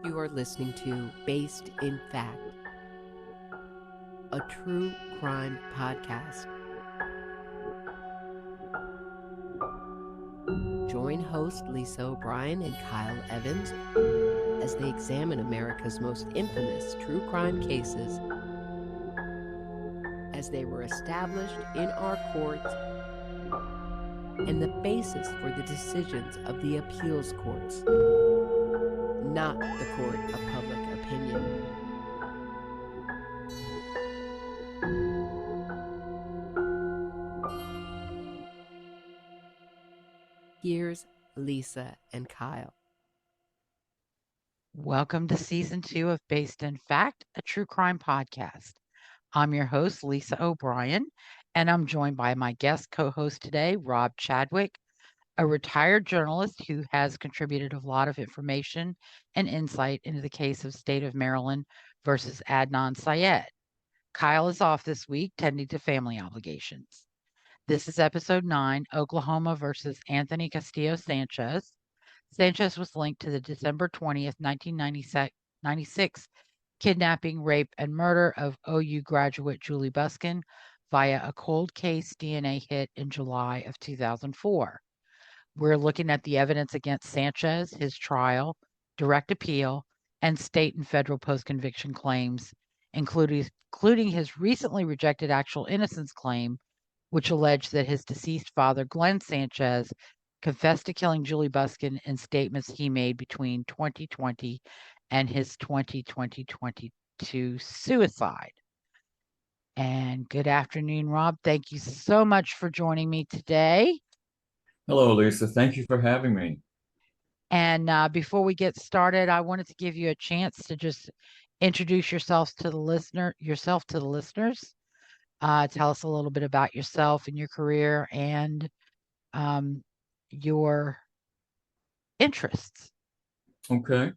You are listening to Based in Fact, a true crime podcast. Join host Lisa O'Brien and Kyle Evans as they examine America's most infamous true crime cases as they were established in our courts and the basis for the decisions of the appeals courts, not the court of public opinion. Here's Lisa and Kyle. Welcome to season 2 of Based in Fact, a true crime podcast. I'm your host, Lisa O'Brien, and I'm joined by my guest co host today, Robb Chadwick, a retired journalist who has contributed a lot of information and insight into the case of State of Maryland versus Adnan Syed. Kyle is off this week, tending to family obligations. This is episode 9, Oklahoma versus Anthony Castillo Sanchez. Sanchez was linked to the December 20th, 1996 kidnapping, rape, and murder of OU graduate Juli Busken via a cold case DNA hit in July of 2004. We're looking at the evidence against Sanchez, his trial, direct appeal, and state and federal post-conviction claims, including his recently rejected actual innocence claim, which alleged that his deceased father, Glen Sanchez, confessed to killing Juli Busken in statements he made between 2020 and his 2022 suicide. And good afternoon, Robb. Thank you so much for joining me today. Hello, Lisa. Thank you for having me. And before we get started, I wanted to give you a chance to just introduce yourself to the listeners. Tell us a little bit about yourself and your career and your interests. Okay.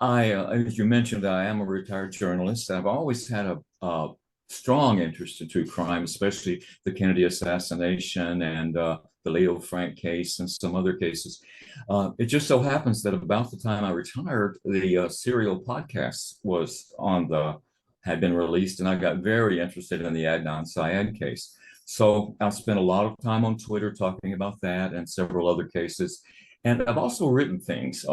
As you mentioned, I am a retired journalist. I've always had a strong interest in true crime, especially the Kennedy assassination and the Leo Frank case and some other cases. It just so happens that about the time I retired, the serial podcast had been released, and I got very interested in the Adnan Syed case. So I spent a lot of time on Twitter talking about that and several other cases. And I've also written things,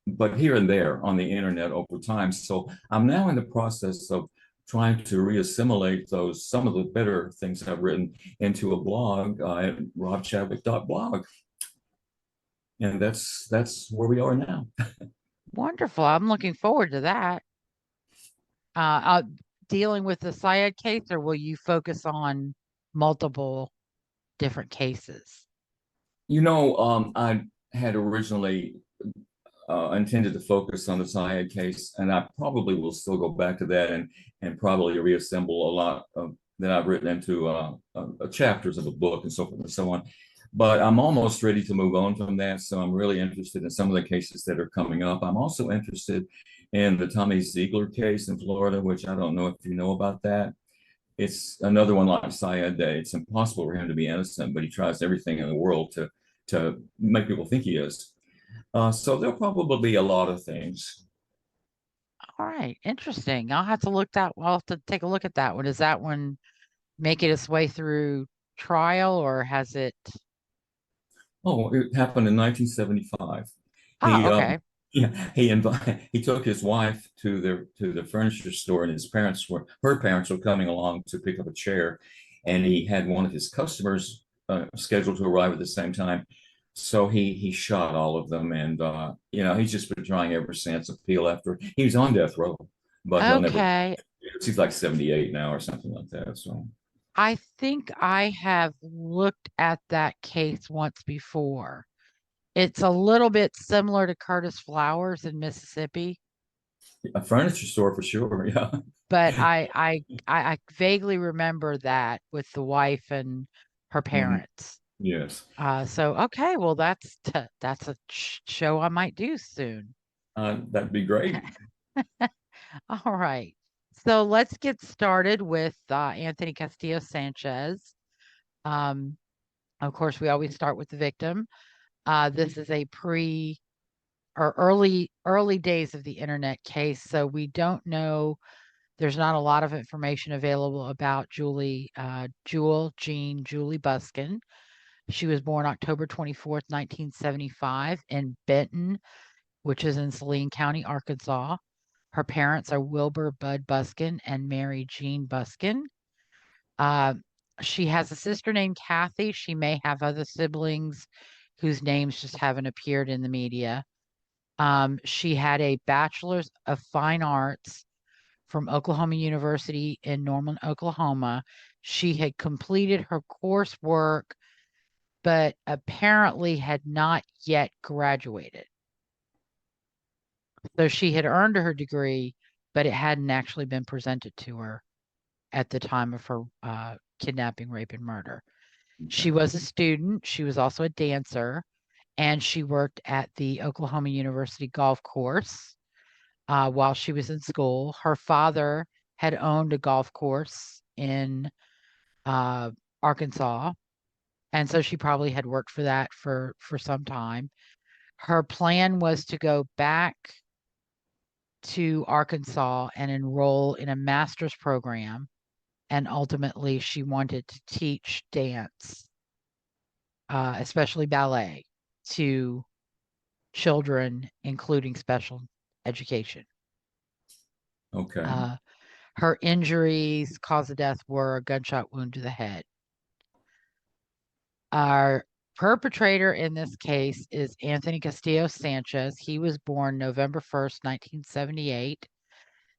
but here and there on the internet over time. So I'm now in the process of trying to reassimilate some of the better things I've written into a blog at robbchadwick.blog. And that's where we are now. Wonderful. I'm looking forward to that. Dealing with the Syed case, or will you focus on multiple different cases? I had originally intended to focus on the Syed case, and I probably will still go back to that and probably reassemble a lot of that I've written into chapters of a book and so forth and so on. But I'm almost ready to move on from that, so I'm really interested in some of the cases that are coming up. I'm also interested in the Tommy Ziegler case in Florida, which I don't know if you know about that. It's another one like Syed Day. It's impossible for him to be innocent, but he tries everything in the world to make people think he is. So there'll probably be a lot of things. All right, interesting. I'll have to take a look at that one. Is that one making its way through trial, or has it? Oh, it happened in 1975. He Okay. Yeah, he took his wife to the furniture store, and her parents were coming along to pick up a chair, and he had one of his customers scheduled to arrive at the same time. So he shot all of them, and he's just been trying ever since. Appeal after he was on death row, but he'll never. Okay. He's like 78 now or something like that. So I think I have looked at that case once before. It's a little bit similar to Curtis Flowers in Mississippi, a furniture store for sure. Yeah. but I vaguely remember that with the wife and her Mhm. parents. Yes. So okay, well that's a show I might do soon. That'd be great. All right. So let's get started with Anthony Castillo Sanchez. Um, of course, we always start with the victim. This is a or early days of the internet case, so we don't know. There's not a lot of information available about Jewell Jean Juli Busken. She was born October 24th, 1975 in Benton, which is in Saline County, Arkansas. Her parents are Wilbur Bud Busken and Mary Jean Busken. She has a sister named Kathy. She may have other siblings whose names just haven't appeared in the media. She had a Bachelor's of Fine Arts from Oklahoma University in Norman, Oklahoma. She had completed her coursework, but apparently had not yet graduated. So she had earned her degree, but it hadn't actually been presented to her at the time of her kidnapping, rape, and murder. She was a student. She was also a dancer, and she worked at the Oklahoma University golf course while she was in school. Her father had owned a golf course in Arkansas, and so she probably had worked for that for some time. Her plan was to go back to Arkansas and enroll in a master's program, and ultimately she wanted to teach dance, especially ballet, to children, including special education. Okay. Her injuries, cause of death, were a gunshot wound to the head. Our perpetrator in this case is Anthony Castillo Sanchez. He was born November 1st, 1978.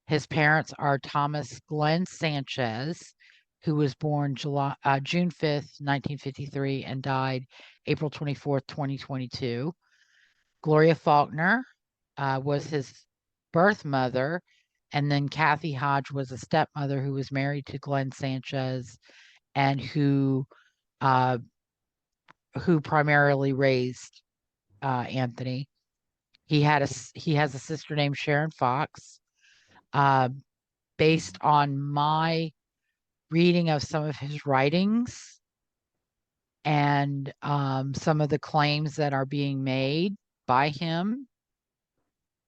His parents are Thomas Glen Sanchez, who was born June 5th, 1953, and died April 24th, 2022. Gloria Faulkner was his birth mother, and then Kathy Hodge was a stepmother who was married to Glen Sanchez and who primarily raised Anthony. He has a sister named Sharon Fox. Based on my reading of some of his writings and some of the claims that are being made by him,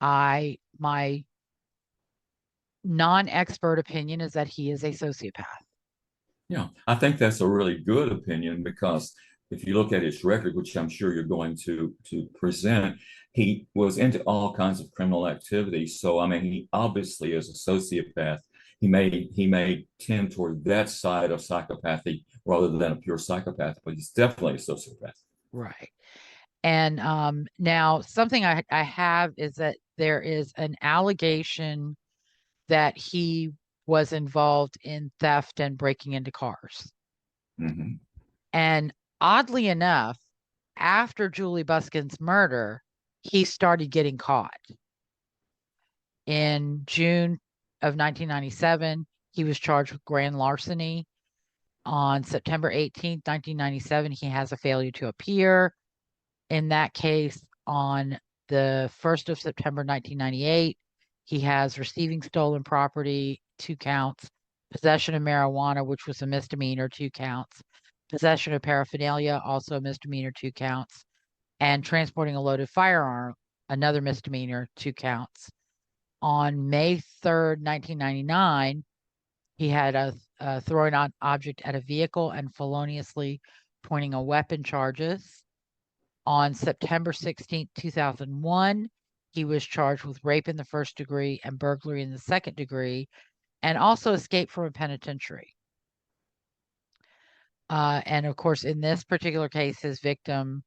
my non-expert opinion is that he is a sociopath. Yeah, I think that's a really good opinion because if you look at his record, which I'm sure you're going to present, he was into all kinds of criminal activity. So I mean, he obviously is a sociopath. He may tend toward that side of psychopathy rather than a pure psychopath, but he's definitely a sociopath. Right. And now something I have is that there is an allegation that he was involved in theft and breaking into cars. Mm-hmm. And oddly enough, after Juli Busken's murder, he started getting caught. In June of 1997, he was charged with grand larceny. On September 18th, 1997, he has a failure to appear. In that case, on the 1st of September 1998, he has receiving stolen property, 2 counts, possession of marijuana, which was a misdemeanor, 2 counts, possession of paraphernalia, also a misdemeanor, 2 counts, and transporting a loaded firearm, another misdemeanor, 2 counts. On May 3rd, 1999, he had a throwing an object at a vehicle and feloniously pointing a weapon charges. On September 16th, 2001, he was charged with rape in the first degree and burglary in the second degree, and also escaped from a penitentiary. And of course, in this particular case, his victim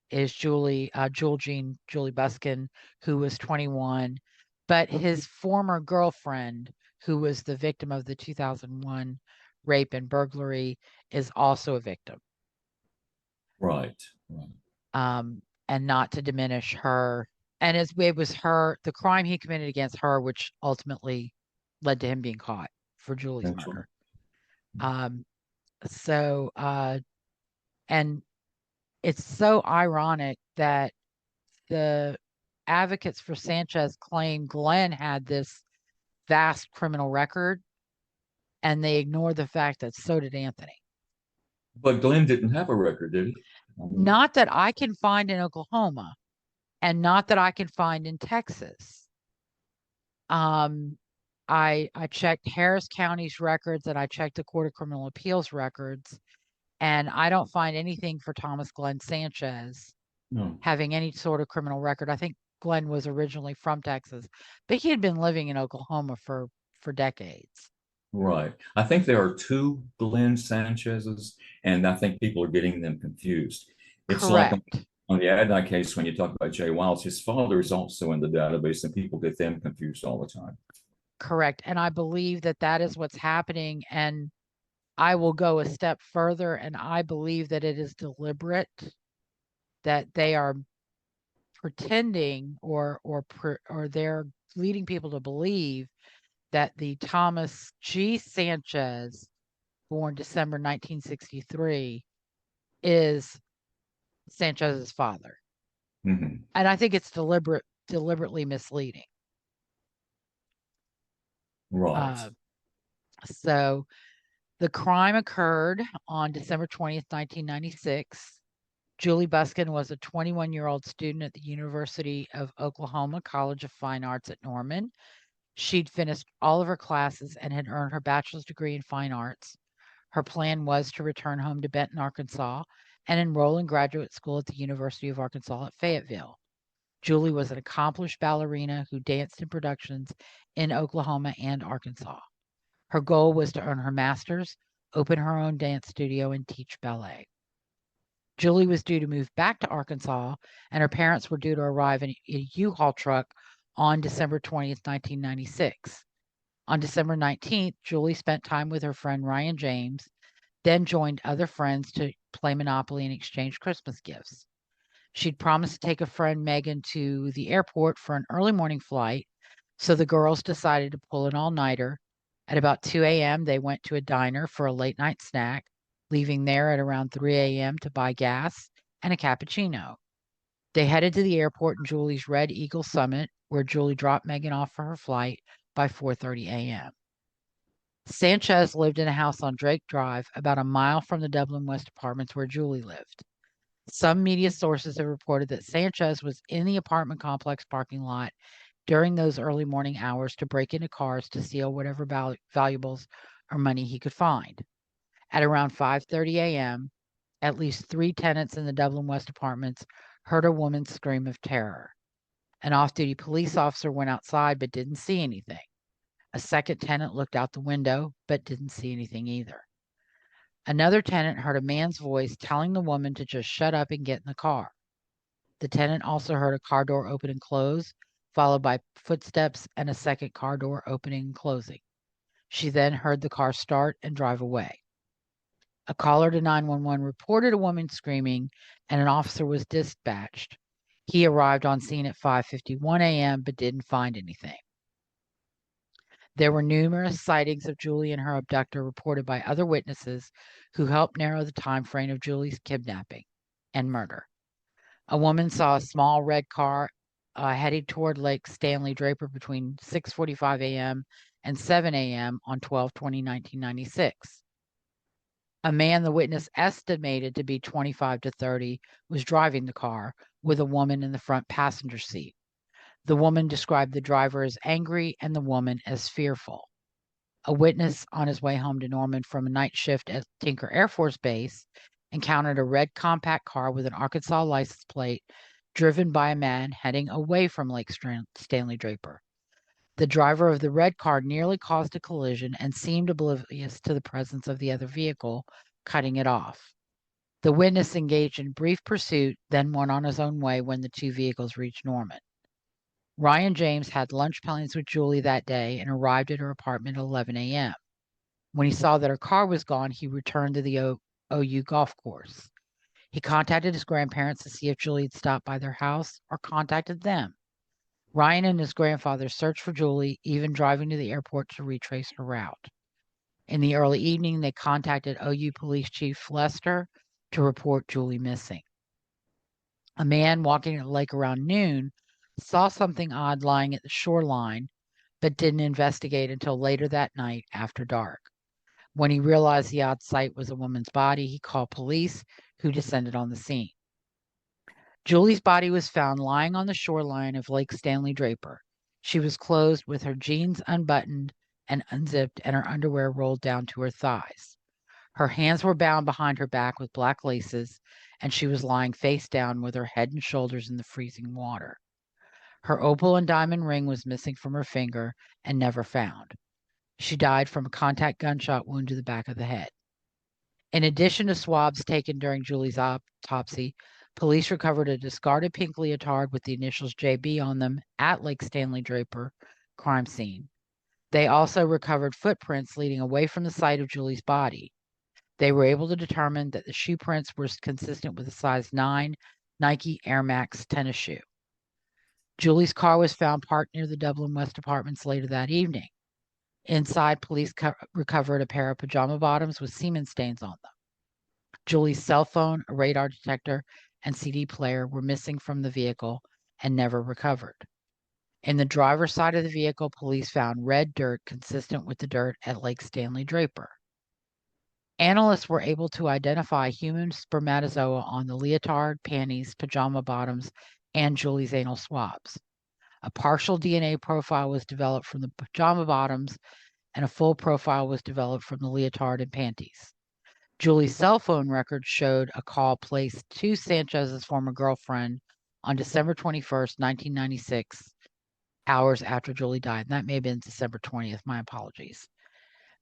is Jewell Jean Juli Busken, who was 21, but his former girlfriend, who was the victim of the 2001 rape and burglary, is also a victim. Right. And not to diminish her. And it was the crime he committed against her, which ultimately led to him being caught for Julie's murder. And it's so ironic that the advocates for Sanchez claim Glen had this vast criminal record, and they ignore the fact that so did Anthony. But Glen didn't have a record, did he? Not that I can find in Oklahoma. and not that I can find in Texas. I checked Harris County's records and I checked the Court of Criminal Appeals records, and I don't find anything for Thomas Glen Sanchez No. having any sort of criminal record. I think Glenn was originally from Texas, but he had been living in Oklahoma for decades. Right. I think there are two Glen Sanchez's, and I think people are getting them confused. It's like Correct. on the Adnai case, when you talk about Jewell, his father is also in the database, and people get them confused all the time. Correct. And I believe that that is what's happening. And I will go a step further, and I believe that it is deliberate, that they are pretending or they're leading people to believe that the Thomas G. Sanchez, born December 1963, is Sanchez's father. Mm-hmm. And I think it's deliberately misleading. Right. So the crime occurred on December 20th, 1996. Juli Busken was a 21-year-old student at the University of Oklahoma College of Fine Arts at Norman. She'd finished all of her classes and had earned her bachelor's degree in fine arts. Her plan was to return home to Benton, Arkansas, and enroll in graduate school at the University of Arkansas at Fayetteville. Juli was an accomplished ballerina who danced in productions in Oklahoma and Arkansas. Her goal was to earn her master's, open her own dance studio, and teach ballet. Juli was due to move back to Arkansas, and her parents were due to arrive in a U-Haul truck on December 20th, 1996. On December 19th, Juli spent time with her friend Ryan James, then joined other friends to play Monopoly and exchange Christmas gifts. She'd promised to take a friend, Megan, to the airport for an early morning flight, so the girls decided to pull an all-nighter. At about 2 a.m., they went to a diner for a late-night snack, leaving there at around 3 a.m. to buy gas and a cappuccino. They headed to the airport in Juli's Red Eagle Summit, where Juli dropped Megan off for her flight by 4:30 a.m. Sanchez lived in a house on Drake Drive, about a mile from the Dublin West Apartments where Juli lived. Some media sources have reported that Sanchez was in the apartment complex parking lot during those early morning hours to break into cars to steal whatever valuables or money he could find. At around 5:30 a.m., at least 3 tenants in the Dublin West Apartments heard a woman scream of terror. An off-duty police officer went outside but didn't see anything. A second tenant looked out the window but didn't see anything either. Another tenant heard a man's voice telling the woman to just shut up and get in the car. The tenant also heard a car door open and close, followed by footsteps and a second car door opening and closing. She then heard the car start and drive away. A caller to 911 reported a woman screaming, and an officer was dispatched. He arrived on scene at 5:51 a.m. but didn't find anything. There were numerous sightings of Juli and her abductor reported by other witnesses who helped narrow the time frame of Juli's kidnapping and murder. A woman saw a small red car heading toward Lake Stanley Draper between 6:45 a.m. and 7 a.m. on 12/20/1996. A man the witness estimated to be 25 to 30 was driving the car with a woman in the front passenger seat. The woman described the driver as angry and the woman as fearful. A witness on his way home to Norman from a night shift at Tinker Air Force Base encountered a red compact car with an Arkansas license plate driven by a man heading away from Lake Stanley Draper. The driver of the red car nearly caused a collision and seemed oblivious to the presence of the other vehicle, cutting it off. The witness engaged in brief pursuit, then went on his own way when the two vehicles reached Norman. Ryan James had lunch plans with Juli that day and arrived at her apartment at 11 a.m. When he saw that her car was gone, he returned to the OU golf course. He contacted his grandparents to see if Juli had stopped by their house or contacted them. Ryan and his grandfather searched for Juli, even driving to the airport to retrace her route. In the early evening, they contacted OU Police Chief Lester to report Juli missing. A man walking at the lake around noon saw something odd lying at the shoreline, but didn't investigate until later that night after dark. When he realized the odd sight was a woman's body, he called police, who descended on the scene. Julie's body was found lying on the shoreline of Lake Stanley Draper. She was clothed with her jeans unbuttoned and unzipped and her underwear rolled down to her thighs. Her hands were bound behind her back with black laces, and she was lying face down with her head and shoulders in the freezing water. Her opal and diamond ring was missing from her finger and never found. She died from a contact gunshot wound to the back of the head. In addition to swabs taken during Julie's autopsy, police recovered a discarded pink leotard with the initials JB on them at Lake Stanley Draper crime scene. They also recovered footprints leading away from the site of Julie's body. They were able to determine that the shoe prints were consistent with a size 9 Nike Air Max tennis shoe. Julie's car was found parked near the Dublin West Apartments later that evening. Inside, police recovered a pair of pajama bottoms with semen stains on them. Julie's cell phone, a radar detector, and CD player were missing from the vehicle and never recovered. In the driver's side of the vehicle, police found red dirt consistent with the dirt at Lake Stanley Draper. Analysts were able to identify human spermatozoa on the leotard, panties, pajama bottoms, and Julie's anal swabs. A partial DNA profile was developed from the pajama bottoms, and a full profile was developed from the leotard and panties. Julie's cell phone records showed a call placed to Sanchez's former girlfriend on December 21st, 1996, hours after Julie died. And that may have been December 20th. My apologies.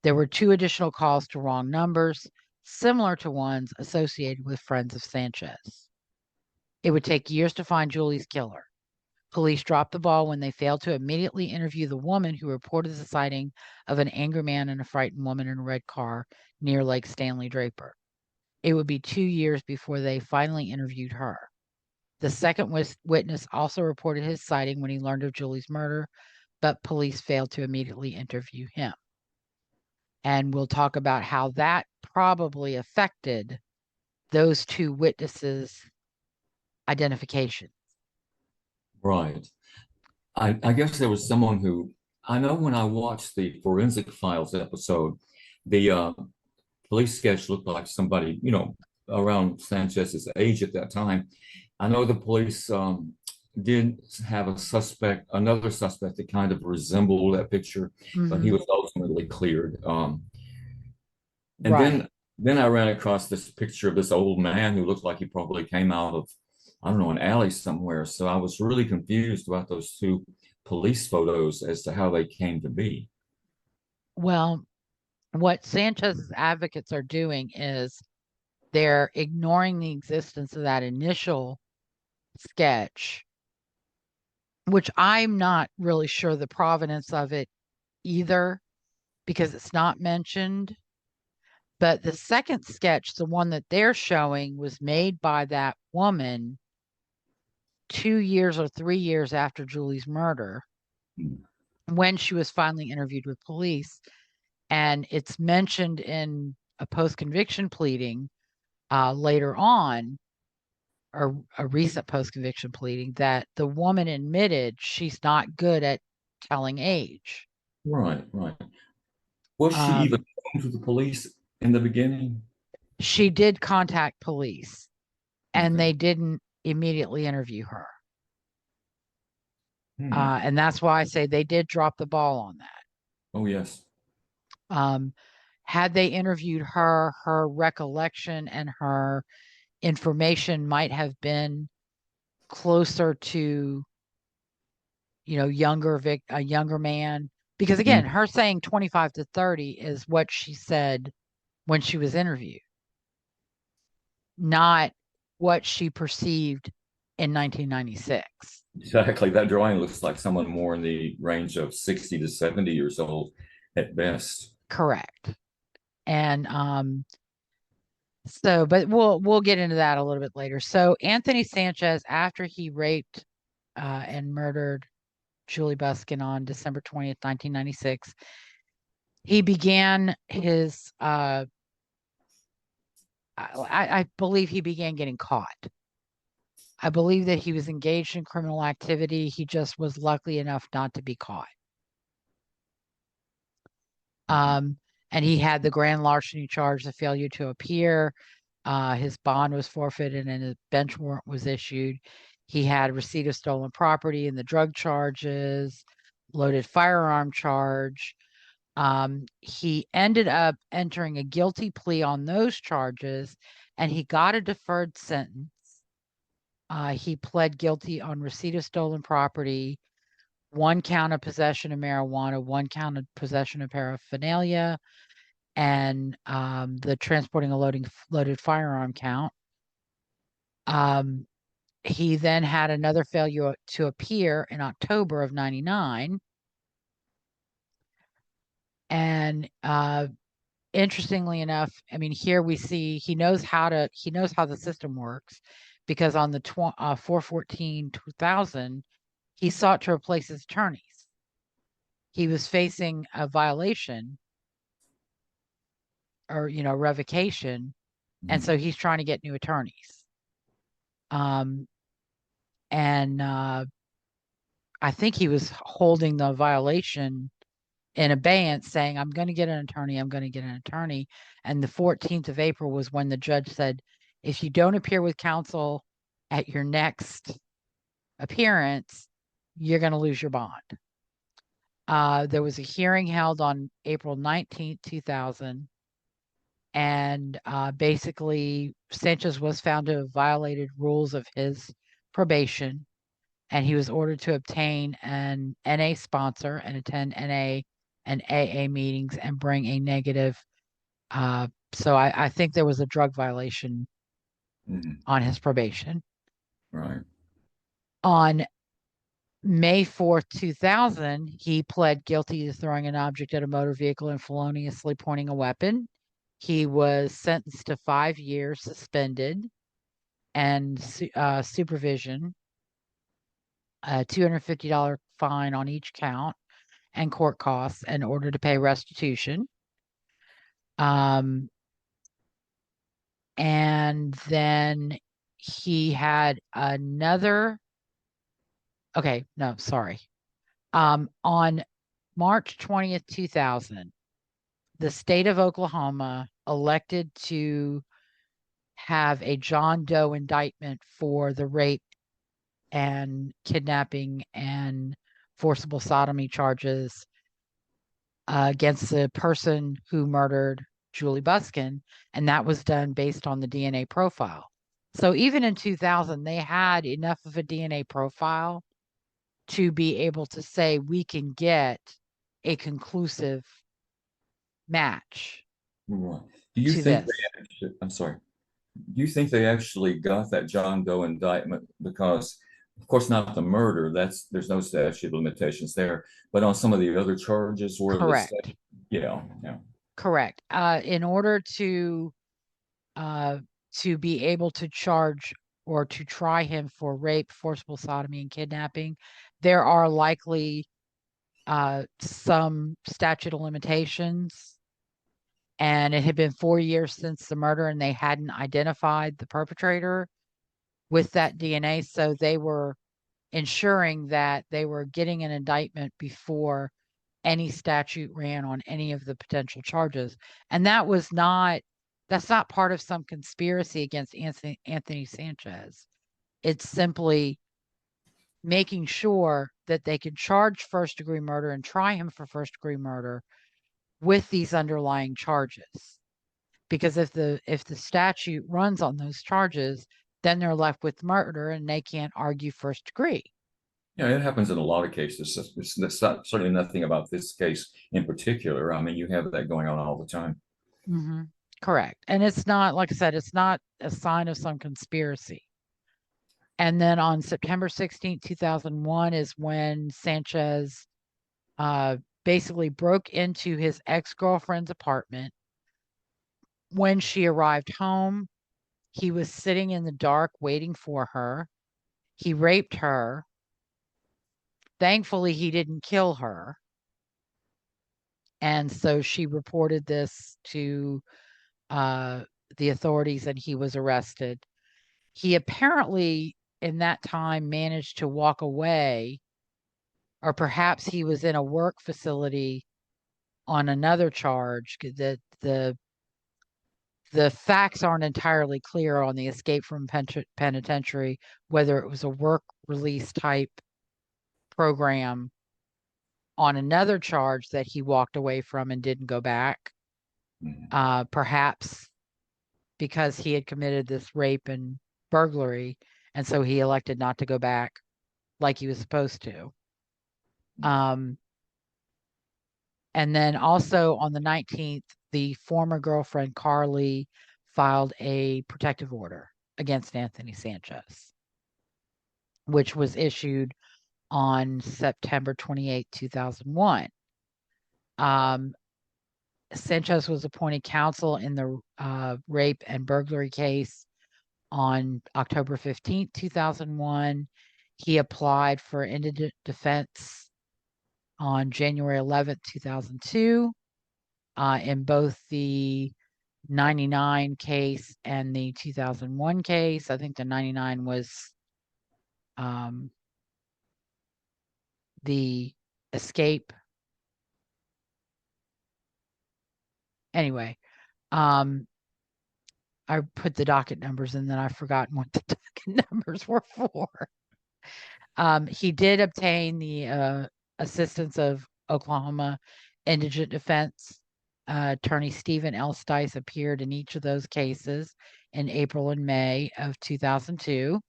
There were 2 additional calls to wrong numbers, similar to ones associated with friends of Sanchez. It would take years to find Julie's killer. Police dropped the ball when they failed to immediately interview the woman who reported the sighting of an angry man and a frightened woman in a red car near Lake Stanley Draper. It would be 2 years before they finally interviewed her. The second witness also reported his sighting when he learned of Julie's murder, but police failed to immediately interview him. And we'll talk about how that probably affected those 2 witnesses' identification. Right. I guess there was someone who, I know when I watched the Forensic Files episode, the police sketch looked like somebody, around Sanchez's age at that time. I know the police did have another suspect that kind of resembled that picture, but he was ultimately cleared. And Right. then I ran across this picture of this old man who looked like he probably came out of, I don't know, an alley somewhere. So I was really confused about those 2 police photos as to how they came to be. Well, what Sanchez's advocates are doing is they're ignoring the existence of that initial sketch, which I'm not really sure the provenance of it either, because it's not mentioned. But the second sketch, the one that they're showing, was made by that woman 2 years or 3 years after Julie's murder, when she was finally interviewed with police. And it's mentioned in a post-conviction pleading later on, or a recent post-conviction pleading, that the woman admitted she's not good at telling age. Right. Was she even going to the police in the beginning? She did contact police, and they didn't immediately interview her. And that's why I say they did drop the ball on that. Oh, yes. Had they interviewed her, her recollection and her information might have been closer to, a younger man. Because again, her saying 25 to 30 is what she said when she was interviewed, not what she perceived in 1996. Exactly. That drawing looks like someone more in the range of 60 to 70 years old at best. Correct. And but we'll get into that a little bit later. So Anthony Sanchez, after he raped and murdered Julie Busken on December 20th, 1996, he began his I believe he began getting caught. I believe that he was engaged in criminal activity. He just was lucky enough not to be caught. And he had the grand larceny charge, the failure to appear, His bond was forfeited and a bench warrant was issued. He had receipt of stolen property and the drug charges, loaded firearm charge. He ended up entering a guilty plea on those charges, and he got a deferred sentence. He pled guilty on receipt of stolen property, 1 count of possession of marijuana, 1 count of possession of paraphernalia, and the transporting a loaded firearm count. He then had another failure to appear in October of 99. And interestingly enough, I mean, here we see he knows how the system works, because on the 4/14/2000, he sought to replace his attorneys. He was facing a violation or, revocation. And so he's trying to get new attorneys. And I think he was holding the violation in abeyance, saying, I'm going to get an attorney. I'm going to get an attorney. And the 14th of April was when the judge said, if you don't appear with counsel at your next appearance, you're going to lose your bond. There was a hearing held on April 19th, 2000. And basically, Sanchez was found to have violated rules of his probation, and he was ordered to obtain an NA sponsor and attend NA and AA meetings and bring a negative. So I think there was a drug violation on his probation. Right. On May 4th, 2000, he pled guilty to throwing an object at a motor vehicle and feloniously pointing a weapon. He was sentenced to 5 years suspended and supervision, a $250 fine on each count, and court costs in order to pay restitution. And then he had another. Okay, no, sorry. On March 20th, 2000, the state of Oklahoma elected to have a John Doe indictment for the rape and kidnapping and forcible sodomy charges against the person who murdered Juli Busken, and that was done based on the DNA profile. So even in 2000, they had enough of a DNA profile to be able to say we can get a conclusive match. Right. Do you think they actually, I'm sorry. Do you think they actually got that John Doe indictment because, of course, not the murder, there's no statute of limitations there, but on some of the other charges where Correct. Yeah. Correct. In order to be able to charge or to try him for rape, forcible sodomy, and kidnapping, there are likely some statute of limitations. And it had been 4 years since the murder, and they hadn't identified the perpetrator with that DNA. So they were ensuring that they were getting an indictment before any statute ran on any of the potential charges. And that's not part of some conspiracy against Anthony Sanchez. It's simply making sure that they can charge first-degree murder and try him for first-degree murder with these underlying charges. Because if the statute runs on those charges, then they're left with murder and they can't argue first degree. Yeah, it happens in a lot of cases. It's not, certainly nothing about this case in particular. I mean, you have that going on all the time. Mm-hmm. Correct. And it's not, like I said, it's not a sign of some conspiracy. And then on September 16th, 2001 is when Sanchez basically broke into his ex-girlfriend's apartment. When she arrived home, he was sitting in the dark waiting for her. He raped her. Thankfully, he didn't kill her. And so she reported this to the authorities and he was arrested. He apparently, in that time, managed to walk away, or perhaps he was in a work facility on another charge. That the The facts aren't entirely clear on the escape from penitentiary, whether it was a work release type program on another charge that he walked away from and didn't go back. Perhaps because he had committed this rape and burglary, and so he elected not to go back like he was supposed to. And then also on the 19th, the former girlfriend, Carly, filed a protective order against Anthony Sanchez, which was issued on September 28, 2001. Sanchez was appointed counsel in the rape and burglary case on October 15, 2001. He applied for indigent defense on January 11, 2002. In both the 99 case and the 2001 case. I think the 99 was the escape. Anyway, I put the docket numbers and then I've forgotten what the docket numbers were for. He did obtain the assistance of Oklahoma Indigent Defense. Attorney Stephen L. Stice appeared in each of those cases in April and May of 2002.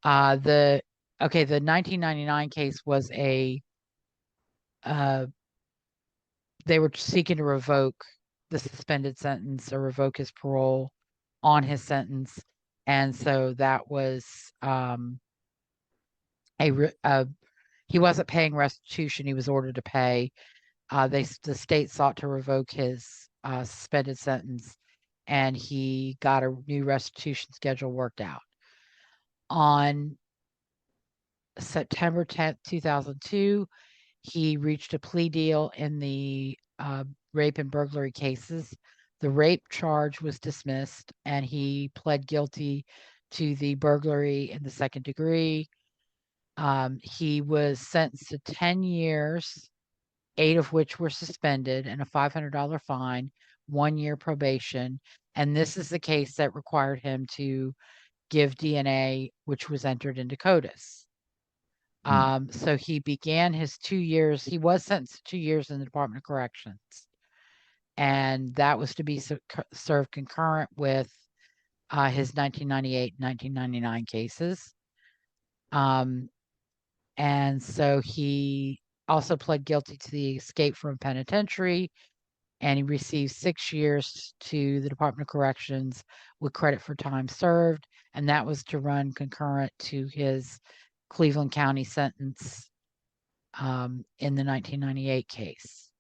The 1999 case was they were seeking to revoke the suspended sentence or revoke his parole on his sentence. And so that was he wasn't paying restitution. He was ordered to pay. The state sought to revoke his suspended sentence, and he got a new restitution schedule worked out. On September 10th, 2002, he reached a plea deal in the rape and burglary cases. The rape charge was dismissed, and he pled guilty to the burglary in the second degree. He was sentenced to 10 years, 8 of which were suspended, and a $500 fine, 1 year probation. And this is the case that required him to give DNA, which was entered into CODIS. So he began his 2 years. He was sentenced to 2 years in the Department of Corrections. And that was to be served concurrent with his 1998, 1999 cases. And so he also pled guilty to the escape from penitentiary, and he received 6 years to the Department of Corrections with credit for time served, and that was to run concurrent to his Cleveland County sentence in the 1998 case.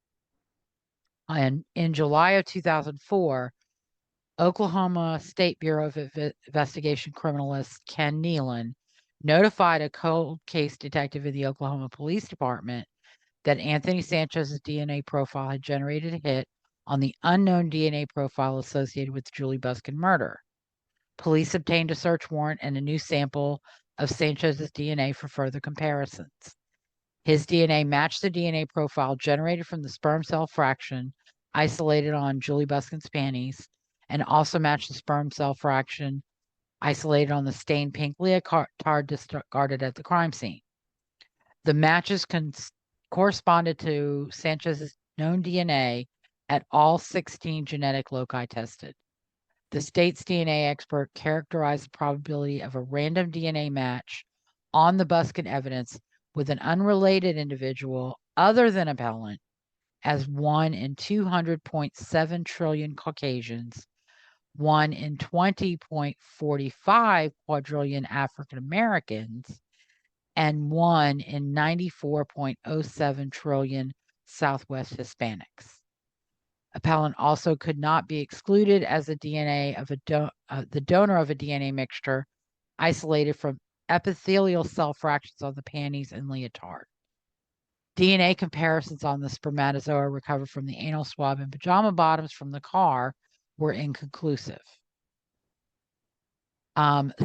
And in July of 2004, Oklahoma State Bureau of Investigation criminalist Ken Nealon notified a cold case detective in the Oklahoma Police Department that Anthony Sanchez's DNA profile had generated a hit on the unknown DNA profile associated with the Juli Busken murder. Police obtained a search warrant and a new sample of Sanchez's DNA for further comparisons. His DNA matched the DNA profile generated from the sperm cell fraction isolated on Juli Busken's panties, and also matched the sperm cell fraction isolated on the stained pink leotard discarded at the crime scene. The matches corresponded to Sanchez's known DNA at all 16 genetic loci tested. The state's DNA expert characterized the probability of a random DNA match on the Busken evidence with an unrelated individual other than appellant as 1 in 200.7 trillion Caucasians, 1 in 20.45 quadrillion African Americans, and 1 in 94.07 trillion Southwest Hispanics. Appellant also could not be excluded as the DNA of the donor of a DNA mixture isolated from epithelial cell fractions on the panties and leotard. DNA comparisons on the spermatozoa recovered from the anal swab and pajama bottoms from the car were inconclusive.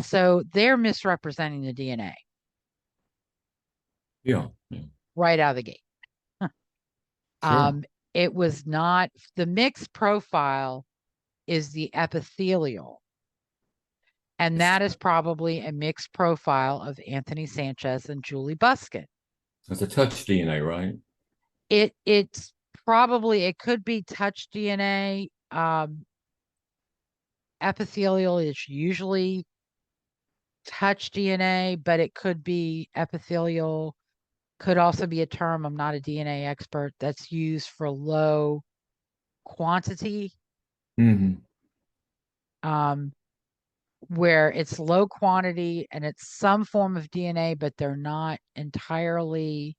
So they're misrepresenting the DNA. Yeah. Right out of the gate. Sure. It was not the mixed profile is the epithelial. And that is probably a mixed profile of Anthony Sanchez and Juli Busken. It's a touch DNA, right? It's probably, it could be touch DNA. Epithelial is usually touch DNA, but it could be epithelial, could also be a term, I'm not a DNA expert, that's used for low quantity. Mm-hmm. Where it's low quantity and it's some form of DNA, but they're not entirely,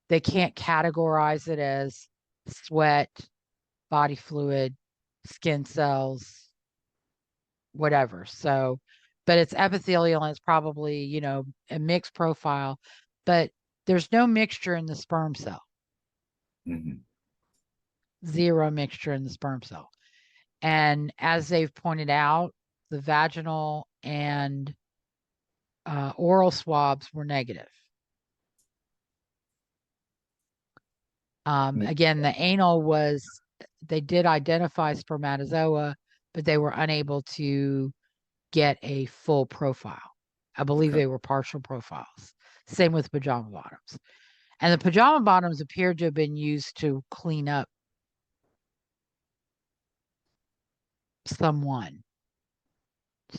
they can't categorize it as sweat, body fluid, skin cells, whatever. So, but it's epithelial and it's probably, you know, a mixed profile, but there's no mixture in the sperm cell. Mm-hmm. Zero mixture in the sperm cell. And as they've pointed out, the vaginal and oral swabs were negative. Again, the anal was, they did identify spermatozoa, but they were unable to get a full profile. I believe they were partial profiles. Same with pajama bottoms. And the pajama bottoms appeared to have been used to clean up someone.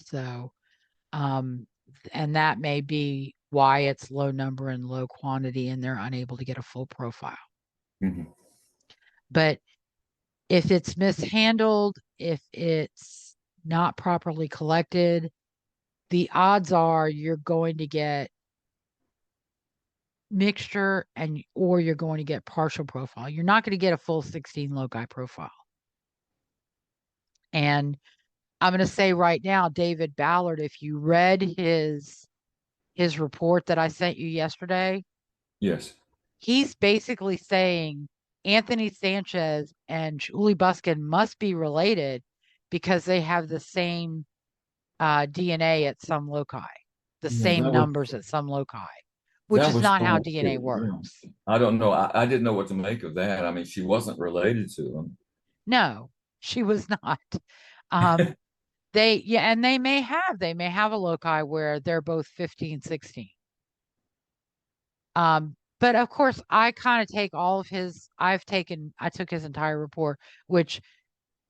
So, and that may be why it's low number and low quantity and they're unable to get a full profile. Mm-hmm. But if it's mishandled, if it's not properly collected, the odds are you're going to get mixture or you're going to get partial profile. You're not going to get a full 16 loci profile. And I'm going to say right now, David Ballard, if you read his report that I sent you yesterday, yes, he's basically saying Anthony Sanchez and Juli Busken must be related because they have the same DNA at some loci, the same numbers at some loci, which is not how DNA works. I don't know. I didn't know what to make of that. I mean, she wasn't related to them. No, she was not. And they may have a loci where they're both 15, 16. But of course, I kind of take all of his, I took his entire report, which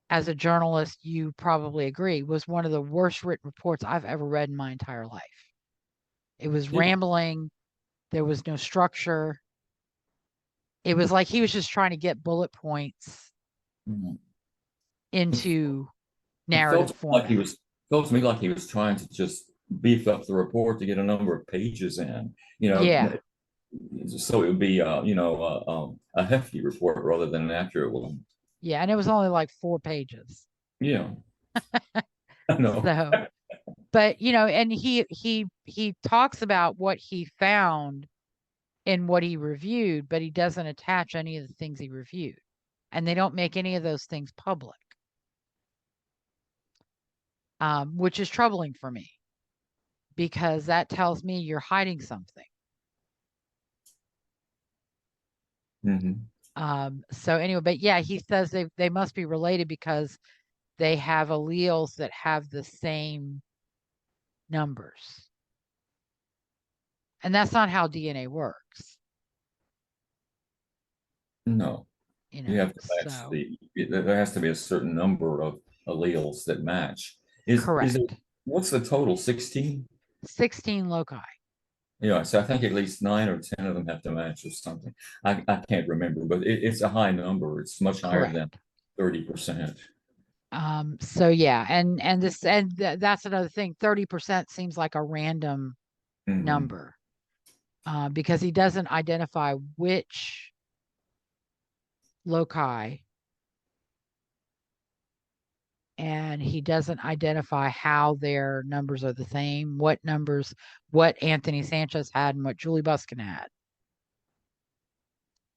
as a journalist, you probably agree, was one of the worst written reports I've ever read in my entire life. It was rambling. There was no structure. It was like he was just trying to get bullet points into narrative format. Felt to me like he was trying to just beef up the report to get a number of pages in, Yeah. So it would be, a hefty report rather than an accurate one. Yeah, and it was only like 4 pages. Yeah, I know. So, but and he talks about what he found in what he reviewed, but he doesn't attach any of the things he reviewed, and they don't make any of those things public, which is troubling for me because that tells me you're hiding something. So anyway, but yeah, he says they must be related because they have alleles that have the same numbers. And that's not how DNA works. No. You have to match there has to be a certain number of alleles that match. Correct. What's the total? 16? 16 loci. Yeah, so I think at least 9 or 10 of them have to match or something. I can't remember, but it's a high number. It's much higher than 30%. So yeah, and that's another thing. 30% seems like a random number, because he doesn't identify which loci, and he doesn't identify how their numbers are the same, what Anthony Sanchez had and what Juli Busken had.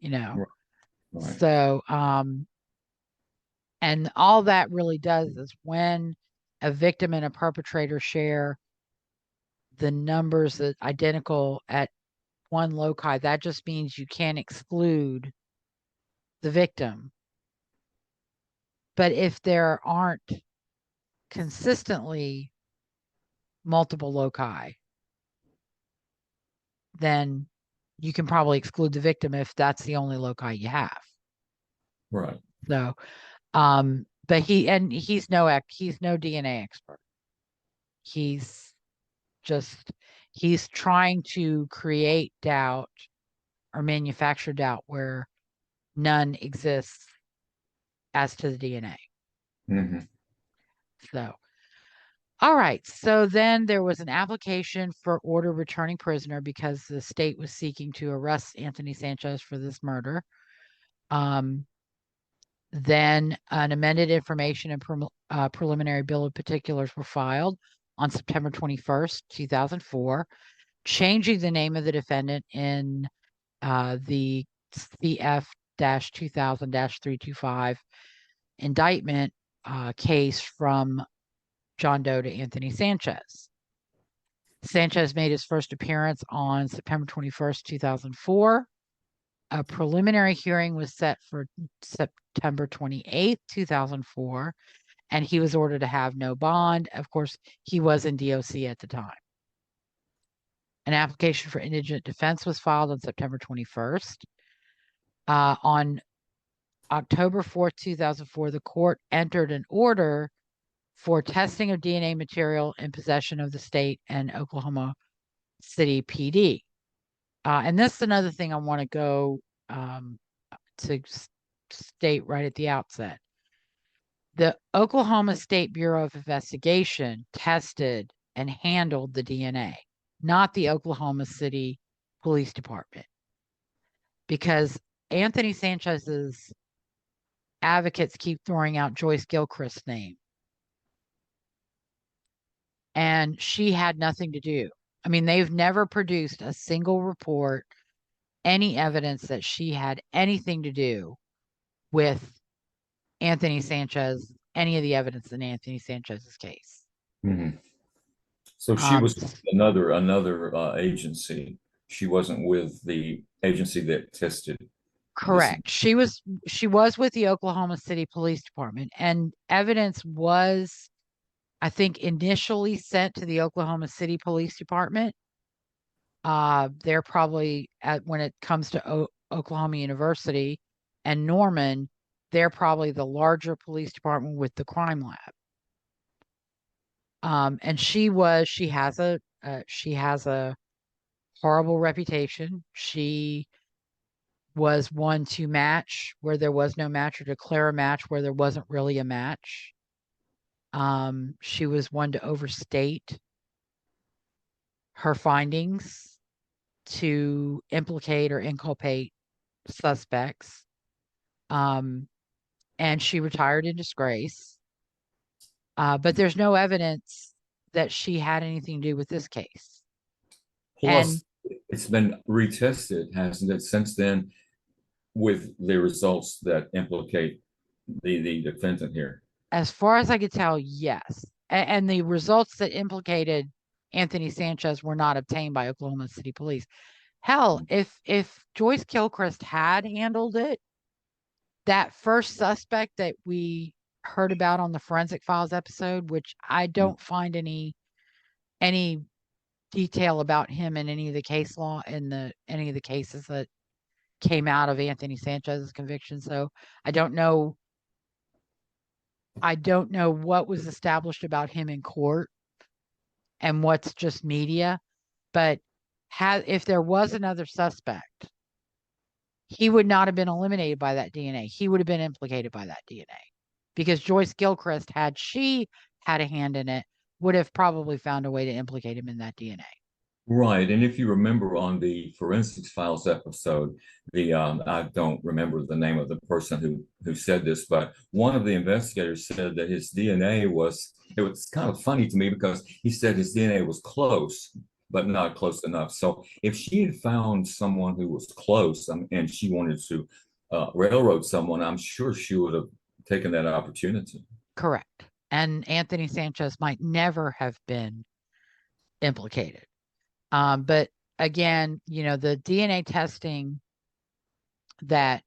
Right. So and all that really does is when a victim and a perpetrator share the numbers that identical at one loci, that just means you can't exclude the victim But if there aren't consistently multiple loci, then you can probably exclude the victim if that's the only loci you have. Right. So, but he's no DNA expert. He's trying to create doubt or manufacture doubt where none exists as to the DNA. Mm-hmm. So, all right. So then there was an application for order returning prisoner because the state was seeking to arrest Anthony Sanchez for this murder. Then an amended information and preliminary bill of particulars were filed on September 21st, 2004, changing the name of the defendant in the CF-2000-325 indictment case from John Doe to Anthony Sanchez. Sanchez made his first appearance on September 21st, 2004. A preliminary hearing was set for September 28th, 2004, and he was ordered to have no bond. Of course, he was in DOC at the time. An application for indigent defense was filed on September 21st. On October 4th, 2004, the court entered an order for testing of DNA material in possession of the state and Oklahoma City PD. And this is another thing I want to go to state right at the outset. The Oklahoma State Bureau of Investigation tested and handled the DNA, not the Oklahoma City Police Department, because Anthony Sanchez's advocates keep throwing out Joyce Gilchrist's name. And she had nothing to do. I mean, they've never produced a single report, any evidence that she had anything to do with Anthony Sanchez, any of the evidence in Anthony Sanchez's case. Mm-hmm. So she was with another agency. She wasn't with the agency that tested. Correct. She was with the Oklahoma City Police Department, and evidence was, I think, initially sent to the Oklahoma City Police Department. They're probably when it comes to Oklahoma University and Norman, they're probably the larger police department with the crime lab. And she has a horrible reputation. She was one to match where there was no match, or declare a match where there wasn't really a match. She was one to overstate her findings to implicate or inculpate suspects. And she retired in disgrace. But there's no evidence that she had anything to do with this case. Plus, it's been retested, hasn't it, since then, with the results that implicate the defendant here? As far as I could tell, yes. And the results that implicated Anthony Sanchez were not obtained by Oklahoma City Police. Hell, if Joyce Gilchrist had handled it, that first suspect that we heard about on the Forensic Files episode, which I don't find any detail about him in any of the case law in any of the cases that came out of Anthony Sanchez's conviction. So I don't know what was established about him in court and what's just media. But if there was another suspect, he would not have been eliminated by that DNA. He would have been implicated by that DNA, because Joyce Gilchrist, had she had a hand in it, would have probably found a way to implicate him in that DNA. Right. And if you remember on the Forensics Files episode, I don't remember the name of the person who said this, but one of the investigators said that his DNA it was kind of funny to me, because he said his DNA was close, but not close enough. So if she had found someone who was close, and she wanted to railroad someone, I'm sure she would have taken that opportunity. Correct. And Anthony Sanchez might never have been implicated. But again, the DNA testing that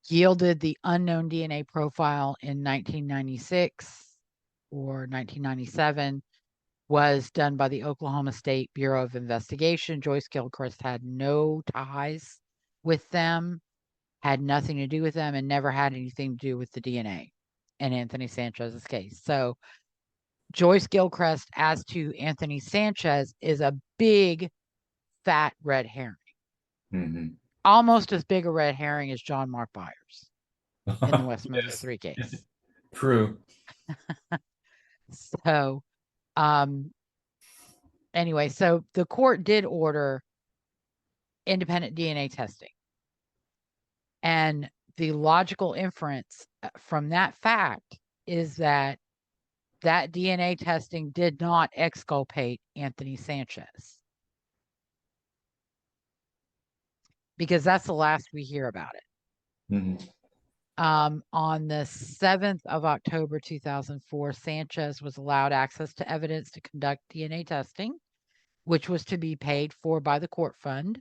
yielded the unknown DNA profile in 1996 or 1997, was done by the Oklahoma State Bureau of Investigation. Joyce Gilchrist had no ties with them, had nothing to do with them, and never had anything to do with the DNA in Anthony Sanchez's case. So Joyce Gilchrist as to Anthony Sanchez is a big, fat red herring. Mm-hmm. Almost as big a red herring as John Mark Byers in the West Memphis Yes. 3 case. True. So, anyway, so the court did order independent DNA testing. And the logical inference from that fact is that that DNA testing did not exculpate Anthony Sanchez. Because that's the last we hear about it. Mm-hmm. On the 7th of October 2004, Sanchez was allowed access to evidence to conduct DNA testing, which was to be paid for by the court fund.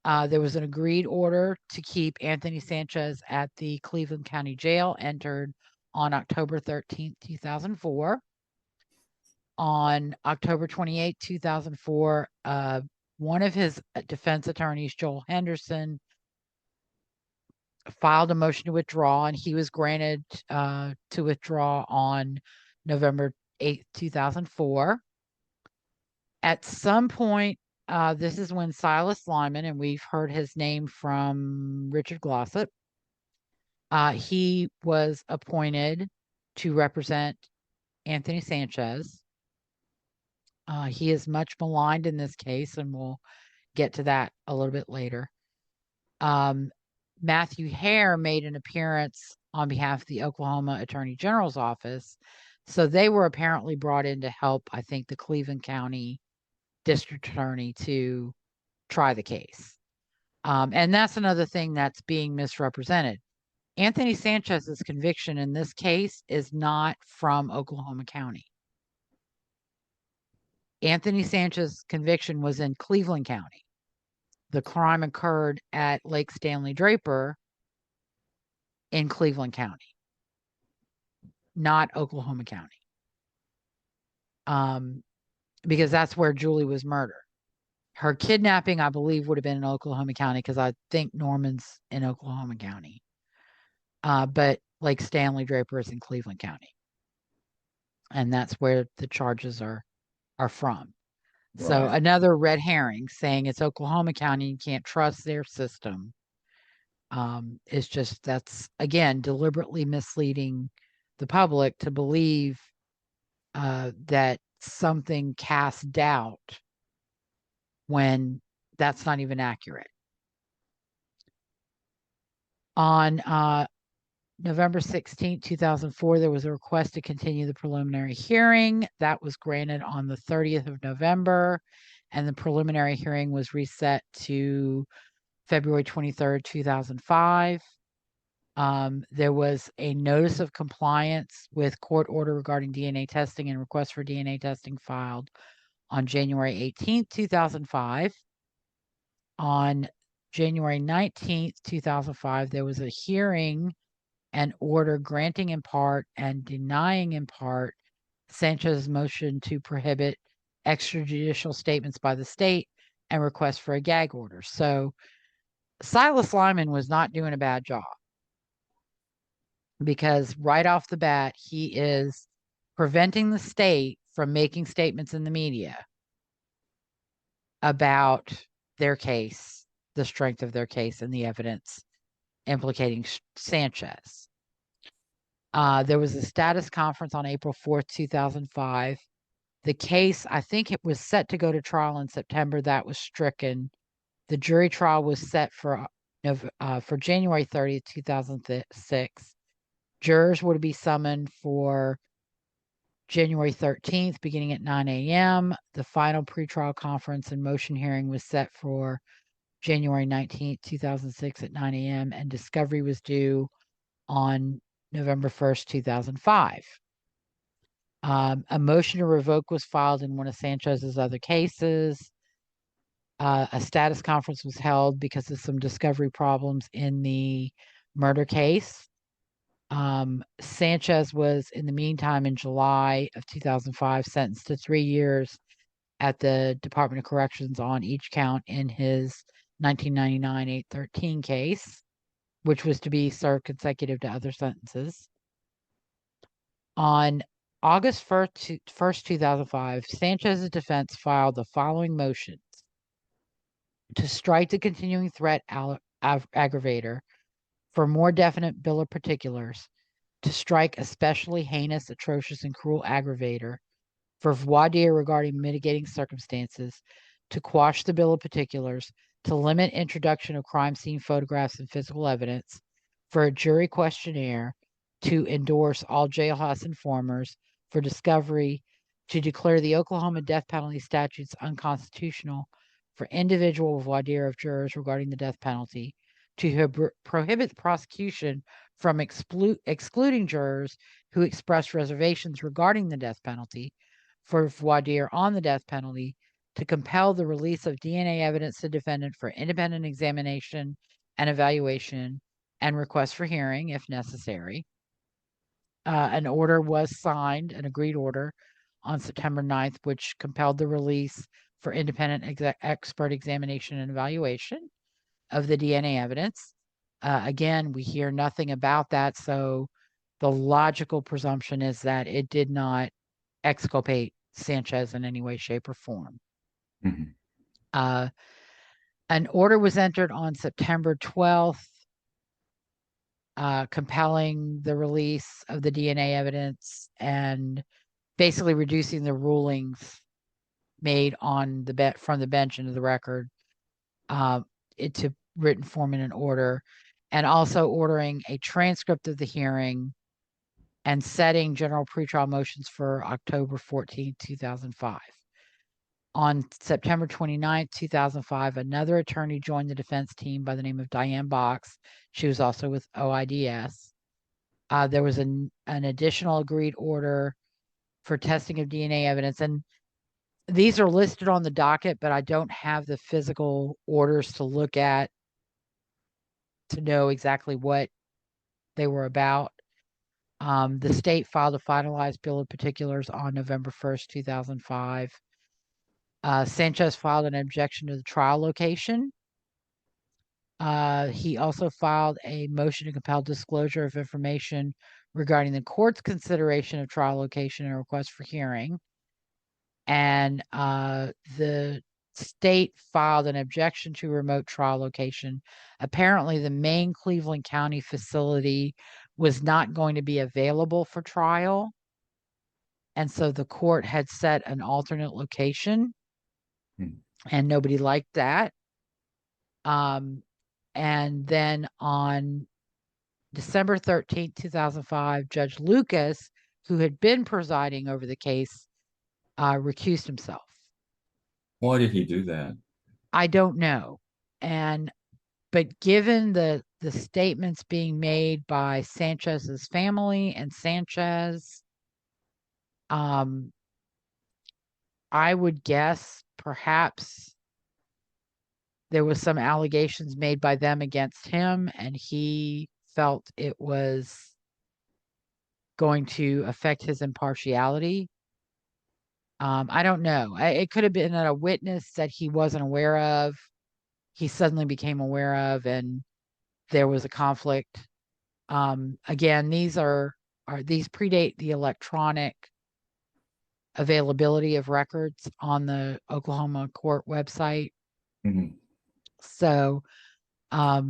There was an agreed order to keep Anthony Sanchez at the Cleveland County Jail, entered on October 13th, 2004. On October 28th, 2004, one of his defense attorneys, Joel Henderson, filed a motion to withdraw, and he was granted to withdraw on November 8th, 2004. At some point, this is when Silas Lyman, and we've heard his name from Richard Glossop, he was appointed to represent Anthony Sanchez. He is much maligned in this case, and we'll get to that a little bit later. Matthew Hare made an appearance on behalf of the Oklahoma Attorney General's office. So they were apparently brought in to help, I think, the Cleveland County District Attorney to try the case. And that's another thing that's being misrepresented. Anthony Sanchez's conviction in this case is not from Oklahoma County. Anthony Sanchez's conviction was in Cleveland County. The crime occurred at Lake Stanley Draper in Cleveland County, not Oklahoma County. Because that's where Juli was murdered. Her kidnapping, I believe, would have been in Oklahoma County, because I think Norman's in Oklahoma County. But Lake Stanley Draper is in Cleveland County. And that's where the charges are from. Right. So another red herring saying it's Oklahoma County, you can't trust their system. It's just, that's, again, deliberately misleading the public to believe that something casts doubt when that's not even accurate. On November 16, 2004, there was a request to continue the preliminary hearing. That was granted on the 30th of November, and the preliminary hearing was reset to February 23rd, 2005. There was a notice of compliance with court order regarding DNA testing and request for DNA testing filed on January 18th, 2005. On January 19th, 2005, there was a hearing and order granting in part and denying in part Sanchez's motion to prohibit extrajudicial statements by the state and request for a gag order. So Silas Lyman was not doing a bad job, because right off the bat, he is preventing the state from making statements in the media about their case, the strength of their case, and the evidence implicating Sanchez. There was a status conference on April 4th, 2005. The case, I think it was set to go to trial in September. That was stricken. The jury trial was set for January 30th, 2006. Jurors would be summoned for January 13th, beginning at 9 a.m. The final pretrial conference and motion hearing was set for January 19th, 2006 at 9 a.m. and discovery was due on November 1st, 2005. A motion to revoke was filed in one of Sanchez's other cases. A status conference was held because of some discovery problems in the murder case. Sanchez was, in the meantime, in July of 2005, sentenced to 3 years at the Department of Corrections on each count in his 1999 813 case, which was to be served consecutive to other sentences. On August 1st, 2005, Sanchez's defense filed the following motions: to strike the continuing threat aggravator for more definite bill of particulars, to strike especially heinous, atrocious, and cruel aggravator for voir dire regarding mitigating circumstances, to quash the bill of particulars, to limit introduction of crime scene photographs and physical evidence, for a jury questionnaire, to endorse all jailhouse informers, for discovery, to declare the Oklahoma death penalty statutes unconstitutional, for individual voir dire of jurors regarding the death penalty, to prohibit the prosecution from excluding jurors who expressed reservations regarding the death penalty, for voir dire on the death penalty, to compel the release of DNA evidence to defendant for independent examination and evaluation and request for hearing if necessary. An order was signed, an agreed order, on September 9th, which compelled the release for independent expert examination and evaluation of the DNA evidence. Again, we hear nothing about that, so the logical presumption is that it did not exculpate Sanchez in any way, shape, or form. Mm-hmm. An order was entered on September 12th, compelling the release of the DNA evidence and basically reducing the rulings made on the from the bench into the record into written form in an order, and also ordering a transcript of the hearing and setting general pretrial motions for October 14, 2005. On September 29, 2005, another attorney joined the defense team by the name of Diane Box. She was also with OIDS. There was an additional agreed order for testing of DNA evidence. And these are listed on the docket, but I don't have the physical orders to look at to know exactly what they were about. The state filed a finalized bill of particulars on November 1st, 2005. Sanchez filed an objection to the trial location. He also filed a motion to compel disclosure of information regarding the court's consideration of trial location and request for hearing. And the state filed an objection to remote trial location. Apparently, the main Cleveland County facility was not going to be available for trial. And so the court had set an alternate location, and nobody liked that. And then on December 13th, 2005, Judge Lucas, who had been presiding over the case, recused himself. Why did he do that? I don't know. But given the statements being made by Sanchez's family and Sanchez, I would guess perhaps there was some allegations made by them against him, and he felt it was going to affect his impartiality. I don't know. It could have been that a witness that he wasn't aware of, he suddenly became aware of, and there was a conflict. Again, these predate the electronic availability of records on the Oklahoma court website. Mm-hmm. So, I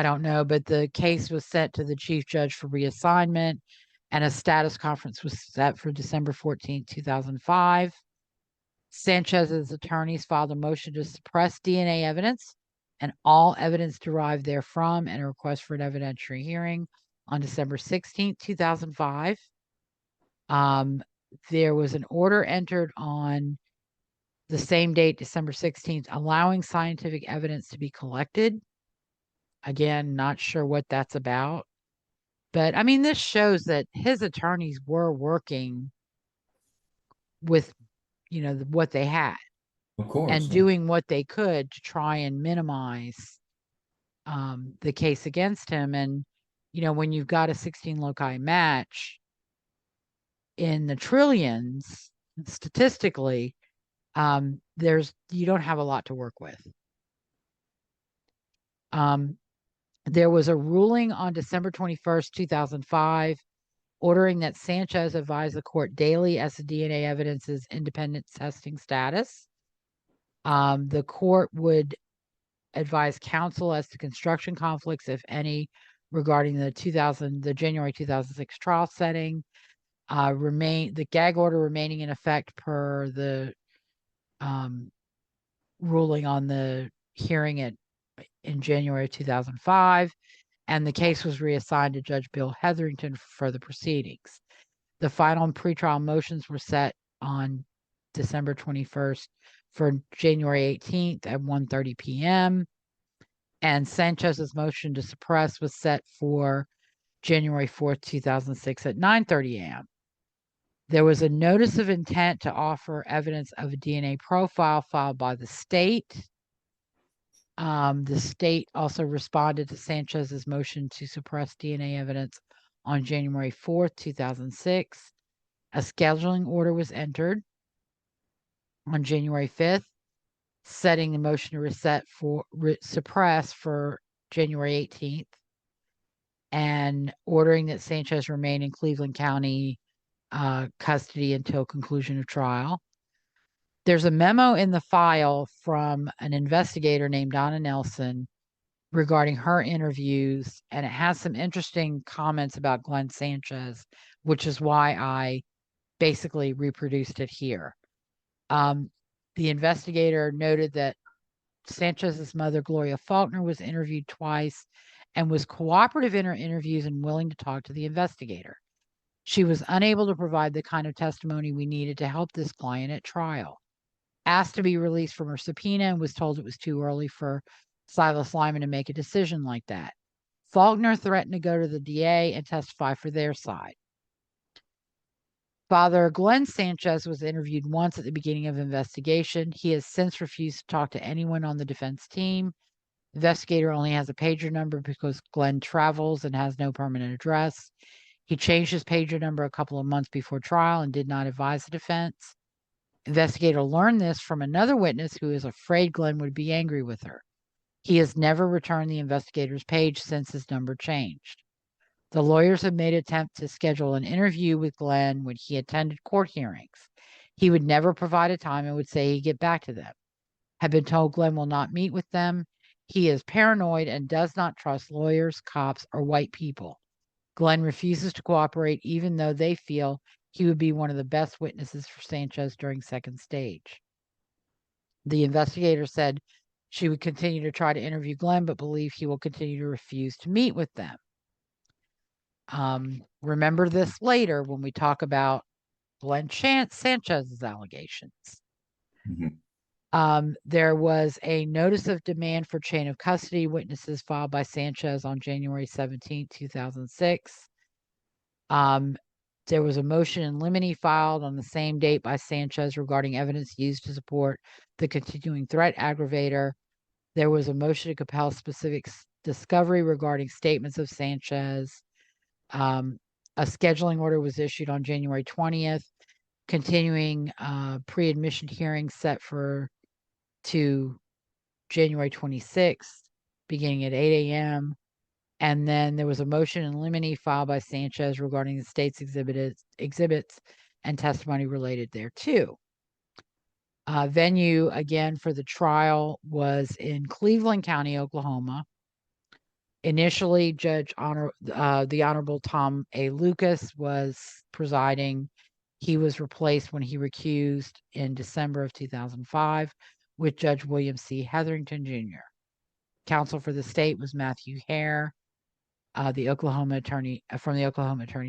don't know, but the case was sent to the chief judge for reassignment, and a status conference was set for December 14, 2005. Sanchez's attorneys filed a motion to suppress DNA evidence and all evidence derived therefrom, and a request for an evidentiary hearing on December 16, 2005. There was an order entered on the same date, December 16th, allowing scientific evidence to be collected. Again, not sure what that's about. But, I mean, this shows that his attorneys were working with, what they had. Of course. and doing what they could to try and minimize the case against him. And, when you've got a 16 loci match in the trillions, statistically, you don't have a lot to work with. There was a ruling on December 21st, 2005, ordering that Sanchez advise the court daily as to DNA evidence's independent testing status. The court would advise counsel as to construction conflicts, if any, regarding the January 2006 trial setting. The gag order remaining in effect per the ruling on the hearing in January 2005, and the case was reassigned to Judge Bill Hetherington for further proceedings. The final and pretrial motions were set on December 21st for January 18th at 1:30 p.m. And Sanchez's motion to suppress was set for January 4th, 2006 at 9:30 a.m. There was a notice of intent to offer evidence of a DNA profile filed by the state. The state also responded to Sanchez's motion to suppress DNA evidence on January 4th, 2006. A scheduling order was entered on January 5th, setting the motion to suppress for January 18th, and ordering that Sanchez remain in Cleveland County custody until conclusion of trial. There's a memo in the file from an investigator named Donna Nelson regarding her interviews, and it has some interesting comments about Glen Sanchez, which is why I basically reproduced it here. The investigator noted that Sanchez's mother, Gloria Faulkner, was interviewed twice and was cooperative in her interviews and willing to talk to the investigator. She was unable to provide the kind of testimony we needed to help this client at trial. Asked to be released from her subpoena and was told it was too early for Silas Lyman to make a decision like that. Faulkner threatened to go to the DA and testify for their side. Father Glen Sanchez was interviewed once at the beginning of the investigation. He has since refused to talk to anyone on the defense team. The investigator only has a pager number because Glen travels and has no permanent address. He changed his pager number a couple of months before trial and did not advise the defense. Investigator learned this from another witness who is afraid Glen would be angry with her. He has never returned the investigator's page since his number changed. The lawyers have made an attempt to schedule an interview with Glen when he attended court hearings. He would never provide a time and would say he'd get back to them. Have been told Glen will not meet with them. He is paranoid and does not trust lawyers, cops, or white people. Glen refuses to cooperate even though they feel he would be one of the best witnesses for Sanchez during second stage. The investigator said she would continue to try to interview Glen, but believe he will continue to refuse to meet with them. Remember this later when we talk about Glen Sanchez's allegations. Mm-hmm. There was a notice of demand for chain of custody witnesses filed by Sanchez on January 17, 2006. There was a motion in limine filed on the same date by Sanchez regarding evidence used to support the continuing threat aggravator. There was a motion to compel specific discovery regarding statements of Sanchez. A scheduling order was issued on January 20th, continuing pre-admission hearings set to January 26th, beginning at 8 a.m. And then there was a motion in limine filed by Sanchez regarding the state's exhibits and testimony related thereto. Venue, again, for the trial was in Cleveland County, Oklahoma. Initially, the Honorable Tom A. Lucas was presiding. He was replaced when he recused in December of 2005 with Judge William C. Hetherington, Jr. Counsel for the state was Matthew Hare, from the Oklahoma Attorney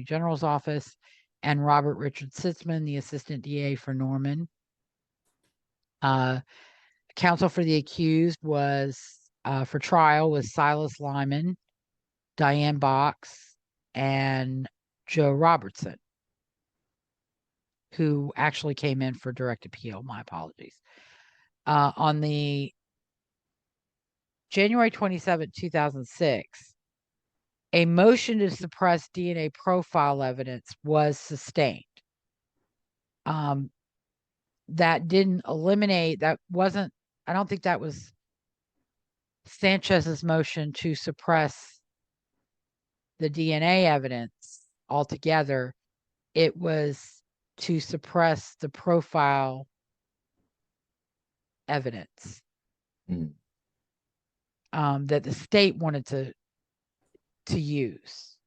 General's office, and Robert Richard Sitzman, the Assistant DA for Norman. Counsel for the accused was for trial was Silas Lyman, Diane Box, and Joe Robertson, who actually came in for direct appeal. My apologies. On the January 27, 2006, a motion to suppress DNA profile evidence was sustained. That didn't eliminate, that wasn't, I don't think that was Sanchez's motion to suppress the DNA evidence altogether. It was to suppress the profile evidence that the state wanted to use.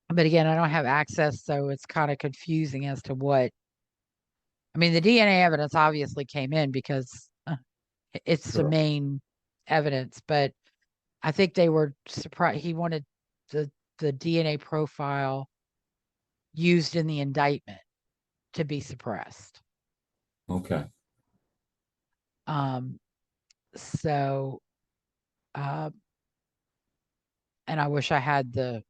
But again, I don't have access, so it's kind of confusing as to what. I mean, the DNA evidence obviously came in because it's the main evidence, but I think they were surprised. He wanted the DNA profile used in the indictment to be suppressed. Okay. So, and I wish I had the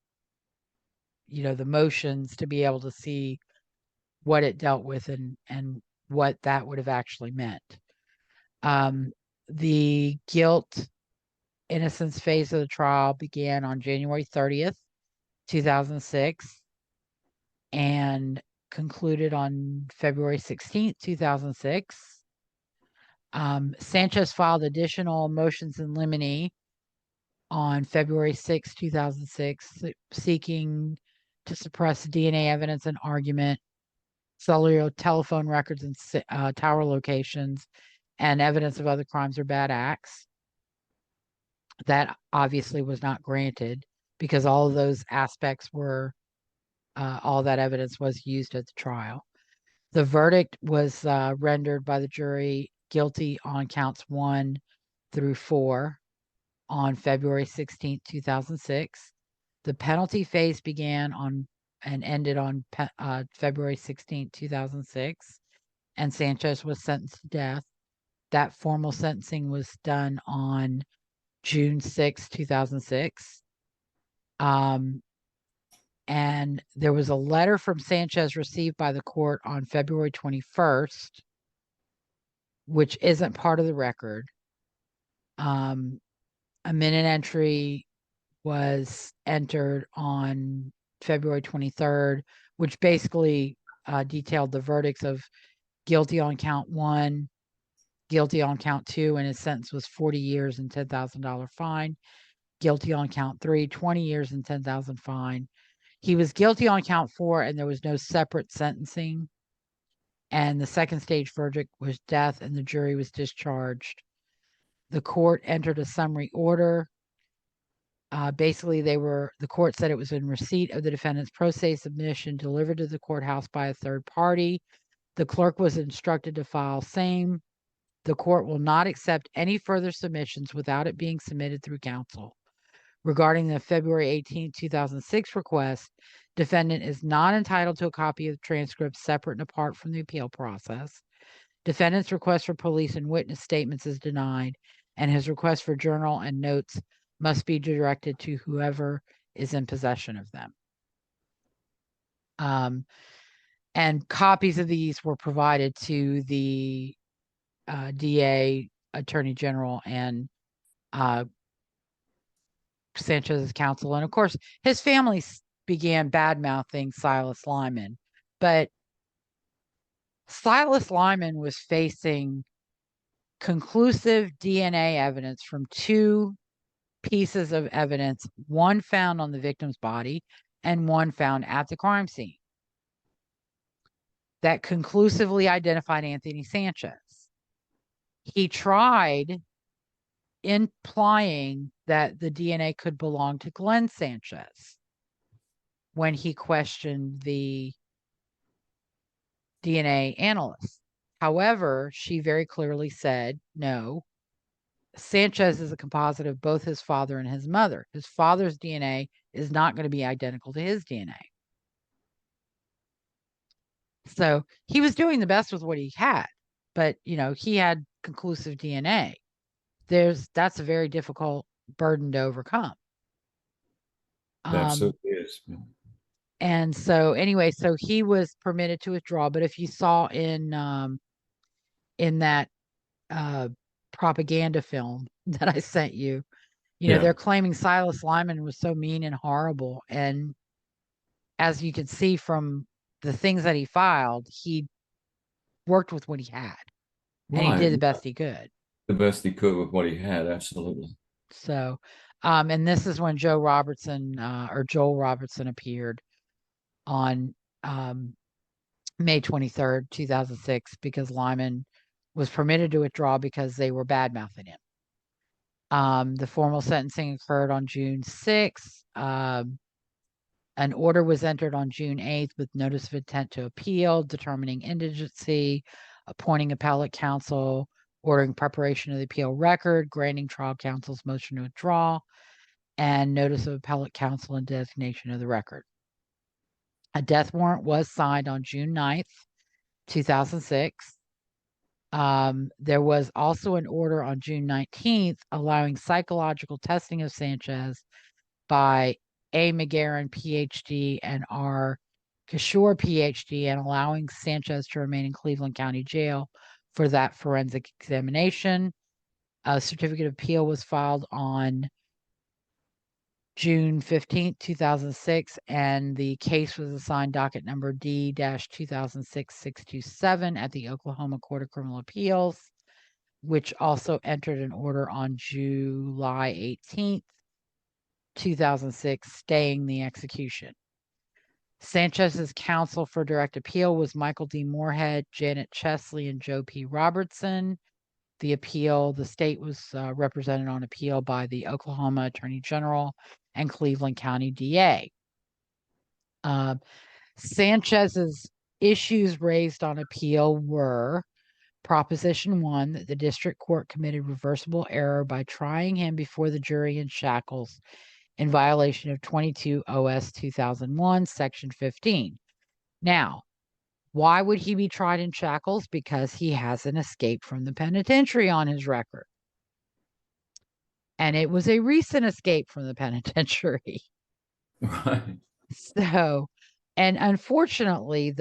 motions to be able to see what it dealt with and what that would have actually meant. The guilt innocence phase of the trial began on January 30th, 2006, and concluded on February 16th, 2006. Sanchez filed additional motions in limine on February 6, 2006, seeking to suppress DNA evidence and argument, cellular telephone records and tower locations, and evidence of other crimes or bad acts. That obviously was not granted because all of those aspects were, all that evidence was used at the trial. The verdict was rendered by the jury guilty on counts 1 through 4 on February 16, 2006. The penalty phase began on and ended on February 16, 2006, and Sanchez was sentenced to death. That formal sentencing was done on June 6, 2006. And there was a letter from Sanchez received by the court on February 21st, which isn't part of the record. A minute entry was entered on February 23rd, which basically detailed the verdicts of guilty on count 1, guilty on count 2, and his sentence was 40 years and $10,000 fine. Guilty on count 3, 20 years and $10,000 fine. He was guilty on count 4, and there was no separate sentencing. And the second stage verdict was death, and the jury was discharged. The court entered a summary order. Basically, the court said it was in receipt of the defendant's pro se submission delivered to the courthouse by a third party. The clerk was instructed to file same. The court will not accept any further submissions without it being submitted through counsel. Regarding the February 18, 2006 request, defendant is not entitled to a copy of the transcript separate and apart from the appeal process. Defendant's request for police and witness statements is denied, and his request for journal and notes must be directed to whoever is in possession of them. And copies of these were provided to the DA, Attorney General, and Sanchez's counsel. And of course, his family began bad-mouthing Silas Lyman, but Silas Lyman was facing conclusive DNA evidence from 2 pieces of evidence, one found on the victim's body and one found at the crime scene, that conclusively identified Anthony Sanchez. He tried implying that the DNA could belong to Glen Sanchez when he questioned the DNA analyst. However, she very clearly said, no, Sanchez is a composite of both his father and his mother. His father's DNA is not going to be identical to his DNA. So he was doing the best with what he had, but he had conclusive DNA. That's a very difficult burden to overcome. Absolutely is. And so anyway, so he was permitted to withdraw. But if you saw in that propaganda film that I sent you, they're claiming Silas Lyman was so mean and horrible. And as you can see from the things that he filed, he worked with what he had, and he did the best he could. The best he could with what he had, absolutely. So, and this is when Joel Robertson appeared on May 23rd, 2006, because Lyman was permitted to withdraw because they were bad-mouthing him. The formal sentencing occurred on June 6th. An order was entered on June 8th with notice of intent to appeal, determining indigency, appointing appellate counsel, ordering preparation of the appeal record, granting trial counsel's motion to withdraw, and notice of appellate counsel and designation of the record. A death warrant was signed on June 9th, 2006. There was also an order on June 19th allowing psychological testing of Sanchez by A. McGarren, PhD, and R. Kishore, PhD, and allowing Sanchez to remain in Cleveland County Jail for that forensic examination. A certificate of appeal was filed on June 15th, 2006, and the case was assigned docket number D-2006-627 at the Oklahoma Court of Criminal Appeals, which also entered an order on July 18th, 2006, staying the execution. Sanchez's counsel for direct appeal was Michael D. Moorhead, Janet Chesley, and Joe P. Robertson. The state was represented on appeal by the Oklahoma Attorney General and Cleveland County DA. Sanchez's issues raised on appeal were Proposition 1, that the district court committed reversible error by trying him before the jury in shackles in violation of 22 OS 2001, Section 15. Now, why would he be tried in shackles? Because he has an escape from the penitentiary on his record. And it was a recent escape from the penitentiary. Right. So, and unfortunately,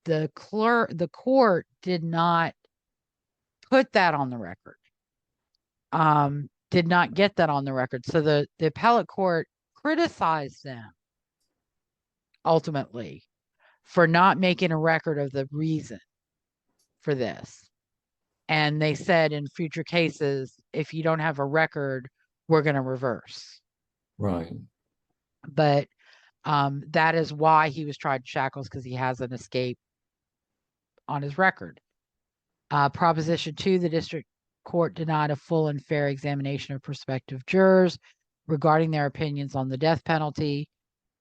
the court did not put that on the record. Did not get that on the record. So the appellate court criticized them ultimately for not making a record of the reason for this. And they said in future cases, if you don't have a record, we're going to reverse. Right. But that is why he was tried in shackles, because he has an escape on his record. Proposition 2, the district court denied a full and fair examination of prospective jurors regarding their opinions on the death penalty.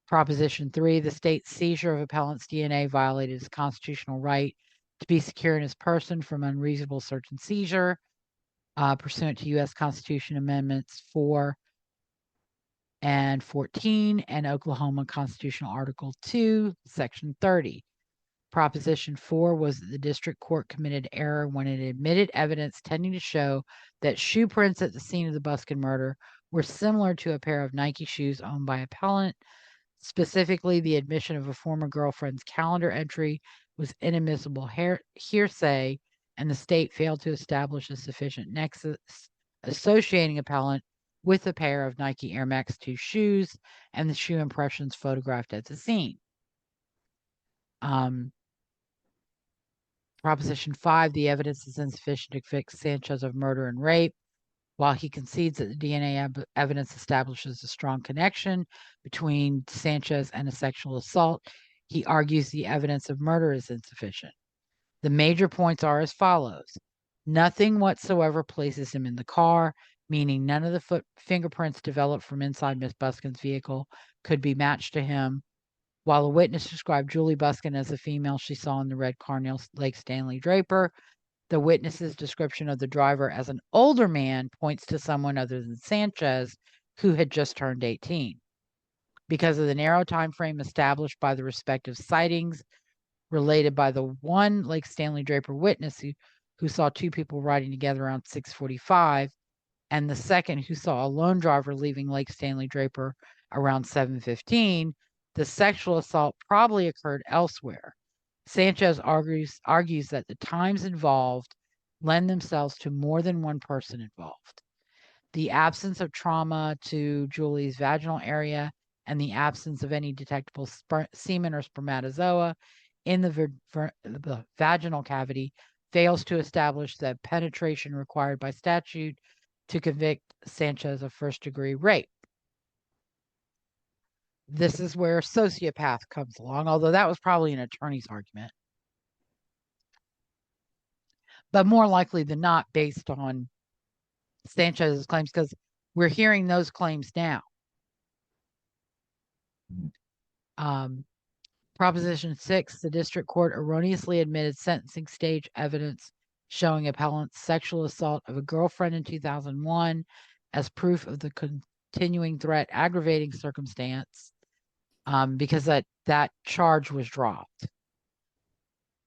Proposition 3, the state's seizure of appellant's DNA violated his constitutional right to be secure in his person from unreasonable search and seizure, pursuant to U.S. Constitution Amendments 4 and 14 and Oklahoma Constitutional Article 2, Section 30. Proposition 4 was that the district court committed error when it admitted evidence tending to show that shoe prints at the scene of the Busken murder were similar to a pair of Nike shoes owned by appellant. Specifically, the admission of a former girlfriend's calendar entry was inadmissible hearsay, and the state failed to establish a sufficient nexus associating appellant with a pair of Nike Air Max 2 shoes and the shoe impressions photographed at the scene. Proposition 5, the evidence is insufficient to convict Sanchez of murder and rape. While he concedes that the DNA evidence establishes a strong connection between Sanchez and a sexual assault, he argues the evidence of murder is insufficient. The major points are as follows. Nothing whatsoever places him in the car, meaning none of the fingerprints developed from inside Miss Busken's vehicle could be matched to him. While a witness described Juli Busken as the female she saw in the red car near Lake Stanley Draper, the witness's description of the driver as an older man points to someone other than Sanchez, who had just turned 18. Because of the narrow time frame established by the respective sightings related by the one Lake Stanley Draper witness who saw two people riding together around 6:45, and the second who saw a lone driver leaving Lake Stanley Draper around 7:15, the sexual assault probably occurred elsewhere. Sanchez argues that the times involved lend themselves to more than one person involved. The absence of trauma to Juli's vaginal area and the absence of any detectable semen or spermatozoa in the vaginal cavity fails to establish the penetration required by statute to convict Sanchez of first-degree rape. This is where sociopath comes along, although that was probably an attorney's argument. But more likely than not based on Sanchez's claims, because we're hearing those claims now. Proposition 6, the district court erroneously admitted sentencing stage evidence showing appellant's sexual assault of a girlfriend in 2001 as proof of the continuing threat aggravating circumstance, because that charge was dropped.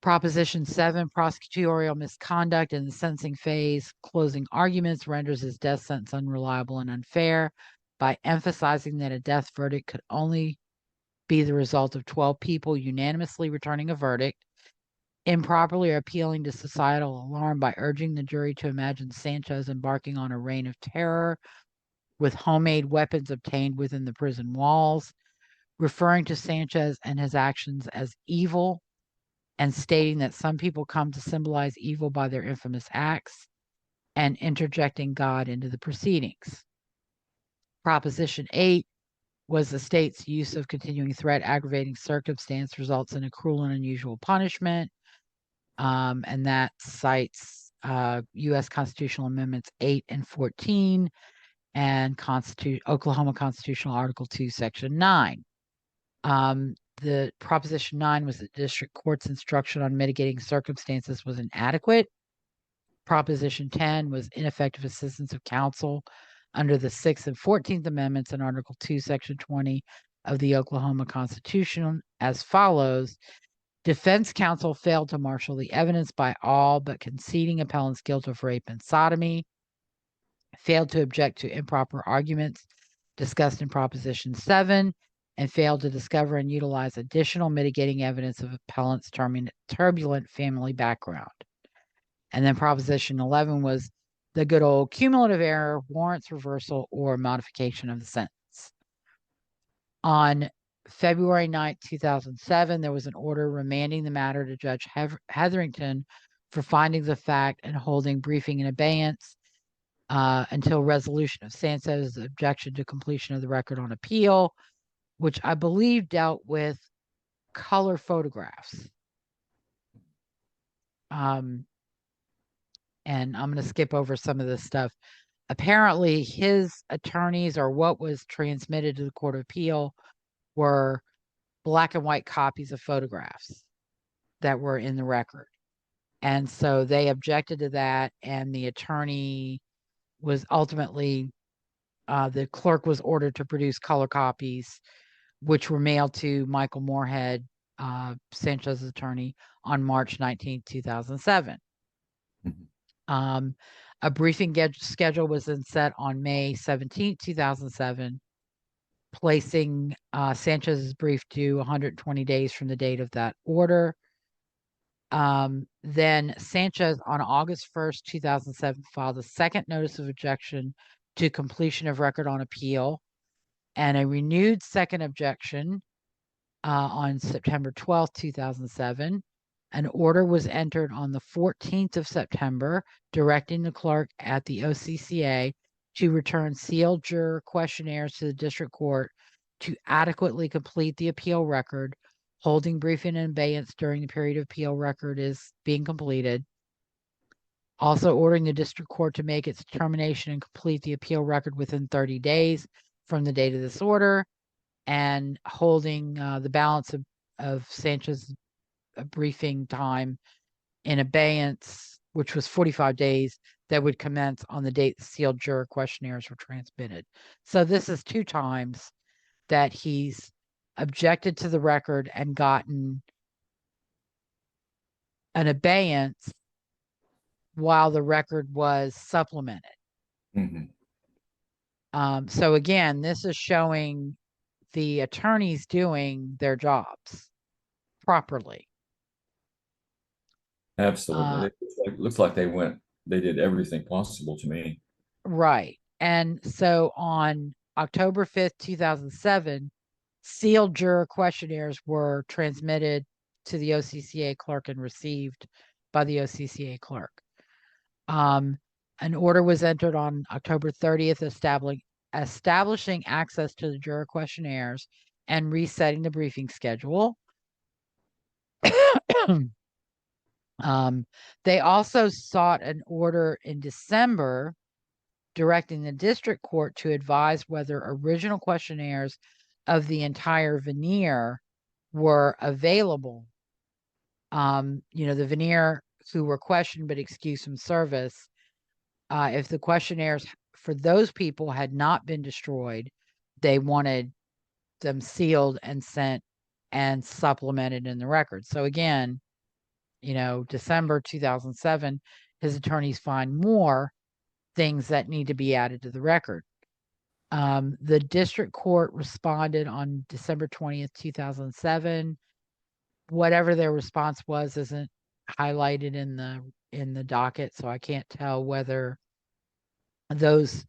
Proposition 7, prosecutorial misconduct in the sentencing phase, closing arguments renders his death sentence unreliable and unfair by emphasizing that a death verdict could only be the result of 12 people unanimously returning a verdict, improperly appealing to societal alarm by urging the jury to imagine Sanchez embarking on a reign of terror with homemade weapons obtained within the prison walls, referring to Sanchez and his actions as evil, and stating that some people come to symbolize evil by their infamous acts, and interjecting God into the proceedings. Proposition 8 was the state's use of continuing threat aggravating circumstance results in a cruel and unusual punishment, and that cites U.S. Constitutional Amendments 8 and 14 and Oklahoma Constitutional Article 2, Section 9. The Proposition 9 was the district court's instruction on mitigating circumstances was inadequate. Proposition 10 was ineffective assistance of counsel under the 6th and 14th Amendments and Article 2, Section 20 of the Oklahoma Constitution as follows. Defense counsel failed to marshal the evidence by all but conceding appellant's guilt of rape and sodomy, failed to object to improper arguments discussed in Proposition 7, and failed to discover and utilize additional mitigating evidence of appellant's turbulent family background. And then Proposition 11 was the good old cumulative error warrants reversal or modification of the sentence. On February 9, 2007, there was an order remanding the matter to Judge Hetherington for findings of fact and holding briefing in abeyance until resolution of Sanchez's objection to completion of the record on appeal, which I believe dealt with color photographs. And I'm going to skip over some of this stuff. Apparently, his attorneys, or what was transmitted to the Court of Appeal, were black and white copies of photographs that were in the record. And so they objected to that, and the attorney was ultimately, the clerk was ordered to produce color copies, which were mailed to Michael Moorhead, Sanchez's attorney, on March 19, 2007. A briefing schedule was then set on May 17, 2007, placing Sanchez's brief due 120 days from the date of that order. Then Sanchez, on August 1st, 2007, filed a second notice of objection to completion of record on appeal, and a renewed second objection on September 12th, 2007. An order was entered on the 14th of September, directing the clerk at the OCCA to return sealed juror questionnaires to the district court to adequately complete the appeal record, holding briefing in abeyance during the period of appeal record is being completed. Also ordering the district court to make its determination and complete the appeal record within 30 days from the date of this order, and holding the balance of Sanchez's briefing time in abeyance, which was 45 days, that would commence on the date the sealed juror questionnaires were transmitted. So this is 2 times that he's objected to the record and gotten an abeyance while the record was supplemented. So again, this is showing the attorneys doing their jobs properly. Absolutely. It looks like they did everything possible to me. Right. And so on October 5th, 2007, sealed juror questionnaires were transmitted to the OCCA clerk and received by the OCCA clerk. An order was entered on October 30th establishing access to the juror questionnaires and resetting the briefing schedule. They also sought an order in December directing the district court to advise whether original questionnaires of the entire veneer were available. The veneer who were questioned but excused from service, if the questionnaires for those people had not been destroyed, they wanted them sealed and sent and supplemented in the record. So again, December 2007, his attorneys find more things that need to be added to the record. The district court responded on December 20th, 2007. Whatever their response was isn't highlighted in the docket, so I can't tell whether those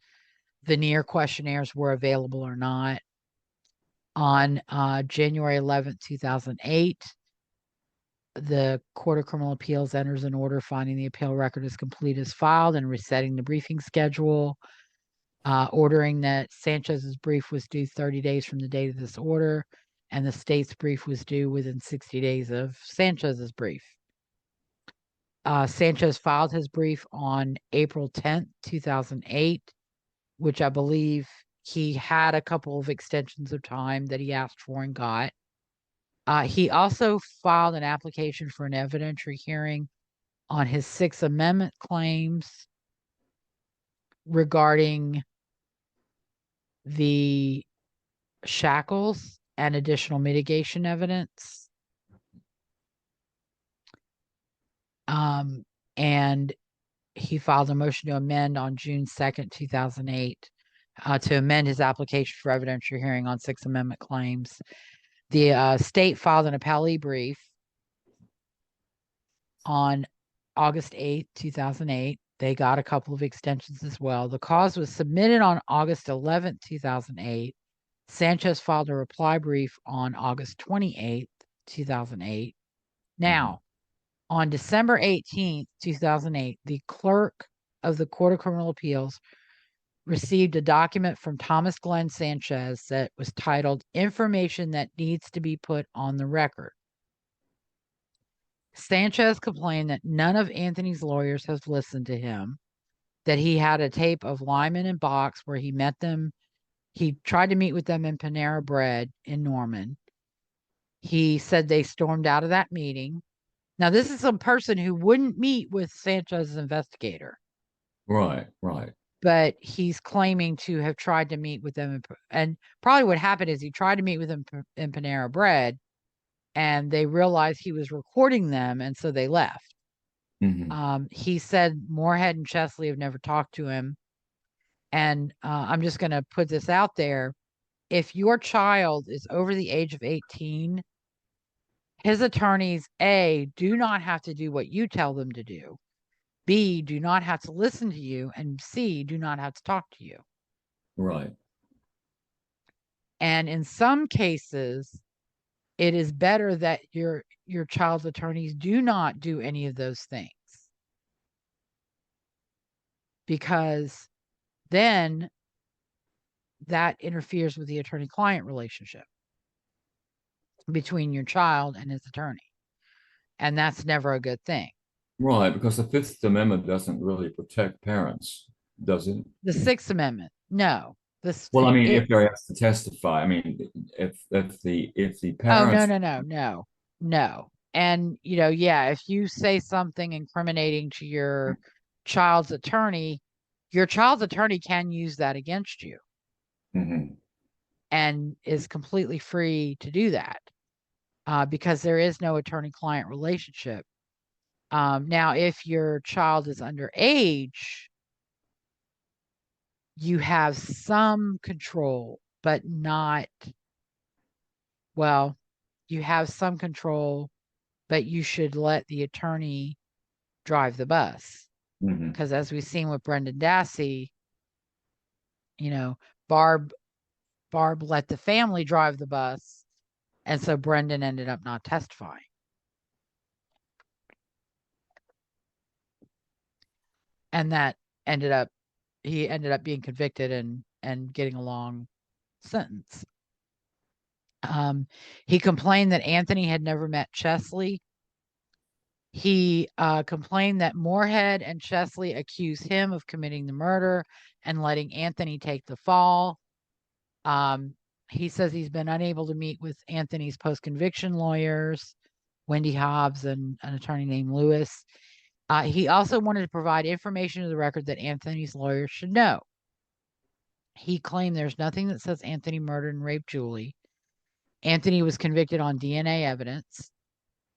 veneer questionnaires were available or not. On January 11th, 2008, the Court of Criminal Appeals enters an order finding the appeal record is complete as filed and resetting the briefing schedule, ordering that Sanchez's brief was due 30 days from the date of this order, and the state's brief was due within 60 days of Sanchez's brief. Sanchez filed his brief on April 10th, 2008, which I believe he had a couple of extensions of time that he asked for and got. He also filed an application for an evidentiary hearing on his Sixth Amendment claims regarding the shackles and additional mitigation evidence. And he filed a motion to amend on June 2nd, 2008, to amend his application for evidentiary hearing on Sixth Amendment claims. The state filed an appellee brief on August 8th, 2008. They got a couple of extensions as well. The cause was submitted on August 11th, 2008. Sanchez filed a reply brief on August 28th, 2008. Now, on December 18th, 2008, the clerk of the Court of Criminal Appeals received a document from Thomas Glen Sanchez that was titled Information That Needs to Be Put on the Record. Sanchez complained that none of Anthony's lawyers has listened to him, that he had a tape of Lyman and Box where he met them. He tried to meet with them in Panera Bread in Norman. He said they stormed out of that meeting. Now, this is a person who wouldn't meet with Sanchez's investigator. Right. But he's claiming to have tried to meet with them. And probably what happened is he tried to meet with them in Panera Bread, and they realized he was recording them, and so they left. He said Moorhead and Chesley have never talked to him. And I'm just going to put this out there. If your child is over the age of 18, his attorneys, A, do not have to do what you tell them to do. B, do not have to listen to you. And C, do not have to talk to you. Right. And in some cases, it is better that your child's attorneys do not do any of those things. Because then that interferes with the attorney-client relationship between your child and his attorney. And that's never a good thing. Right, because the Fifth Amendment doesn't really protect parents, does it? The Sixth Amendment, no. Well, I mean, if they're asked to testify, I mean, if the parents. Oh, no. And if you say something incriminating to your child's attorney can use that against you. And is completely free to do that, because there is no attorney-client relationship. Now, if your child is underage, you have some control, but not well, you have some control, but you should let the attorney drive the bus. Mhm. Because as we've seen with Brendan Dassey, you know, Barb let the family drive the bus, and so Brendan ended up not testifying. And that he ended up being convicted and getting a long sentence. He complained that Anthony had never met Chesley. He complained that Moorhead and Chesley accused him of committing the murder and letting Anthony take the fall. He says he's been unable to meet with Anthony's post-conviction lawyers, Wendy Hobbs and an attorney named Lewis. He also wanted to provide information to the record that Anthony's lawyers should know. He claimed there's nothing that says Anthony murdered and raped Juli. Anthony was convicted on DNA evidence.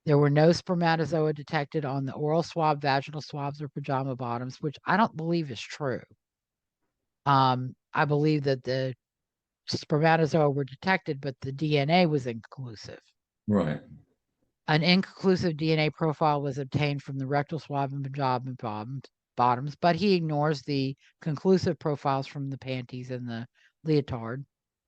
There were no spermatozoa detected on the oral swab, vaginal swabs, or pajama bottoms, which I don't believe is true. I believe that the spermatozoa were detected, but the DNA was inconclusive. Right. An inconclusive DNA profile was obtained from the rectal swab and pajama bottoms, but he ignores the conclusive profiles from the panties and the leotard.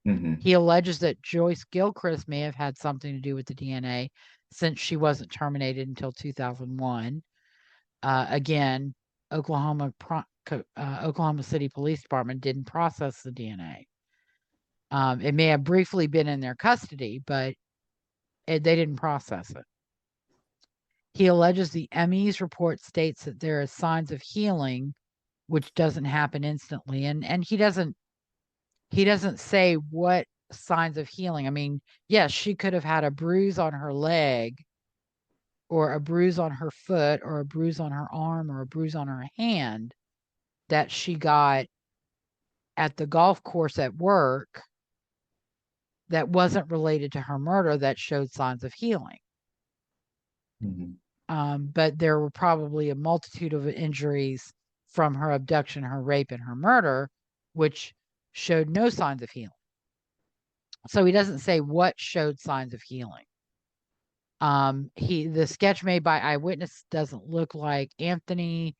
Mm-hmm. He alleges that Joyce Gilchrist may have had something to do with the DNA since she wasn't terminated until 2001. Again, Oklahoma City Police Department didn't process the DNA. It may have briefly been in their custody, but they didn't process it. He alleges the ME's report states that there are signs of healing, which doesn't happen instantly, and he doesn't say what signs of healing. I mean, yes, she could have had a bruise on her leg, or a bruise on her foot, or a bruise on her arm, or a bruise on her hand that she got at the golf course at work that wasn't related to her murder that showed signs of healing. Mm-hmm. But there were probably a multitude of injuries from her abduction, her rape, and her murder, which showed no signs of healing. So he doesn't say what showed signs of healing. The sketch made by eyewitness doesn't look like Anthony.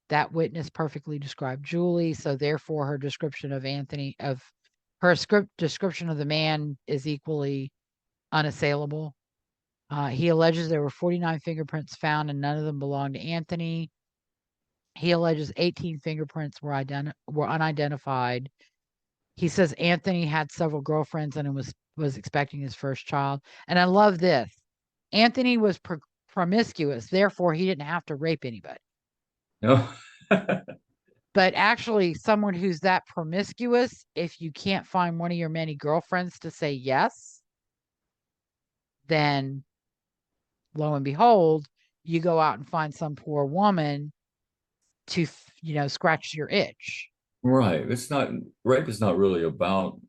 That witness perfectly described Juli, so therefore her description of description of the man is equally unassailable. He alleges there were 49 fingerprints found and none of them belonged to Anthony. He alleges 18 fingerprints were unidentified. He says Anthony had several girlfriends and was expecting his first child. And I love this. Anthony was promiscuous, therefore he didn't have to rape anybody. No. But actually, someone who's that promiscuous, if you can't find one of your many girlfriends to say yes, then lo and behold, you go out and find some poor woman to, scratch your itch. Right. Rape is not really about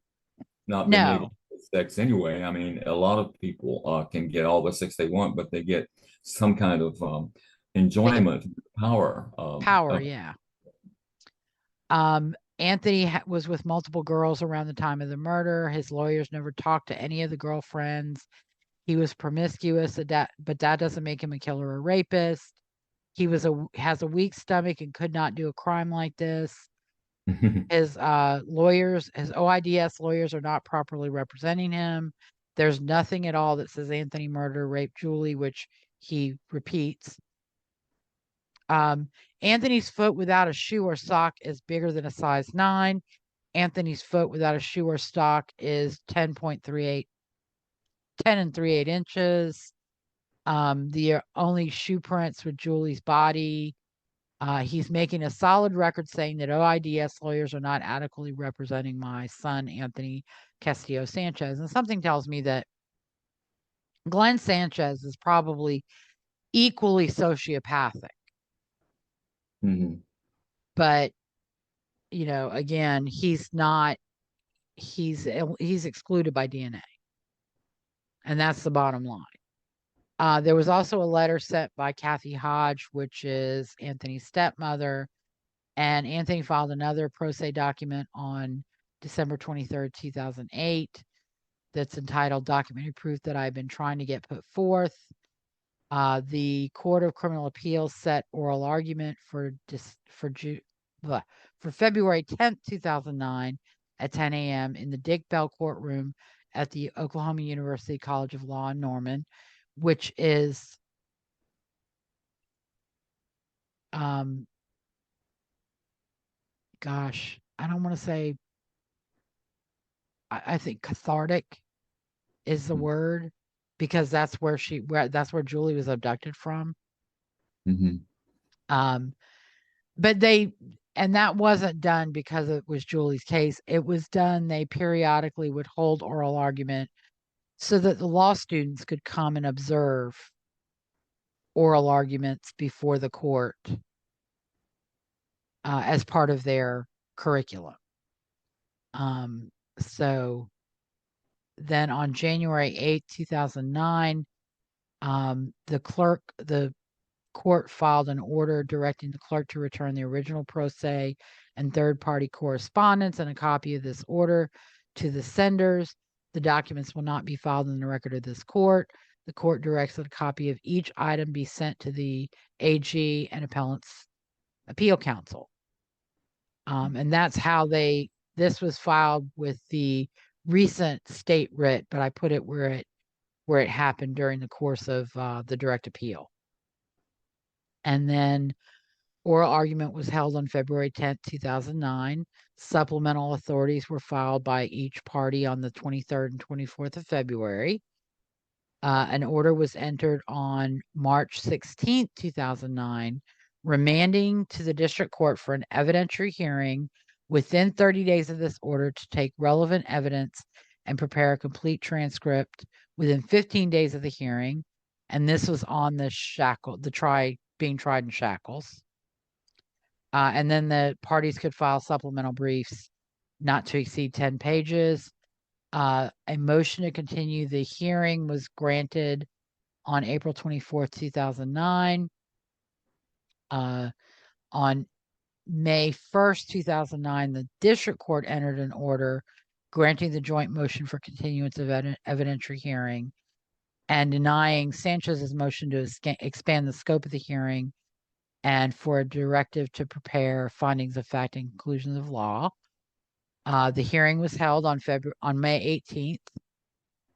not being able to have sex anyway. I mean, a lot of people can get all the sex they want, but they get some kind of enjoyment, power. Yeah. Anthony was with multiple girls around the time of the murder. His lawyers never talked to any of the girlfriends. He was promiscuous, but that doesn't make him a killer or rapist. He has a weak stomach and could not do a crime like this. His OIDS lawyers are not properly representing him. There's nothing at all that says Anthony murdered or raped Juli, which he repeats. Anthony's foot without a shoe or sock is bigger than a size 9. Anthony's foot without a shoe or sock is 10 and 3/8 inches. The only shoe prints with Juli's body. He's making a solid record saying that OIDS lawyers are not adequately representing my son, Anthony Castillo Sanchez. And something tells me that Glen Sanchez is probably equally sociopathic. Mm-hmm. But, again, he's excluded by DNA. And that's the bottom line. There was also a letter sent by Kathy Hodge, which is Anthony's stepmother, and Anthony filed another pro se document on December 23rd, 2008. that's entitled Documentary Proof That I've Been Trying to Get Put Forth. The Court of Criminal Appeals set oral argument for February 10th, 2009 at 10 a.m. in the Dick Bell courtroom at the Oklahoma University College of Law in Norman, which is gosh, I don't want to say, I think cathartic is the word, because that's where Juli was abducted from. But that wasn't done because it was Juli's case. It was done, they periodically would hold oral argument so that the law students could come and observe oral arguments before the court as part of their curriculum. So then on January 8th, 2009, the court filed an order directing the clerk to return the original pro se and third-party correspondence and a copy of this order to the senders. The documents will not be filed in the record of this court. The court directs that a copy of each item be sent to the AG and Appellant's Appeal Council. And that's how this was filed with the recent state writ, but I put it where it happened during the course of the direct appeal. And then oral argument was held on February 10th, 2009. Supplemental authorities were filed by each party on the 23rd and 24th of February. An order was entered on March 16th, 2009, remanding to the district court for an evidentiary hearing within 30 days of this order to take relevant evidence and prepare a complete transcript within 15 days of the hearing. And this was on being tried in shackles. And then the parties could file supplemental briefs not to exceed 10 pages. A motion to continue the hearing was granted on April 24th, 2009. On May 1st, 2009, the district court entered an order granting the joint motion for continuance of evidentiary hearing and denying Sanchez's motion to expand the scope of the hearing and for a directive to prepare findings of fact and conclusions of law. The hearing was held on May 18th.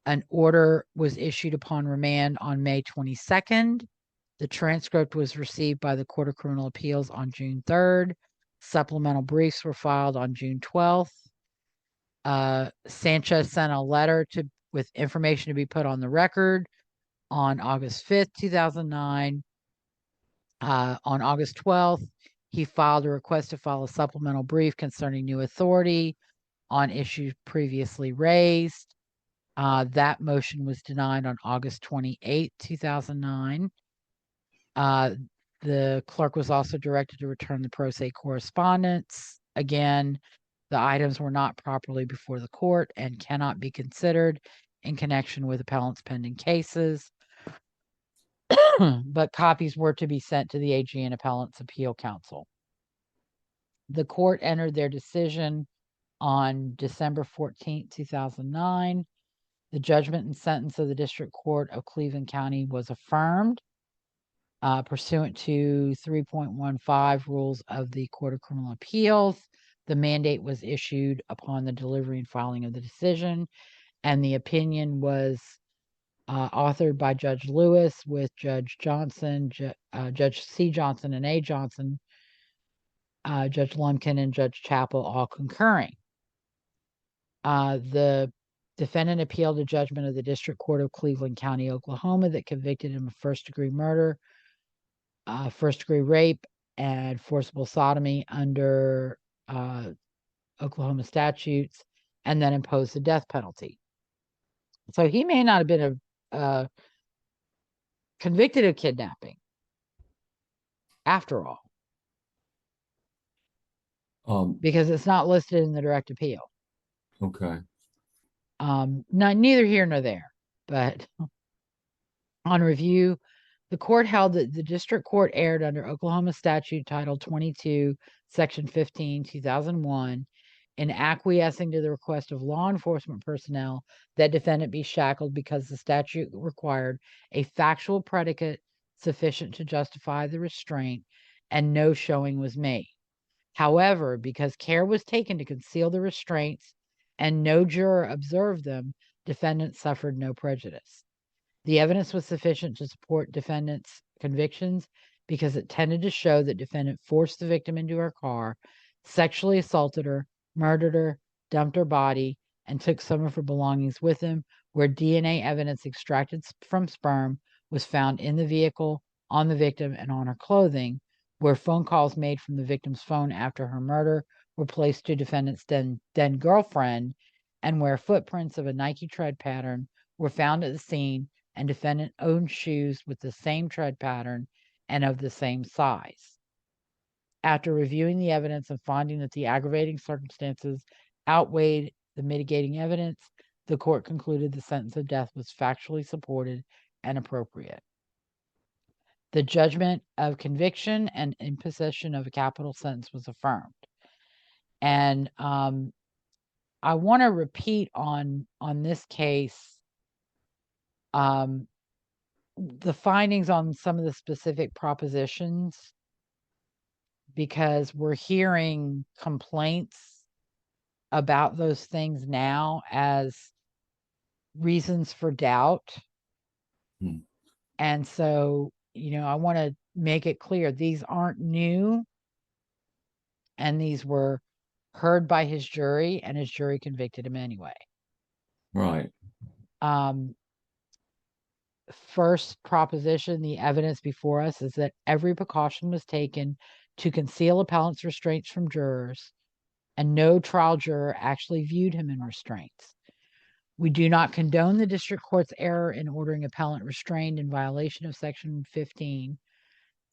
An order was issued upon remand on May 22nd. The transcript was received by the Court of Criminal Appeals on June 3rd. Supplemental briefs were filed on June 12th. Sanchez sent a letter with information to be put on the record on August 5th, 2009. On August 12th, he filed a request to file a supplemental brief concerning new authority on issues previously raised. That motion was denied on August 28th, 2009. The clerk was also directed to return the pro se correspondence. Again, the items were not properly before the court and cannot be considered in connection with appellant's pending cases. But copies were to be sent to the AG and Appellant's Appeal Council. The court entered their decision on December 14th, 2009. The judgment and sentence of the District Court of Cleveland County was affirmed pursuant to 3.15 rules of the Court of Criminal Appeals. The mandate was issued upon the delivery and filing of the decision, and the opinion was authored by Judge Lewis with Judge Johnson, Judge C. Johnson and A. Johnson, Judge Lumpkin, and Judge Chappell all concurring. The defendant appealed a judgment of the District Court of Cleveland County, Oklahoma, that convicted him of first-degree murder, first-degree rape, and forcible sodomy under Oklahoma statutes, and then imposed the death penalty. So he may not have been convicted of kidnapping after all, because it's not listed in the direct appeal. Okay. Neither here nor there, but on review, the court held that the district court erred under Oklahoma statute title 22, section 15, 2001, in acquiescing to the request of law enforcement personnel that defendant be shackled because the statute required a factual predicate sufficient to justify the restraint and no showing was made. However, because care was taken to conceal the restraints and no juror observed them, defendant suffered no prejudice. The evidence was sufficient to support defendant's convictions because it tended to show that defendant forced the victim into her car, sexually assaulted her, murdered her, dumped her body, and took some of her belongings with him, where DNA evidence extracted from sperm was found in the vehicle, on the victim, and on her clothing, where phone calls made from the victim's phone after her murder were placed to defendant's then girlfriend, and where footprints of a Nike tread pattern were found at the scene, and defendant owned shoes with the same tread pattern and of the same size. After reviewing the evidence and finding that the aggravating circumstances outweighed the mitigating evidence, the court concluded the sentence of death was factually supported and appropriate. The judgment of conviction and imposition of a capital sentence was affirmed. And I want to repeat on this case the findings on some of the specific propositions, because we're hearing complaints about those things now as reasons for doubt. And so, I want to make it clear, these aren't new, and these were heard by his jury, and his jury convicted him anyway. Right. First proposition, the evidence before us is that every precaution was taken to conceal appellant's restraints from jurors, and no trial juror actually viewed him in restraints. We do not condone the district court's error in ordering appellant restrained in violation of Section 15,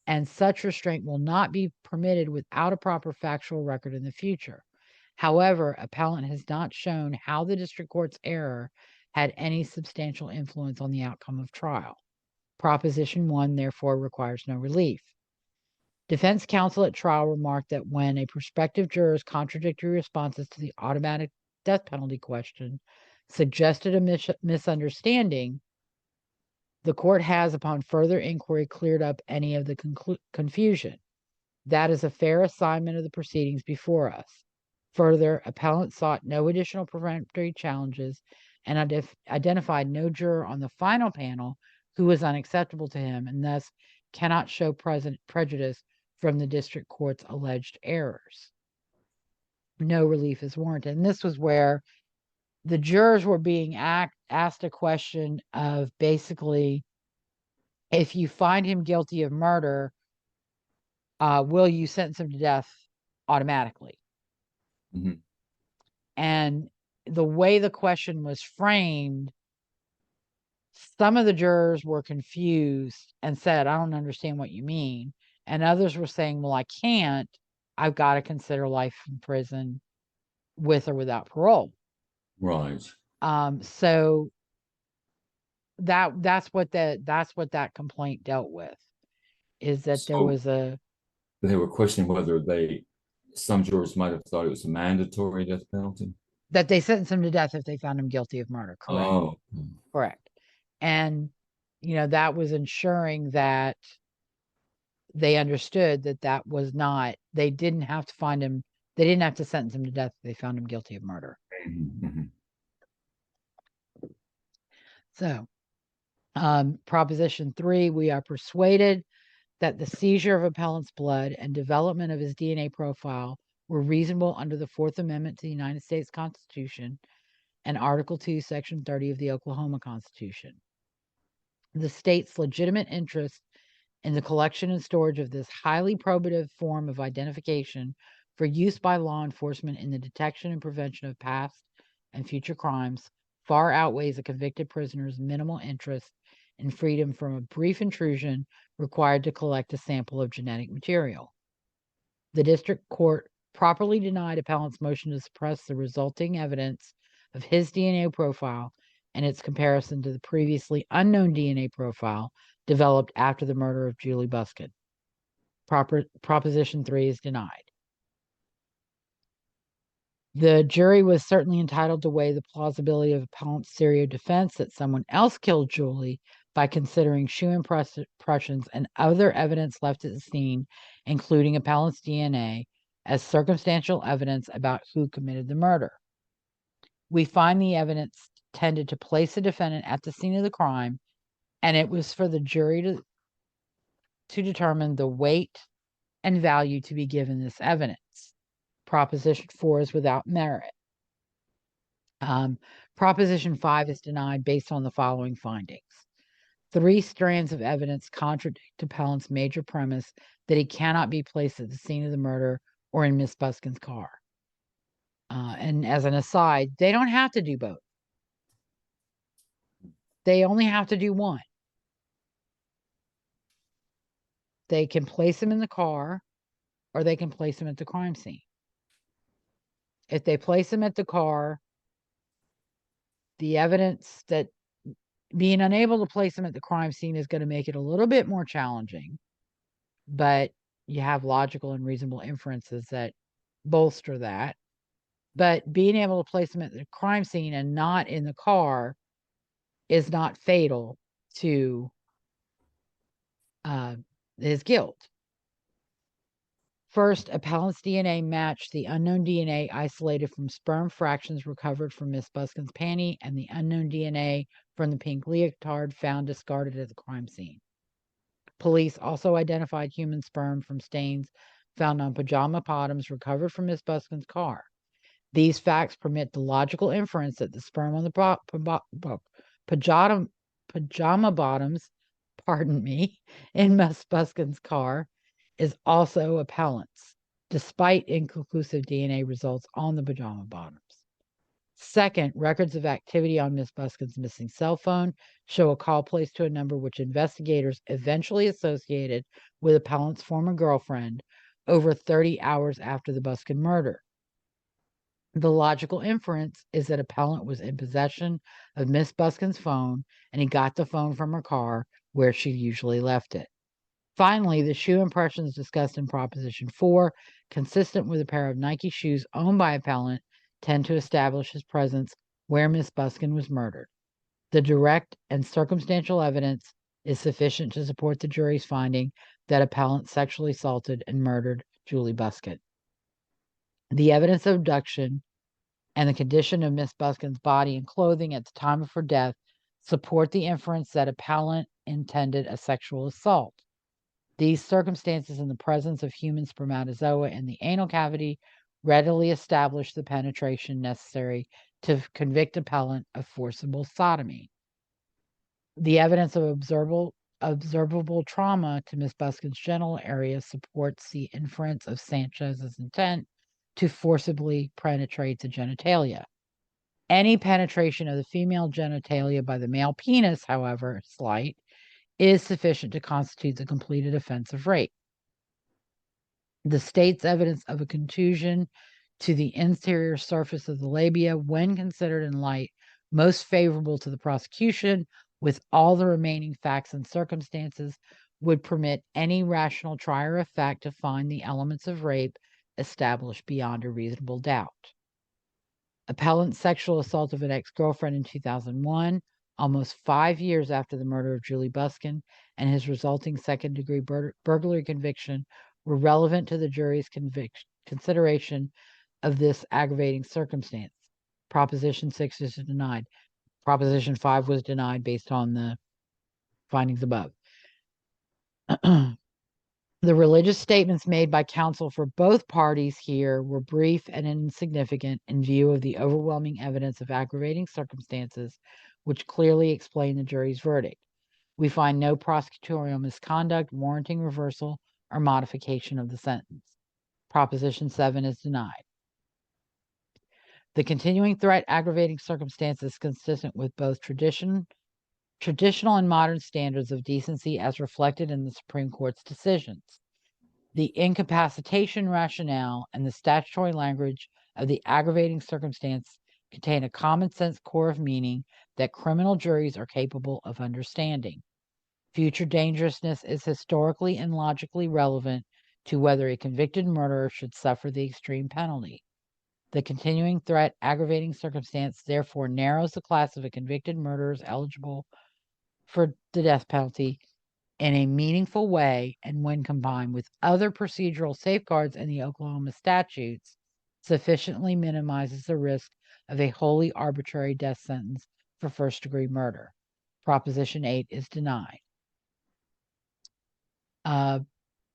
and such restraint will not be permitted without a proper factual record in the future. However, appellant has not shown how the district court's error had any substantial influence on the outcome of trial. Proposition 1, therefore, requires no relief. Defense counsel at trial remarked that when a prospective juror's contradictory responses to the automatic death penalty question suggested a misunderstanding, the court has, upon further inquiry, cleared up any of the confusion. That is a fair assignment of the proceedings before us. Further, appellant sought no additional peremptory challenges and identified no juror on the final panel who was unacceptable to him, and thus cannot show prejudice from the district court's alleged errors. No relief is warranted. And this was where the jurors were being asked a question of basically, if you find him guilty of murder, will you sentence him to death automatically? Mm-hmm. And the way the question was framed, some of the jurors were confused and said, I don't understand what you mean. And others were saying, well, I can't. I've got to consider life in prison with or without parole. Right. So that's what that complaint dealt with, is that there was they were questioning whether some jurors might have thought it was a mandatory death penalty. That they sentenced him to death if they found him guilty of murder. Correct. Oh. Correct. And, that was ensuring that they understood that was not, they didn't have to find him, they didn't have to sentence him to death if they found him guilty of murder. Mm-hmm. So, Proposition 3, we are persuaded that the seizure of appellant's blood and development of his DNA profile were reasonable under the Fourth Amendment to the United States Constitution and Article 2, Section 30 of the Oklahoma Constitution. The state's legitimate interest in the collection and storage of this highly probative form of identification for use by law enforcement in the detection and prevention of past and future crimes far outweighs a convicted prisoner's minimal interest in freedom from a brief intrusion required to collect a sample of genetic material. The district court properly denied appellant's motion to suppress the resulting evidence of his DNA profile and its comparison to the previously unknown DNA profile developed after the murder of Juli Busken. Proposition 3 is denied. The jury was certainly entitled to weigh the plausibility of appellant's theory of defense that someone else killed Juli by considering shoe impressions and other evidence left at the scene, including appellant's DNA, as circumstantial evidence about who committed the murder. We find the evidence tended to place the defendant at the scene of the crime, and it was for the jury to determine the weight and value to be given this evidence. Proposition 4 is without merit. Proposition 5 is denied based on the following findings. 3 strands of evidence contradict appellant's major premise that he cannot be placed at the scene of the murder or in Miss Busken's car. And as an aside, they don't have to do both. They only have to do one. They can place him in the car, or they can place him at the crime scene. If they place him at the car, the evidence that being unable to place him at the crime scene is going to make it a little bit more challenging, but you have logical and reasonable inferences that bolster that. But being able to place him at the crime scene and not in the car is not fatal to his guilt. First, appellant's DNA matched the unknown DNA isolated from sperm fractions recovered from Miss Busken's panty and the unknown DNA from the pink leotard found discarded at the crime scene. Police also identified human sperm from stains found on pajama bottoms recovered from Miss Busken's car. These facts permit the logical inference that the sperm on the pajama bottoms, in Miss Busken's car is also appellant's, despite inconclusive DNA results on the pajama bottoms. Second, records of activity on Miss Busken's missing cell phone show a call placed to a number which investigators eventually associated with appellant's former girlfriend over 30 hours after the Busken murder. The logical inference is that appellant was in possession of Miss Busken's phone and he got the phone from her car where she usually left it. Finally, the shoe impressions discussed in Proposition 4, consistent with a pair of Nike shoes owned by appellant, tend to establish his presence where Miss Busken was murdered. The direct and circumstantial evidence is sufficient to support the jury's finding that appellant sexually assaulted and murdered Juli Busken. The evidence of abduction and the condition of Miss Busken's body and clothing at the time of her death support the inference that appellant intended a sexual assault. These circumstances in the presence of human spermatozoa in the anal cavity readily establish the penetration necessary to convict appellant of forcible sodomy. The evidence of observable trauma to Miss Busken's genital area supports the inference of Sanchez's intent to forcibly penetrate the genitalia. Any penetration of the female genitalia by the male penis, however slight, is sufficient to constitute the completed offense of rape. The state's evidence of a contusion to the interior surface of the labia, when considered in light most favorable to the prosecution, with all the remaining facts and circumstances, would permit any rational trier of fact to find the elements of rape established beyond a reasonable doubt. Appellant's sexual assault of an ex-girlfriend in 2001, almost 5 years after the murder of Juli Busken, and his resulting second-degree burglary conviction were relevant to the jury's consideration of this aggravating circumstance. Proposition 6 is denied. Proposition 5 was denied based on the findings above. The religious statements made by counsel for both parties here were brief and insignificant in view of the overwhelming evidence of aggravating circumstances which clearly explain the jury's verdict. We find no prosecutorial misconduct warranting reversal or modification of the sentence. Proposition 7 is denied. The continuing threat aggravating circumstance is consistent with both traditional and modern standards of decency as reflected in the Supreme Court's decisions. The incapacitation rationale and the statutory language of the aggravating circumstance contain a common sense core of meaning that criminal juries are capable of understanding. Future dangerousness is historically and logically relevant to whether a convicted murderer should suffer the extreme penalty. The continuing threat aggravating circumstance therefore narrows the class of convicted murderers eligible for the death penalty in a meaningful way, and when combined with other procedural safeguards in the Oklahoma statutes, sufficiently minimizes the risk of a wholly arbitrary death sentence for first-degree murder. Proposition 8 is denied.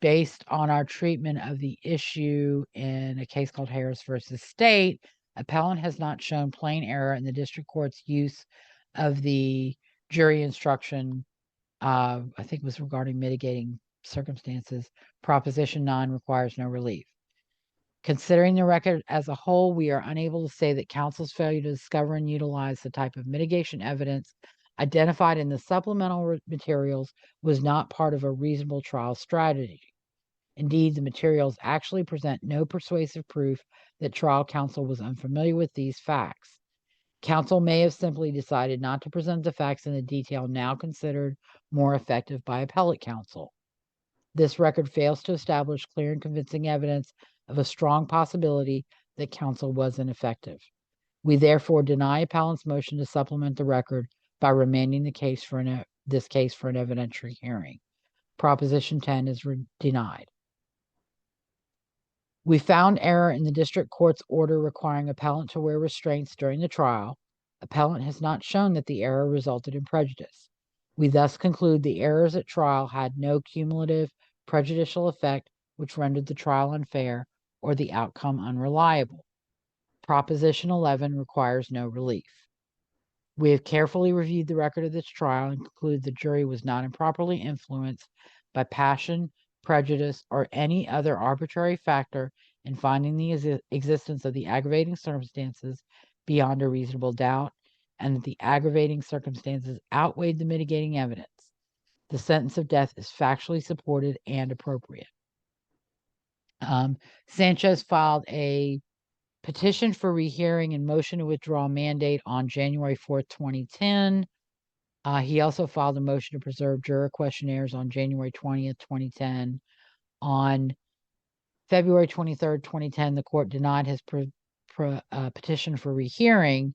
Based on our treatment of the issue in a case called Harris versus State, appellant has not shown plain error in the district court's use of the jury instruction. I think it was regarding mitigating circumstances. Proposition 9 requires no relief. Considering the record as a whole, we are unable to say that counsel's failure to discover and utilize the type of mitigation evidence identified in the supplemental materials was not part of a reasonable trial strategy. Indeed, the materials actually present no persuasive proof that trial counsel was unfamiliar with these facts. Counsel may have simply decided not to present the facts in the detail now considered more effective by appellate counsel. This record fails to establish clear and convincing evidence of a strong possibility that counsel was ineffective. We therefore deny appellant's motion to supplement the record by remanding the case for this case for an evidentiary hearing. Proposition 10 is denied. We found error in the district court's order requiring appellant to wear restraints during the trial. Appellant has not shown that the error resulted in prejudice. We thus conclude the errors at trial had no cumulative prejudicial effect which rendered the trial unfair or the outcome unreliable. Proposition 11 requires no relief. We have carefully reviewed the record of this trial and conclude the jury was not improperly influenced by passion, prejudice, or any other arbitrary factor in finding the existence of the aggravating circumstances beyond a reasonable doubt, and that the aggravating circumstances outweighed the mitigating evidence. The sentence of death is factually supported and appropriate. Sanchez filed a petition for rehearing and motion to withdraw mandate on January 4th, 2010. He also filed a motion to preserve juror questionnaires on January 20th, 2010. On February 23rd, 2010, the court denied his petition for rehearing,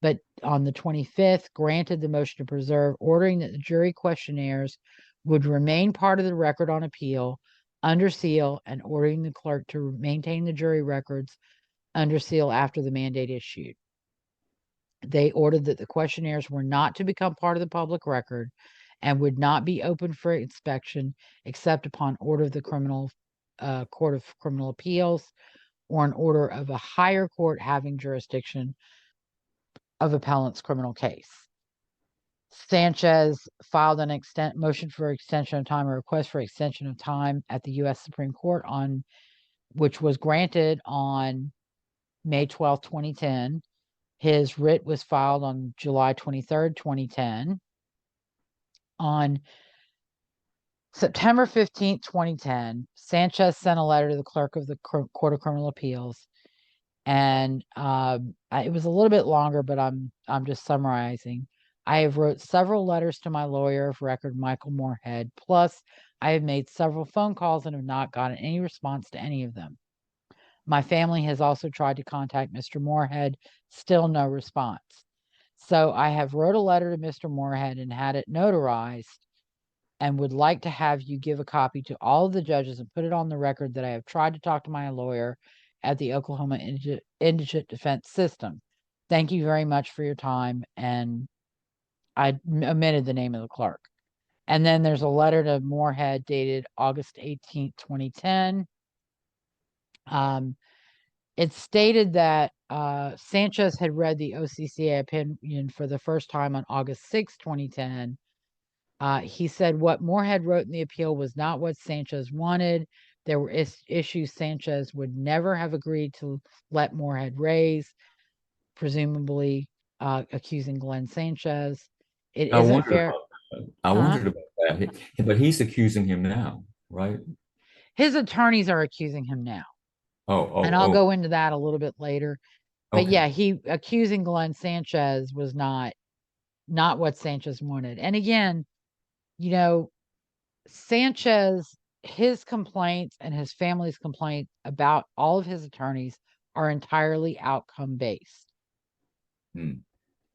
but on the 25th, granted the motion to preserve, ordering that the jury questionnaires would remain part of the record on appeal under seal, and ordering the clerk to maintain the jury records under seal after the mandate issued. They ordered that the questionnaires were not to become part of the public record and would not be open for inspection except upon order of the Court of Criminal Appeals or an order of a higher court having jurisdiction of appellant's criminal case. Sanchez filed an motion for extension of time, a request for extension of time at the U.S. Supreme Court, which was granted on May 12, 2010. His writ was filed on July 23rd, 2010. On September 15th, 2010, Sanchez sent a letter to the clerk of the Court of Criminal Appeals, and it was a little bit longer, but I'm just summarizing. I have wrote several letters to my lawyer of record, Michael Moorhead. Plus, I have made several phone calls and have not gotten any response to any of them. My family has also tried to contact Mr. Moorhead, still no response. So I have wrote a letter to Mr. Moorhead and had it notarized, and would like to have you give a copy to all of the judges and put it on the record that I have tried to talk to my lawyer at the Oklahoma Indigent Defense System. Thank you very much for your time. And I omitted the name of the clerk. And then there's a letter to Moorhead dated August 18th, 2010. It stated that Sanchez had read the OCCA opinion for the first time on August 6, 2010. He said what Moorhead wrote in the appeal was not what Sanchez wanted. There were issues Sanchez would never have agreed to let Moorhead raise, presumably accusing Glen Sanchez. It isn't fair. I wondered about that. But he's accusing him now, right? His attorneys are accusing him now. And I'll go into that a little bit later. But yeah, he accusing Glen Sanchez was not what Sanchez wanted. And again, you know, Sanchez, his complaints and his family's complaint about all of his attorneys are entirely outcome based. Hmm.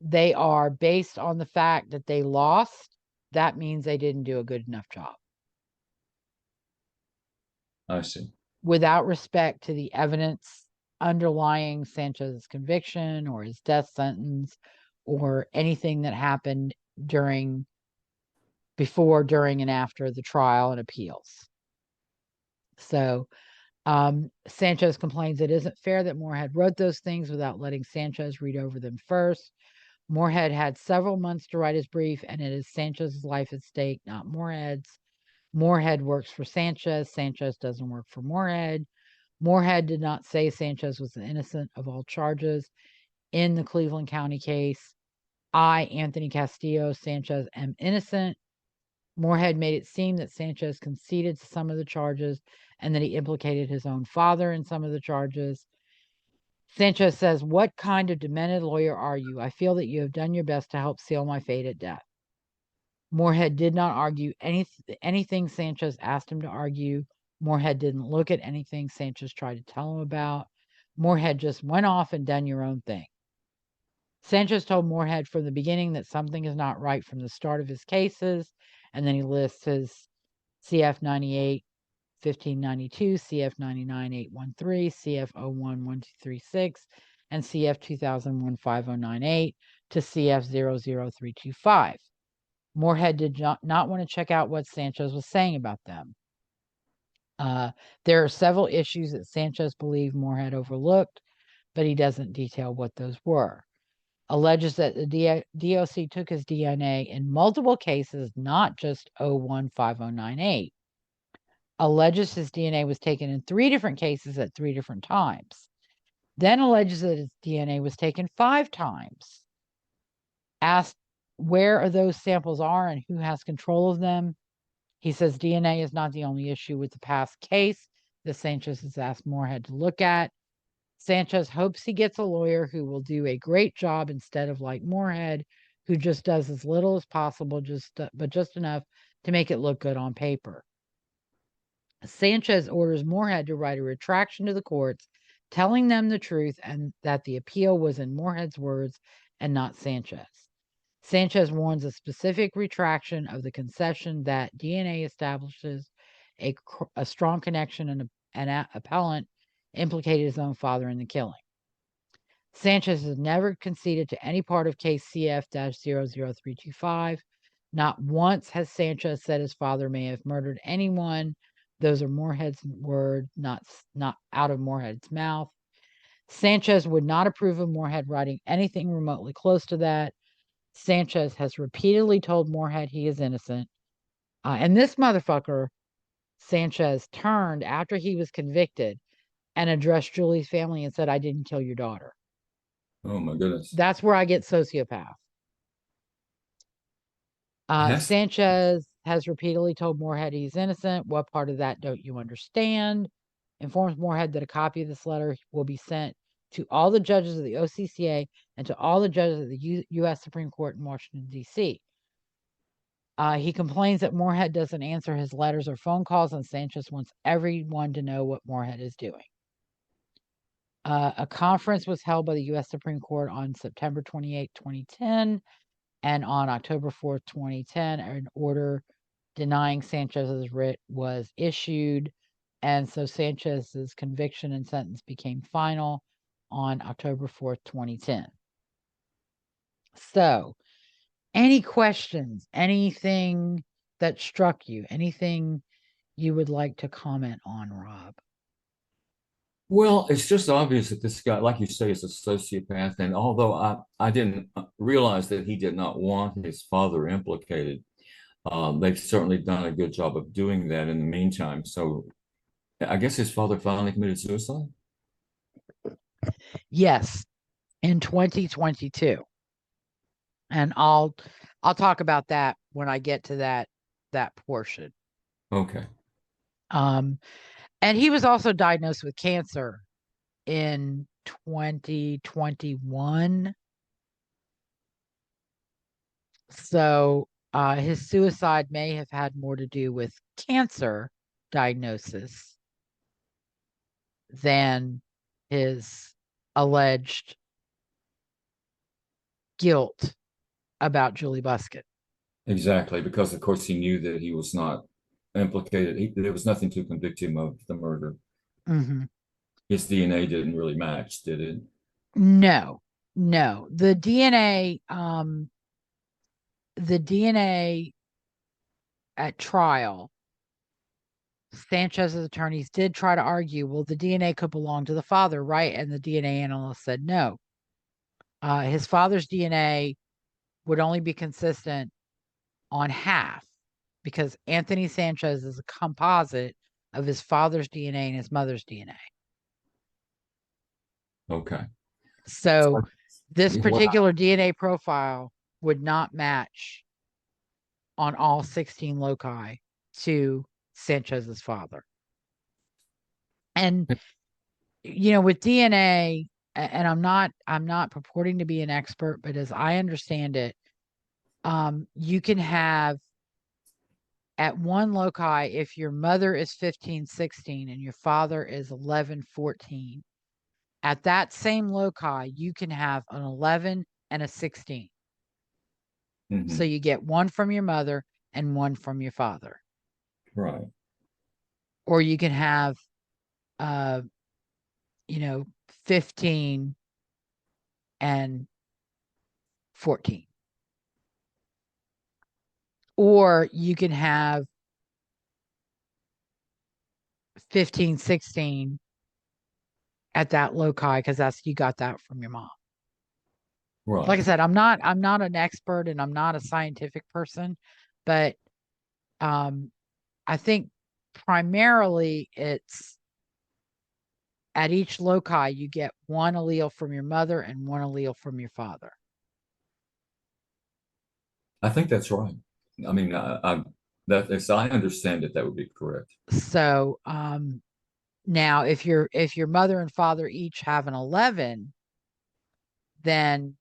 They are based on the fact that they lost. That means they didn't do a good enough job. I see. Without respect to the evidence underlying Sanchez's conviction or his death sentence or anything that happened before, during, and after the trial and appeals. So Sanchez complains it isn't fair that Moorhead wrote those things without letting Sanchez read over them first. Moorhead had several months to write his brief, and it is Sanchez's life at stake, not Moorhead's. Moorhead works for Sanchez. Sanchez doesn't work for Moorhead. Moorhead did not say Sanchez was innocent of all charges in the Cleveland County case. I, Anthony Castillo Sanchez, am innocent. Moorhead made it seem that Sanchez conceded to some of the charges and that he implicated his own father in some of the charges. Sanchez says, "What kind of demented lawyer are you? I feel that you have done your best to help seal my fate at death." Moorhead did not argue anything Sanchez asked him to argue. Moorhead didn't look at anything Sanchez tried to tell him about. Moorhead just went off and done your own thing. Sanchez told Moorhead from the beginning that something is not right from the start of his cases, and then he lists his CF 98 1592, CF 99 813, CF 01 1236, and CF 2001 5098 to CF 00325. Moorhead did not want to check out what Sanchez was saying about them. There are several issues that Sanchez believed Moorhead overlooked, but he doesn't detail what those were. Alleges that the DOC took his DNA in multiple cases, not just 015098. Alleges his DNA was taken in 3 different cases at 3 different times. Then alleges that his DNA was taken 5 times. Asked where those samples are and who has control of them, he says DNA is not the only issue with the past case that Sanchez has asked Moorhead to look at. Sanchez hopes he gets a lawyer who will do a great job instead of like Moorhead, who just does as little as possible, but just enough to make it look good on paper. Sanchez orders Moorhead to write a retraction to the courts, telling them the truth and that the appeal was in Moorhead's words and not Sanchez. Sanchez warns a specific retraction of the concession that DNA establishes a strong connection and an appellant implicated his own father in the killing. Sanchez has never conceded to any part of case CF-00325. Not once has Sanchez said his father may have murdered anyone. Those are Moorhead's words, not out of Moorhead's mouth. Sanchez would not approve of Moorhead writing anything remotely close to that. Sanchez has repeatedly told Moorhead he is innocent. And this motherfucker, Sanchez, turned after he was convicted and addressed Juli's family and said, "I didn't kill your daughter." Oh my goodness. That's where I get sociopath. Sanchez has repeatedly told Moorhead he's innocent. What part of that don't you understand? Informs Moorhead that a copy of this letter will be sent to all the judges of the OCCA and to all the judges of the U.S. Supreme Court in Washington, D.C. He complains that Moorhead doesn't answer his letters or phone calls, and Sanchez wants everyone to know what Moorhead is doing. A conference was held by the U.S. Supreme Court on September 28, 2010, and on October 4th, 2010, an order denying Sanchez's writ was issued, and so Sanchez's conviction and sentence became final on October 4th, 2010. So, any questions, anything that struck you, anything you would like to comment on, Rob? Well, it's just obvious that this guy, like you say, is a sociopath. And although I didn't realize that he did not want his father implicated, they've certainly done a good job of doing that in the meantime. So I guess his father finally committed suicide. Yes, in 2022. And I'll talk about that when I get to that portion. Okay. And he was also diagnosed with cancer in 2021. So his suicide may have had more to do with cancer diagnosis than his alleged guilt about Juli Busken. Exactly, because of course he knew that he was not implicated. There was nothing to convict him of the murder. Mm-hmm. His DNA didn't really match, did it? No. The DNA at trial, Sanchez's attorneys did try to argue, well, the DNA could belong to the father, right? And the DNA analyst said no. His father's DNA would only be consistent on half because Anthony Sanchez is a composite of his father's DNA and his mother's DNA. Okay. So this Wow. particular DNA profile would not match on all 16 loci to Sanchez's father. And with DNA, and I'm not purporting to be an expert, but as I understand it, you can have at one loci, if your mother is 15, 16 and your father is 11, 14, at that same loci, you can have an 11 and a 16. Mm-hmm. So you get one from your mother and one from your father. Right. Or you can have 15 and 14. Or you can have 15, 16 at that loci because you got that from your mom. Right. Like I said, I'm not an expert and I'm not a scientific person, but I think primarily it's at each loci you get one allele from your mother and one allele from your father. I think that's right. I mean, as I understand it, that would be correct. So now if your mother and father each have an 11, then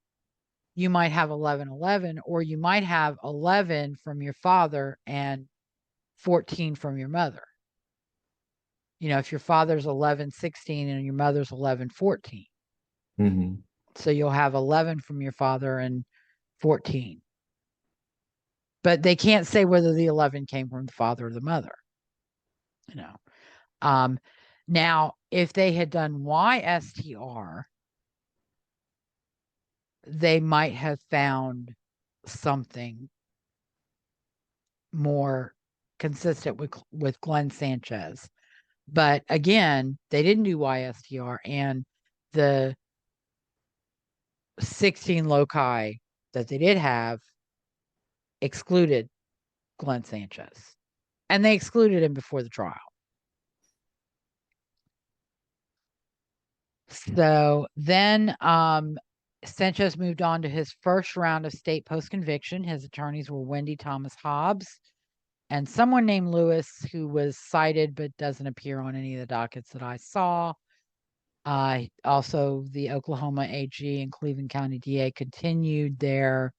you might have 11, 11, or you might have 11 from your father and 14 from your mother. If your father's 11, 16 and your mother's 11, 14. Mm-hmm. So you'll have 11 from your father and 14. But they can't say whether the 11 came from the father or the mother. Now, if they had done YSTR, they might have found something more consistent with Glen Sanchez. But again, they didn't do YSTR, and the 16 loci that they did have excluded Glen Sanchez. And they excluded him before the trial. So then Sanchez moved on to his first round of state post-conviction. His attorneys were Wendy Thomas Hobbs and someone named Lewis, who was cited but doesn't appear on any of the dockets that I saw. Also, the Oklahoma AG and Cleveland County DA continued their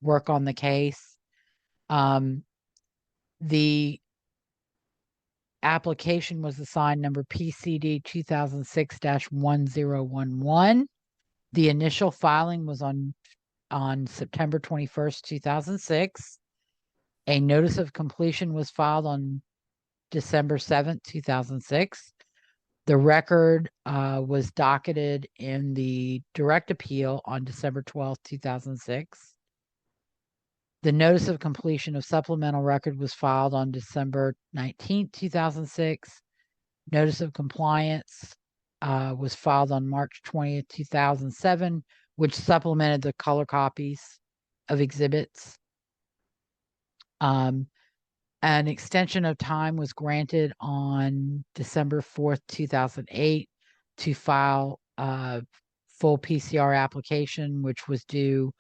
work on the case. The application was assigned number PCD 2006-1011. The initial filing was on September 21st, 2006. A notice of completion was filed on December 7th, 2006. The record was docketed in the direct appeal on December 12th, 2006. The notice of completion of supplemental record was filed on December 19th, 2006. Notice of compliance was filed on March 20th, 2007, which supplemented the color copies of exhibits. An extension of time was granted on December 4th, 2008 to file a full PCR application, which was due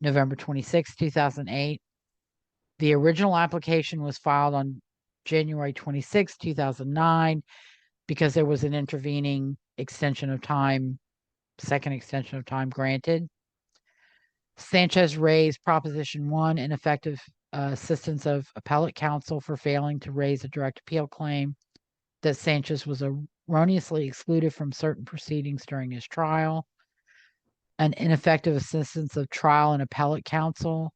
November 26, 2008. The original application was filed on January 26, 2009, because there was an intervening extension of time, second extension of time granted. Sanchez raised Proposition 1, ineffective assistance of appellate counsel for failing to raise a direct appeal claim that Sanchez was erroneously excluded from certain proceedings during his trial, an ineffective assistance of trial and appellate counsel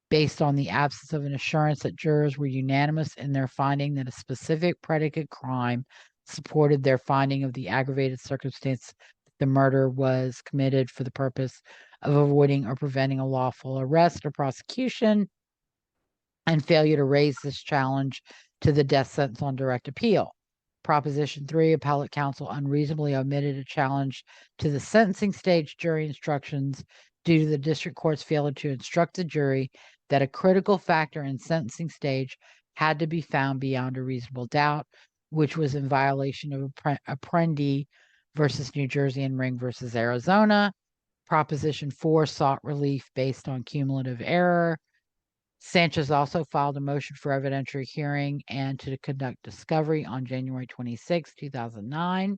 based on the absence of an assurance that jurors were unanimous in their finding that a specific predicate crime supported their finding of the aggravated circumstance that the murder was committed for the purpose of avoiding or preventing a lawful arrest or prosecution, and failure to raise this challenge to the death sentence on direct appeal. Proposition 3, appellate counsel unreasonably omitted a challenge to the sentencing stage jury instructions due to the district court's failure to instruct the jury that a critical factor in sentencing stage had to be found beyond a reasonable doubt, which was in violation of Apprendi versus New Jersey and Ring versus Arizona. Proposition 4 sought relief based on cumulative error. Sanchez also filed a motion for evidentiary hearing and to conduct discovery on January 26, 2009.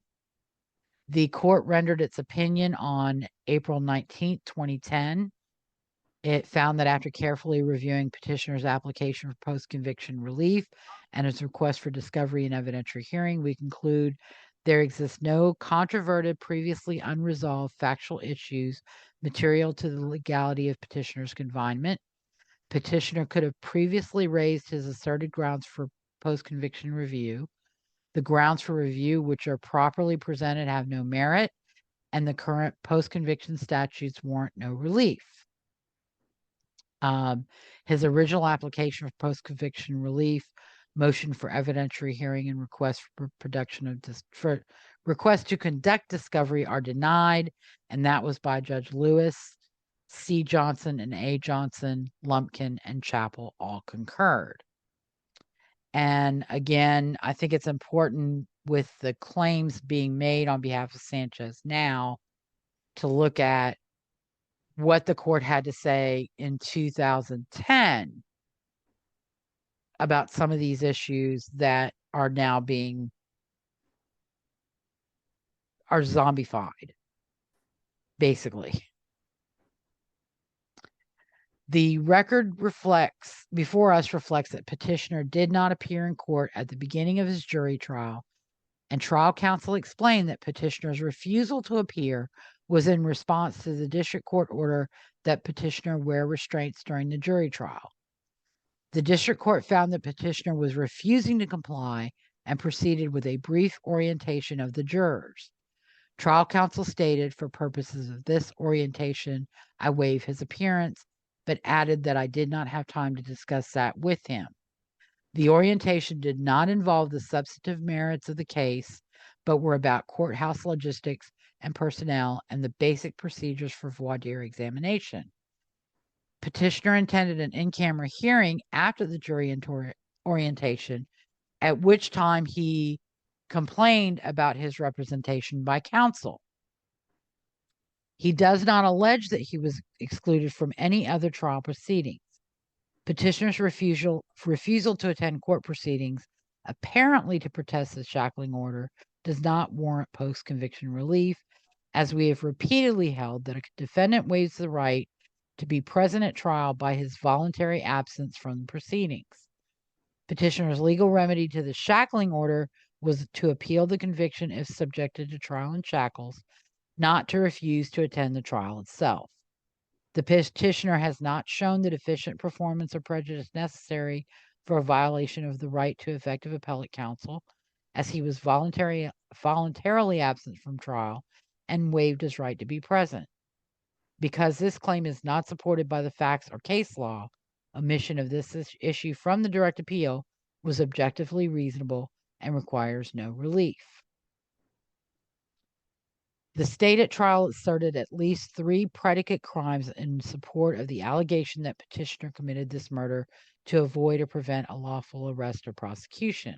The court rendered its opinion on April 19, 2010. It found that after carefully reviewing petitioner's application for post-conviction relief and his request for discovery and evidentiary hearing, we conclude there exists no controverted, previously unresolved factual issues material to the legality of petitioner's confinement. Petitioner could have previously raised his asserted grounds for post-conviction review. The grounds for review, which are properly presented, have no merit, and the current post-conviction statutes warrant no relief. His original application for post-conviction relief, motion for evidentiary hearing, and request for request to conduct discovery are denied, and that was by Judge Lewis. C. Johnson and A. Johnson, Lumpkin, and Chappell all concurred. And again, I think it's important with the claims being made on behalf of Sanchez now to look at what the court had to say in 2010 about some of these issues that are now are zombified, basically. The record before us reflects that petitioner did not appear in court at the beginning of his jury trial, and trial counsel explained that petitioner's refusal to appear was in response to the district court order that petitioner wear restraints during the jury trial. The district court found that petitioner was refusing to comply and proceeded with a brief orientation of the jurors. Trial counsel stated, for purposes of this orientation, I waive his appearance, but added that I did not have time to discuss that with him. The orientation did not involve the substantive merits of the case, but were about courthouse logistics and personnel and the basic procedures for voir dire examination. Petitioner intended an in-camera hearing after the jury orientation, at which time he complained about his representation by counsel. He does not allege that he was excluded from any other trial proceedings. Petitioner's refusal to attend court proceedings, apparently to protest the shackling order, does not warrant post-conviction relief, as we have repeatedly held that a defendant waives the right to be present at trial by his voluntary absence from the proceedings. Petitioner's legal remedy to the shackling order was to appeal the conviction if subjected to trial in shackles, not to refuse to attend the trial itself. The petitioner has not shown the deficient performance or prejudice necessary for a violation of the right to effective appellate counsel, as he was voluntarily absent from trial and waived his right to be present. Because this claim is not supported by the facts or case law, omission of this issue from the direct appeal was objectively reasonable and requires no relief. The state at trial asserted at least 3 predicate crimes in support of the allegation that petitioner committed this murder to avoid or prevent a lawful arrest or prosecution.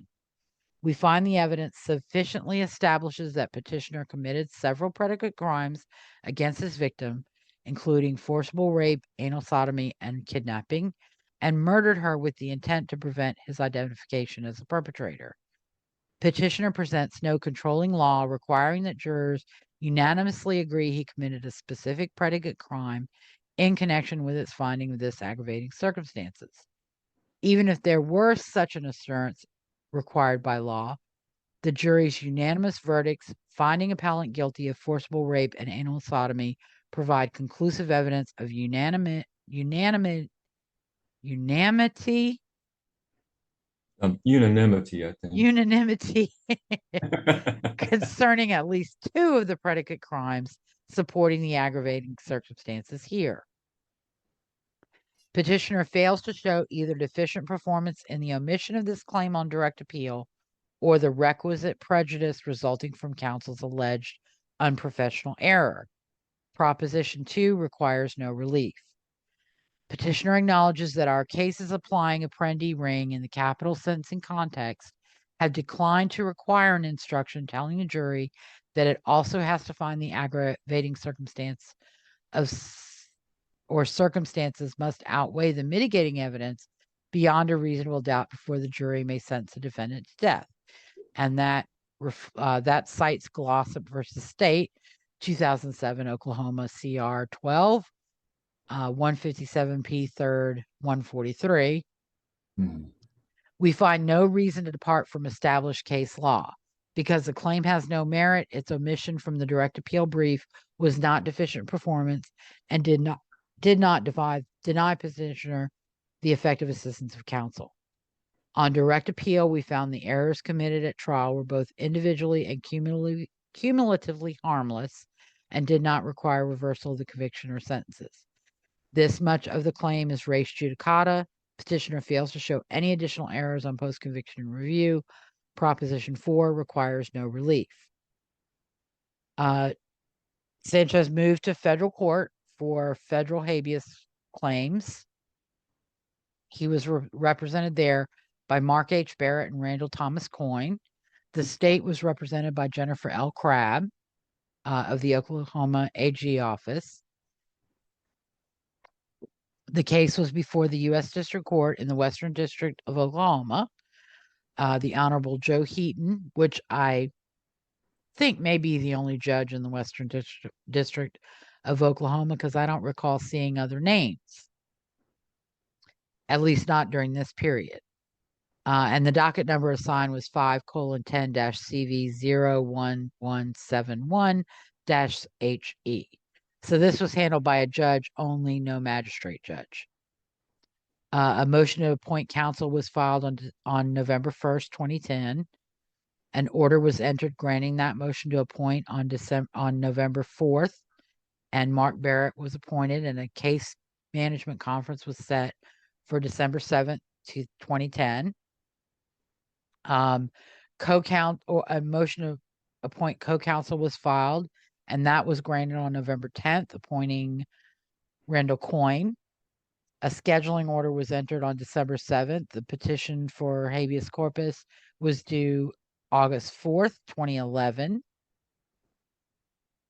We find the evidence sufficiently establishes that petitioner committed several predicate crimes against his victim, including forcible rape, anal sodomy, and kidnapping, and murdered her with the intent to prevent his identification as a perpetrator. Petitioner presents no controlling law requiring that jurors unanimously agree he committed a specific predicate crime in connection with its finding of this aggravating circumstances. Even if there were such an assurance required by law, The jury's unanimous verdicts finding appellant guilty of forcible rape and anal sodomy provide conclusive evidence of unanimity Unanimity, I think. unanimity concerning at least two of the predicate crimes, supporting the aggravating circumstances here. Petitioner fails to show either deficient performance in the omission of this claim on direct appeal or the requisite prejudice resulting from counsel's alleged unprofessional error. Proposition 2 requires no relief. Petitioner acknowledges that our cases applying Apprendi ring in the capital sentencing context have declined to require an instruction telling the jury that it also has to find the aggravating circumstance or circumstances must outweigh the mitigating evidence beyond a reasonable doubt before the jury may sentence the defendant to death. And that cites Glossop versus State, 2007, Oklahoma CR 12, 157 P 3rd, 143. We find no reason to depart from established case law. Because the claim has no merit, its omission from the direct appeal brief was not deficient performance and did not deny petitioner the effective assistance of counsel. On direct appeal, we found the errors committed at trial were both individually and cumulatively harmless and did not require reversal of the conviction or sentences. This much of the claim is res judicata. Petitioner fails to show any additional errors on post-conviction review. Proposition 4 requires no relief. Sanchez moved to federal court for federal habeas claims. He was represented there by Mark H. Barrett and Randall Thomas Coyne. The state was represented by Jennifer L. Crabb of the Oklahoma AG office. The case was before the U.S. District Court in the Western District of Oklahoma. The Honorable Joe Heaton, which I think may be the only judge in the Western District of Oklahoma, because I don't recall seeing other names, at least not during this period. And the docket number assigned was 5:10-CV01171-HE. So this was handled by a judge only, no magistrate judge. A motion to appoint counsel was filed on November 1st, 2010. An order was entered granting that motion to appoint on November 4th, and Mark Barrett was appointed, and a case management conference was set for December 7th, 2010. A motion to appoint co-counsel was filed, and that was granted on November 10th, appointing Randall Coyne. A scheduling order was entered on December 7th. The petition for habeas corpus was due August 4th, 2011.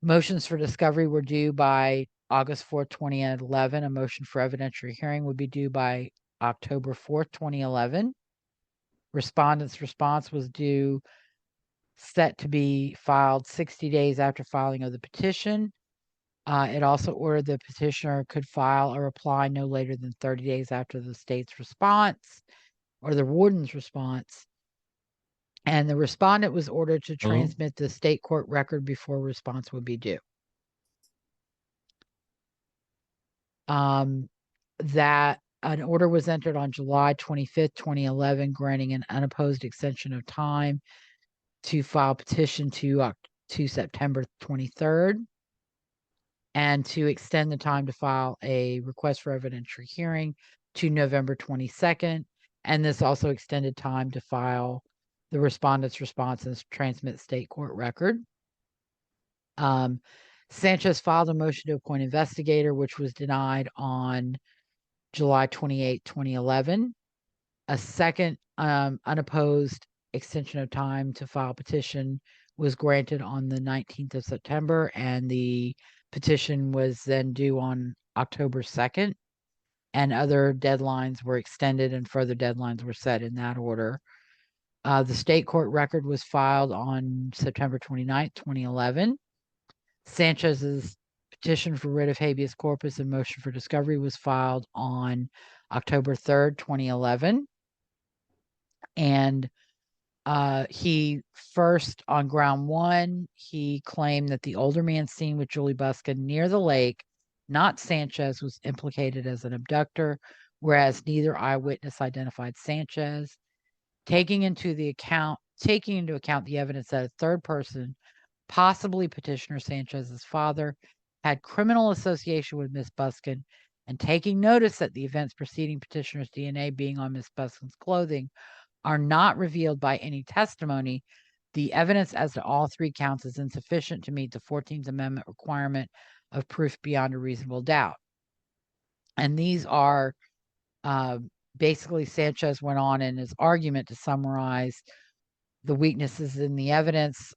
Motions for discovery were due by August 4th, 2011. A motion for evidentiary hearing would be due by October 4th, 2011. Respondent's response was set to be filed 60 days after filing of the petition. It also ordered the petitioner could file a reply no later than 30 days after the state's response or the warden's response. And the respondent was ordered to transmit the state court record before response would be due. That an order was entered on July 25th, 2011, granting an unopposed extension of time to file petition to September 23rd, and to extend the time to file a request for evidentiary hearing to November 22nd. And this also extended time to file the respondent's response and transmit state court record. Sanchez filed a motion to appoint investigator, which was denied on July 28, 2011. A second unopposed extension of time to file petition was granted on the 19th of September, and the petition was then due on October 2nd, and other deadlines were extended and further deadlines were set in that order. The state court record was filed on September 29th, 2011. Sanchez's petition for writ of habeas corpus and motion for discovery was filed on October 3rd, 2011. And He first, on ground one, he claimed that the older man seen with Juli Busken near the lake, not Sanchez, was implicated as an abductor, whereas neither eyewitness identified Sanchez. Taking into account the evidence that a third person, possibly petitioner Sanchez's father, had criminal association with Miss Busken, and taking notice that the events preceding petitioner's DNA being on Miss Busken's clothing are not revealed by any testimony, the evidence as to all three counts is insufficient to meet the 14th Amendment requirement of proof beyond a reasonable doubt. And these are basically, Sanchez went on in his argument to summarize the weaknesses in the evidence,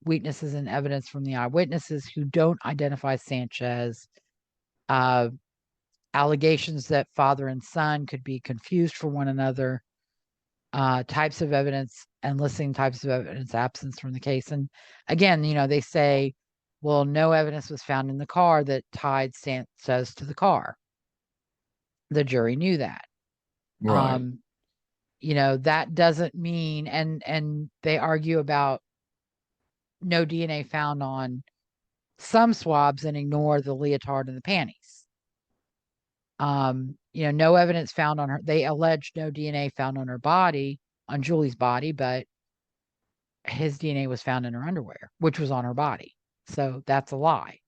weaknesses in evidence from the eyewitnesses who don't identify Sanchez, allegations that father and son could be confused for one another, types of evidence and listing types of evidence absence from the case. And again, they say, well, no evidence was found in the car that tied Sanchez to the car. The jury knew that. Right. That doesn't mean, and they argue about no DNA found on some swabs and ignore the leotard and the panties. No evidence found on her. They alleged no DNA found on her body, on Juli's body, but his DNA was found in her underwear, which was on her body. So that's a lie.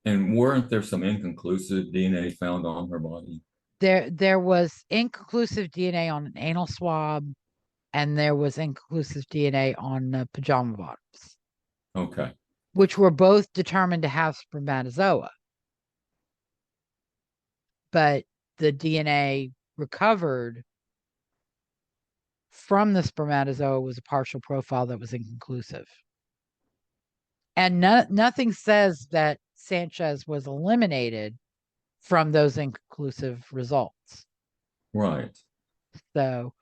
And weren't there some inconclusive DNA found on her body? There was inconclusive DNA on an anal swab, and there was inconclusive DNA on the pajama bottoms. Okay. Which were both determined to have spermatozoa. But the DNA recovered from the spermatozoa was a partial profile that was inconclusive. And nothing says that Sanchez was eliminated from those inconclusive results. Right. So,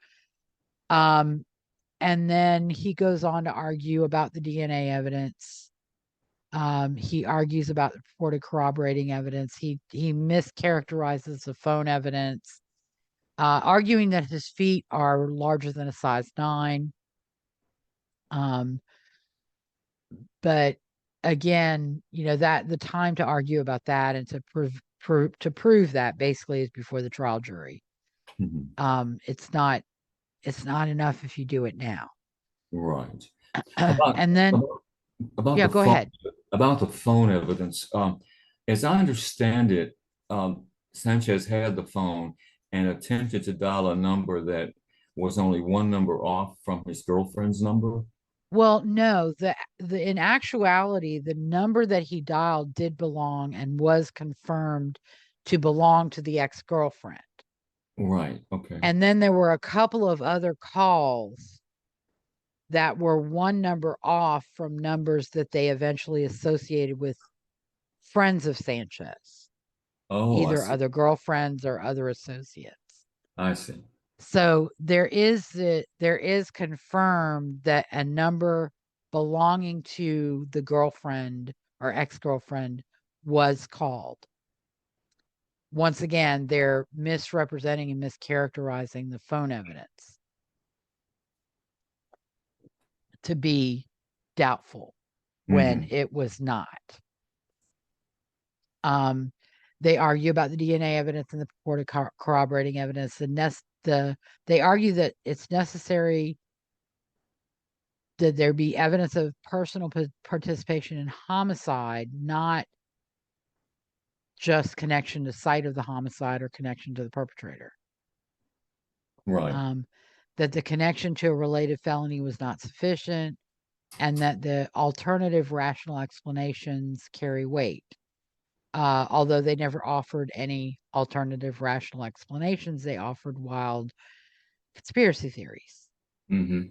and then he goes on to argue about the DNA evidence. He argues about the purported corroborating evidence. He mischaracterizes the phone evidence, arguing that his feet are larger than a size 9. But again, that the time to argue about that and to prove that basically is before the trial jury. Mm-hmm. It's not enough if you do it now. Right. And then about yeah, the go phone, ahead. About the phone evidence, as I understand it, Sanchez had the phone and attempted to dial a number that was only one number off from his girlfriend's number. Well, no, in actuality, the number that he dialed did belong and was confirmed to belong to the ex-girlfriend. Right. Okay. And then there were a couple of other calls that were one number off from numbers that they eventually associated with friends of Sanchez, either other girlfriends or other associates. I see. So there is confirmed that a number belonging to the girlfriend or ex-girlfriend was called. Once again, they're misrepresenting and mischaracterizing the phone evidence to be doubtful when it was not. They argue about the DNA evidence and the purported corroborating evidence. They argue that it's necessary that there be evidence of personal participation in homicide, not just connection to site of the homicide or connection to the perpetrator. Right. That the connection to a related felony was not sufficient, and that the alternative rational explanations carry weight. Although they never offered any alternative rational explanations, they offered wild conspiracy theories. Mm-hmm.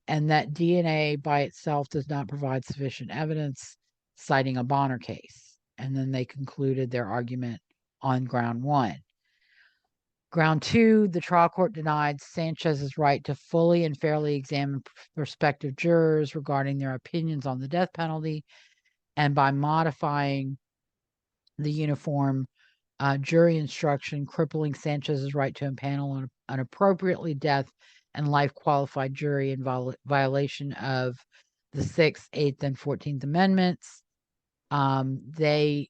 And that DNA by itself does not provide sufficient evidence, citing a Bonner case. And then they concluded their argument on ground 1. Ground 2, the trial court denied Sanchez's right to fully and fairly examine prospective jurors regarding their opinions on the death penalty, and by modifying the uniform jury instruction, crippling Sanchez's right to impanel an appropriately death and life qualified jury in violation of the 6th, 8th, and 14th Amendments. They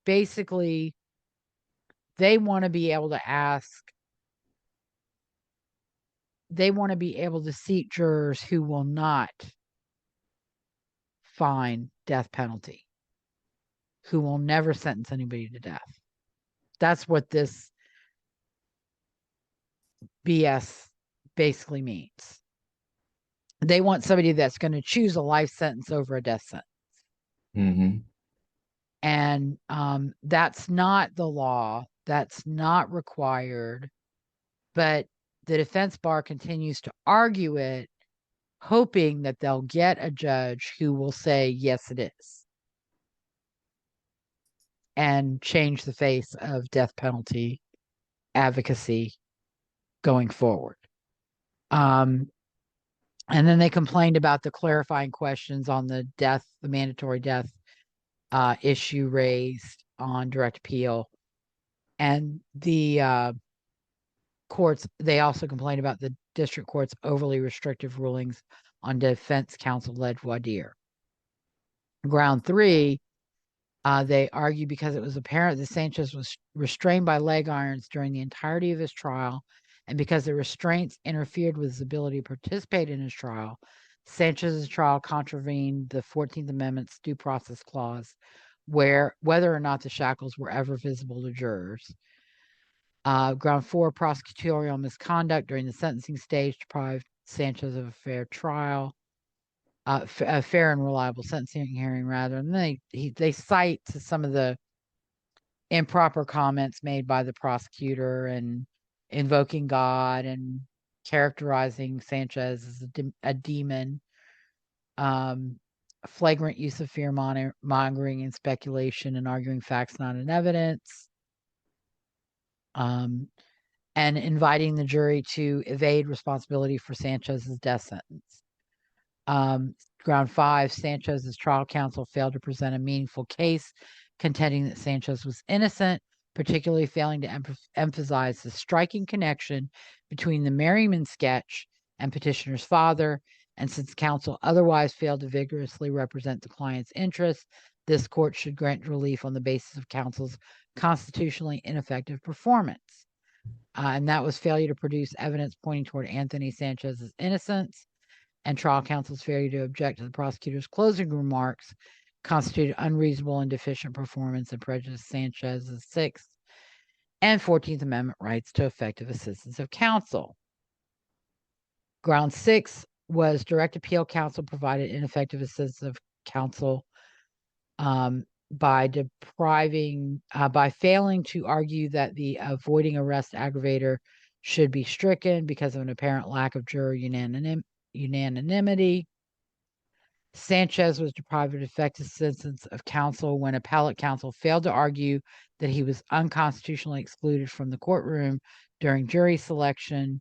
basically, they want to be able to seat jurors who will not find death penalty, who will never sentence anybody to death. That's what this BS basically means. They want somebody that's going to choose a life sentence over a death sentence. Mm-hmm. And that's not the law. That's not required. But the defense bar continues to argue it, hoping that they'll get a judge who will say, yes, it is, and change the face of death penalty advocacy going forward. And then they complained about the clarifying questions on the mandatory death issue raised on direct appeal. And the courts, they also complained about the district court's overly restrictive rulings on defense counsel-led voir dire. Ground 3, they argue because it was apparent that Sanchez was restrained by leg irons during the entirety of his trial, and because the restraints interfered with his ability to participate in his trial, Sanchez's trial contravened the 14th Amendment's due process clause, whether or not the shackles were ever visible to jurors. Ground 4, prosecutorial misconduct during the sentencing stage deprived Sanchez of a fair trial, a fair and reliable sentencing hearing, rather. And they cite to some of the improper comments made by the prosecutor and invoking God and characterizing Sanchez as a demon, flagrant use of fear mongering and speculation and arguing facts not in evidence, and inviting the jury to evade responsibility for Sanchez's death sentence. Ground 5, Sanchez's trial counsel failed to present a meaningful case contending that Sanchez was innocent, particularly failing to emphasize the striking connection between the Merriman sketch and petitioner's father. And since counsel otherwise failed to vigorously represent the client's interests, this court should grant relief on the basis of counsel's constitutionally ineffective performance. And that was failure to produce evidence pointing toward Anthony Sanchez's innocence, and trial counsel's failure to object to the prosecutor's closing remarks constituted unreasonable and deficient performance and prejudiced Sanchez's 6th and 14th Amendment rights to effective assistance of counsel. Ground 6 was direct appeal counsel provided ineffective assistance of counsel by failing to argue that the avoiding arrest aggravator should be stricken because of an apparent lack of juror unanimity. Sanchez was deprived of effective assistance of counsel when appellate counsel failed to argue that he was unconstitutionally excluded from the courtroom during jury selection.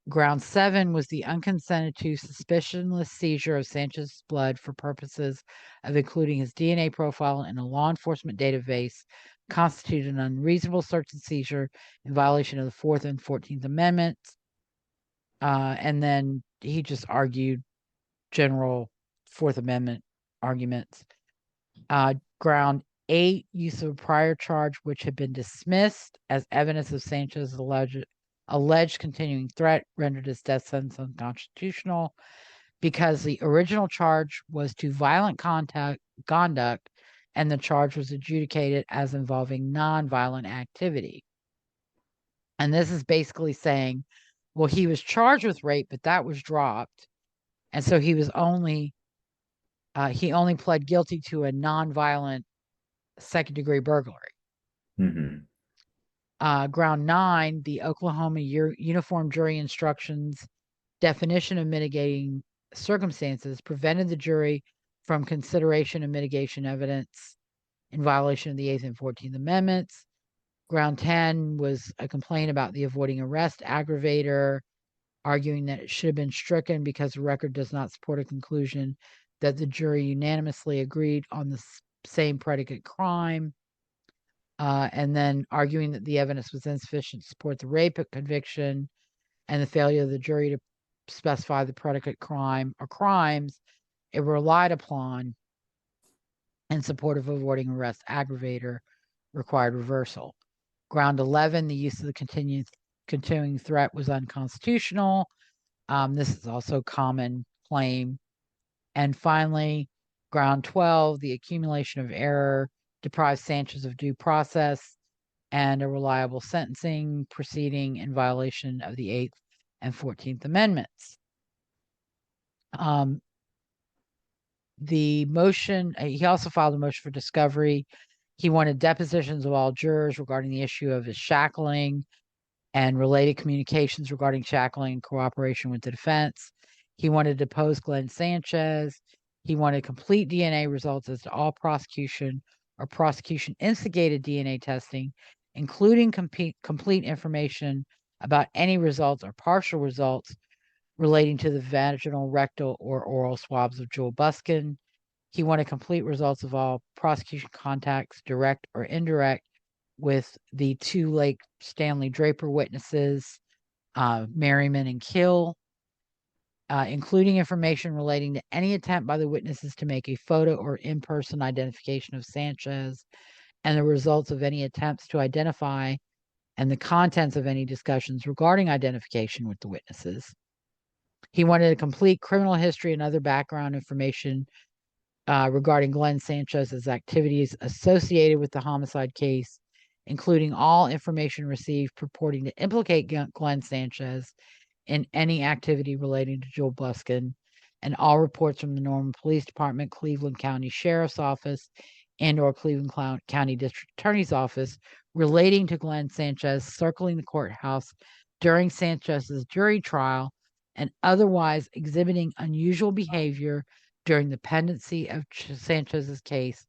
Ground 7 was the unconsented to suspicionless seizure of Sanchez's blood for purposes of including his DNA profile in a law enforcement database constituted an unreasonable search and seizure in violation of the 4th and 14th Amendments. And then he just argued general 4th Amendment arguments. Ground 8, use of a prior charge which had been dismissed as evidence of Sanchez's alleged continuing threat rendered his death sentence unconstitutional because the original charge was to violent conduct and the charge was adjudicated as involving non-violent activity. And this is basically saying, well, he was charged with rape, but that was dropped. And so he only pled guilty to a non-violent second-degree burglary. Mm-hmm. Ground 9, the Oklahoma Uniform Jury Instructions definition of mitigating circumstances prevented the jury from consideration of mitigation evidence in violation of the 8th and 14th Amendments. Ground 10 was a complaint about the avoiding arrest aggravator, arguing that it should have been stricken because the record does not support a conclusion that the jury unanimously agreed on the same predicate crime. And then arguing that the evidence was insufficient to support the rape conviction and the failure of the jury to specify the predicate crime or crimes it relied upon in support of avoiding arrest aggravator required reversal. Ground 11, the use of the continuing threat was unconstitutional. This is also a common claim. And finally, ground 12, the accumulation of error deprives Sanchez of due process and a reliable sentencing proceeding in violation of the 8th and 14th Amendments. The motion, he also filed a motion for discovery. He wanted depositions of all jurors regarding the issue of his shackling and related communications regarding shackling and cooperation with the defense. He wanted to depose Glen Sanchez. He wanted complete DNA results as to all prosecution or prosecution instigated DNA testing, including complete information about any results or partial results relating to the vaginal, rectal, or oral swabs of Jewell Busken. He wanted complete results of all prosecution contacts, direct or indirect, with the 2 Lake Stanley Draper witnesses, Merriman and Kill, including information relating to any attempt by the witnesses to make a photo or in-person identification of Sanchez, and the results of any attempts to identify and the contents of any discussions regarding identification with the witnesses. He wanted a complete criminal history and other background information regarding Glen Sanchez's activities associated with the homicide case, including all information received purporting to implicate Glen Sanchez in any activity relating to Jewell Busken, and all reports from the Norman Police Department, Cleveland County Sheriff's Office, and/or Cleveland County District Attorney's Office relating to Glen Sanchez circling the courthouse during Sanchez's jury trial and otherwise exhibiting unusual behavior during the pendency of Sanchez's case,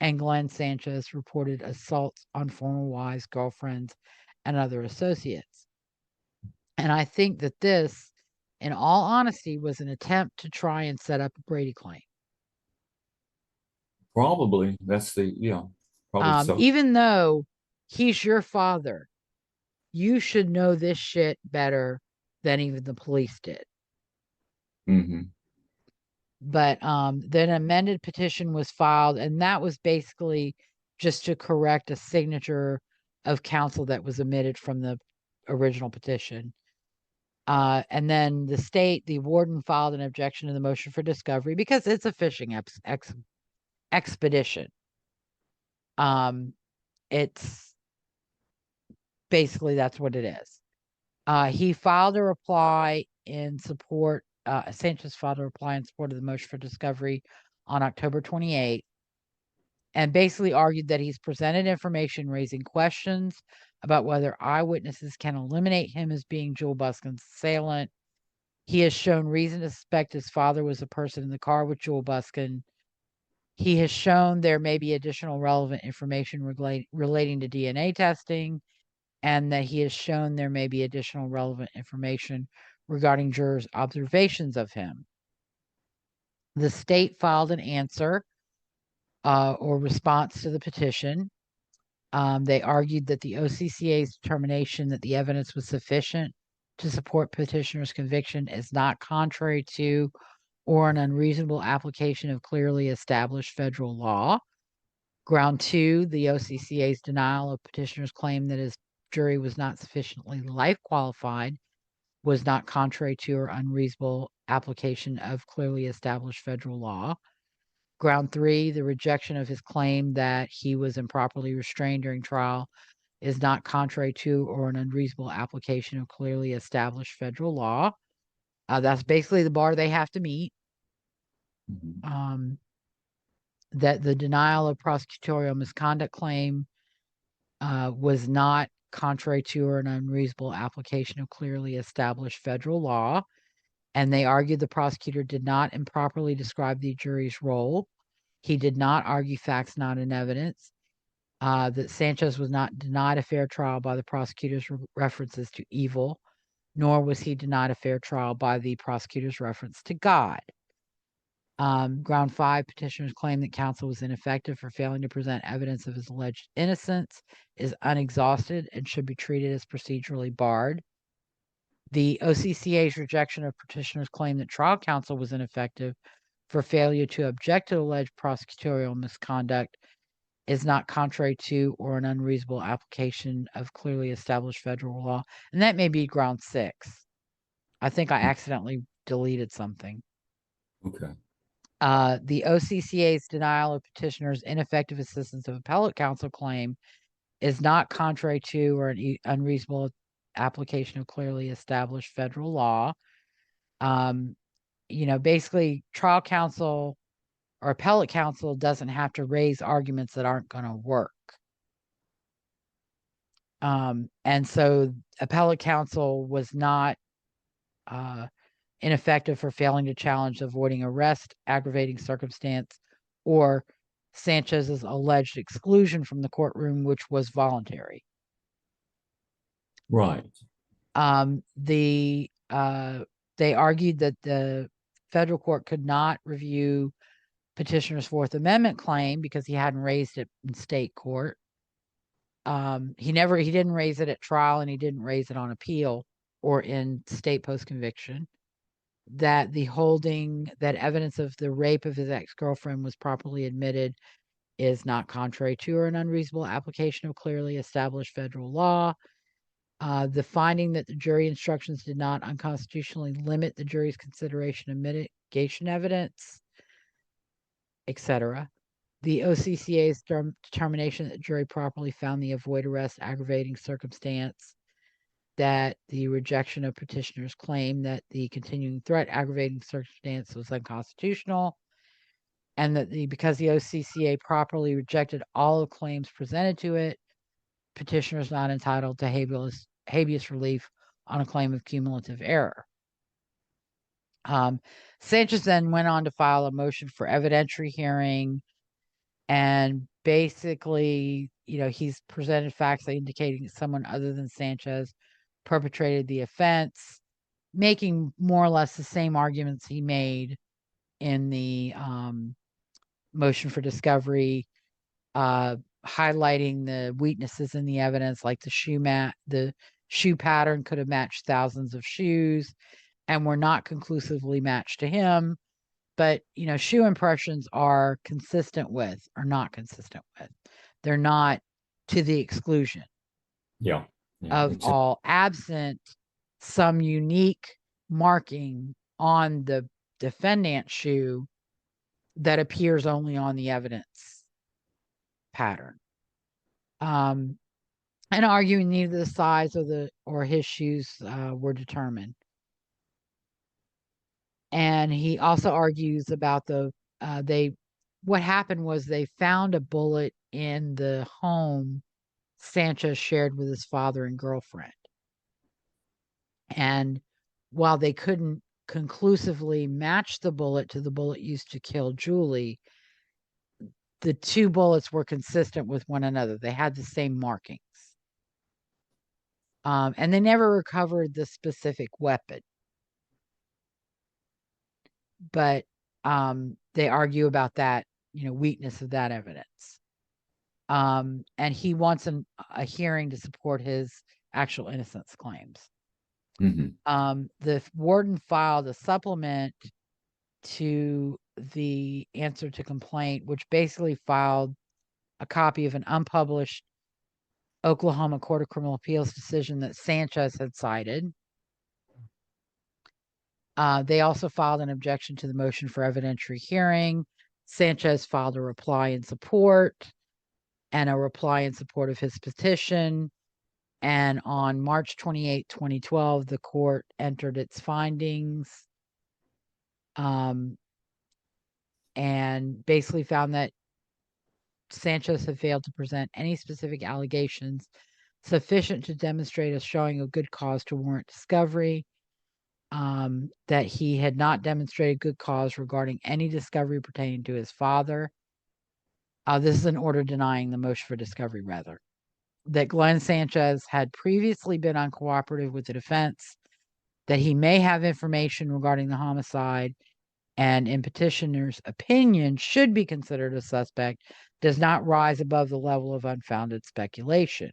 and Glen Sanchez reported assaults on former wives, girlfriends, and other associates. And I think that this, in all honesty, was an attempt to try and set up a Brady claim. Probably. That's probably so. Even though he's your father, you should know this shit better than even the police did. Mm-hmm. But then an amended petition was filed, and that was basically just to correct a signature of counsel that was omitted from the original petition. And then the warden filed an objection to the motion for discovery because it's a fishing expedition. It's basically, that's what it is. He filed a reply in support. Sanchez filed a reply in support of the motion for discovery on October 28th, and basically argued that he's presented information raising questions about whether eyewitnesses can eliminate him as being Jewell Busken's assailant. He has shown reason to suspect his father was the person in the car with Jewell Busken. He has shown there may be additional relevant information relating to DNA testing, and that he has shown there may be additional relevant information regarding jurors' observations of him. The state filed an answer or response to the petition. They argued that the OCCA's determination that the evidence was sufficient to support petitioner's conviction is not contrary to or an unreasonable application of clearly established federal law. Ground 2, the OCCA's denial of petitioner's claim that his jury was not sufficiently life qualified was not contrary to or unreasonable application of clearly established federal law. Ground 3, the rejection of his claim that he was improperly restrained during trial is not contrary to or an unreasonable application of clearly established federal law. That's basically the bar they have to meet. That the denial of prosecutorial misconduct claim was not contrary to or an unreasonable application of clearly established federal law. And they argued the prosecutor did not improperly describe the jury's role. He did not argue facts not in evidence. That Sanchez was not denied a fair trial by the prosecutor's references to evil, nor was he denied a fair trial by the prosecutor's reference to God. Ground 5, petitioner's claim that counsel was ineffective for failing to present evidence of his alleged innocence is unexhausted and should be treated as procedurally barred. The OCCA's rejection of petitioner's claim that trial counsel was ineffective for failure to object to alleged prosecutorial misconduct is not contrary to or an unreasonable application of clearly established federal law. And that may be ground 6. I think I accidentally deleted something. Okay. The OCCA's denial of petitioner's ineffective assistance of appellate counsel claim is not contrary to or an unreasonable application of clearly established federal law. Basically, trial counsel or appellate counsel doesn't have to raise arguments that aren't going to work. And so appellate counsel was not ineffective for failing to challenge avoiding arrest, aggravating circumstance, or Sanchez's alleged exclusion from the courtroom, which was voluntary. Right. They argued that the federal court could not review petitioner's Fourth Amendment claim because he hadn't raised it in state court. He didn't raise it at trial, and he didn't raise it on appeal or in state post-conviction. That the holding that evidence of the rape of his ex-girlfriend was properly admitted is not contrary to or an unreasonable application of clearly established federal law. The finding that the jury instructions did not unconstitutionally limit the jury's consideration of mitigation evidence, etc. The OCCA's determination that the jury properly found the avoid arrest aggravating circumstance, that the rejection of petitioner's claim that the continuing threat aggravating circumstance was unconstitutional, and that because the OCCA properly rejected all of claims presented to it, petitioner is not entitled to habeas relief on a claim of cumulative error. Sanchez then went on to file a motion for evidentiary hearing, and basically, he's presented facts indicating that someone other than Sanchez perpetrated the offense, making more or less the same arguments he made in the motion for discovery, highlighting the weaknesses in the evidence, like the shoe pattern could have matched thousands of shoes and were not conclusively matched to him. But, shoe impressions are consistent with or not consistent with. They're not to the exclusion. Yeah. Of exactly. all, absent some unique marking on the defendant's shoe that appears only on the evidence pattern. And arguing neither the size or his shoes were determined. And he also argues about what happened was they found a bullet in the home Sanchez shared with his father and girlfriend. And while they couldn't conclusively match the bullet to the bullet used to kill Juli, the two bullets were consistent with one another. They had the same markings. And they never recovered the specific weapon. But they argue about that, weakness of that evidence. And he wants a hearing to support his actual innocence claims. Mm-hmm. The warden filed a supplement to the answer to complaint, which basically filed a copy of an unpublished Oklahoma Court of Criminal Appeals decision that Sanchez had cited. They also filed an objection to the motion for evidentiary hearing. Sanchez filed a reply in support and a reply in support of his petition. And on March 28, 2012, the court entered its findings and basically found that Sanchez had failed to present any specific allegations sufficient to demonstrate a showing of good cause to warrant discovery, that he had not demonstrated good cause regarding any discovery pertaining to his father. This is an order denying the motion for discovery, rather. That Glen Sanchez had previously been uncooperative with the defense, that he may have information regarding the homicide, and in petitioner's opinion should be considered a suspect, does not rise above the level of unfounded speculation.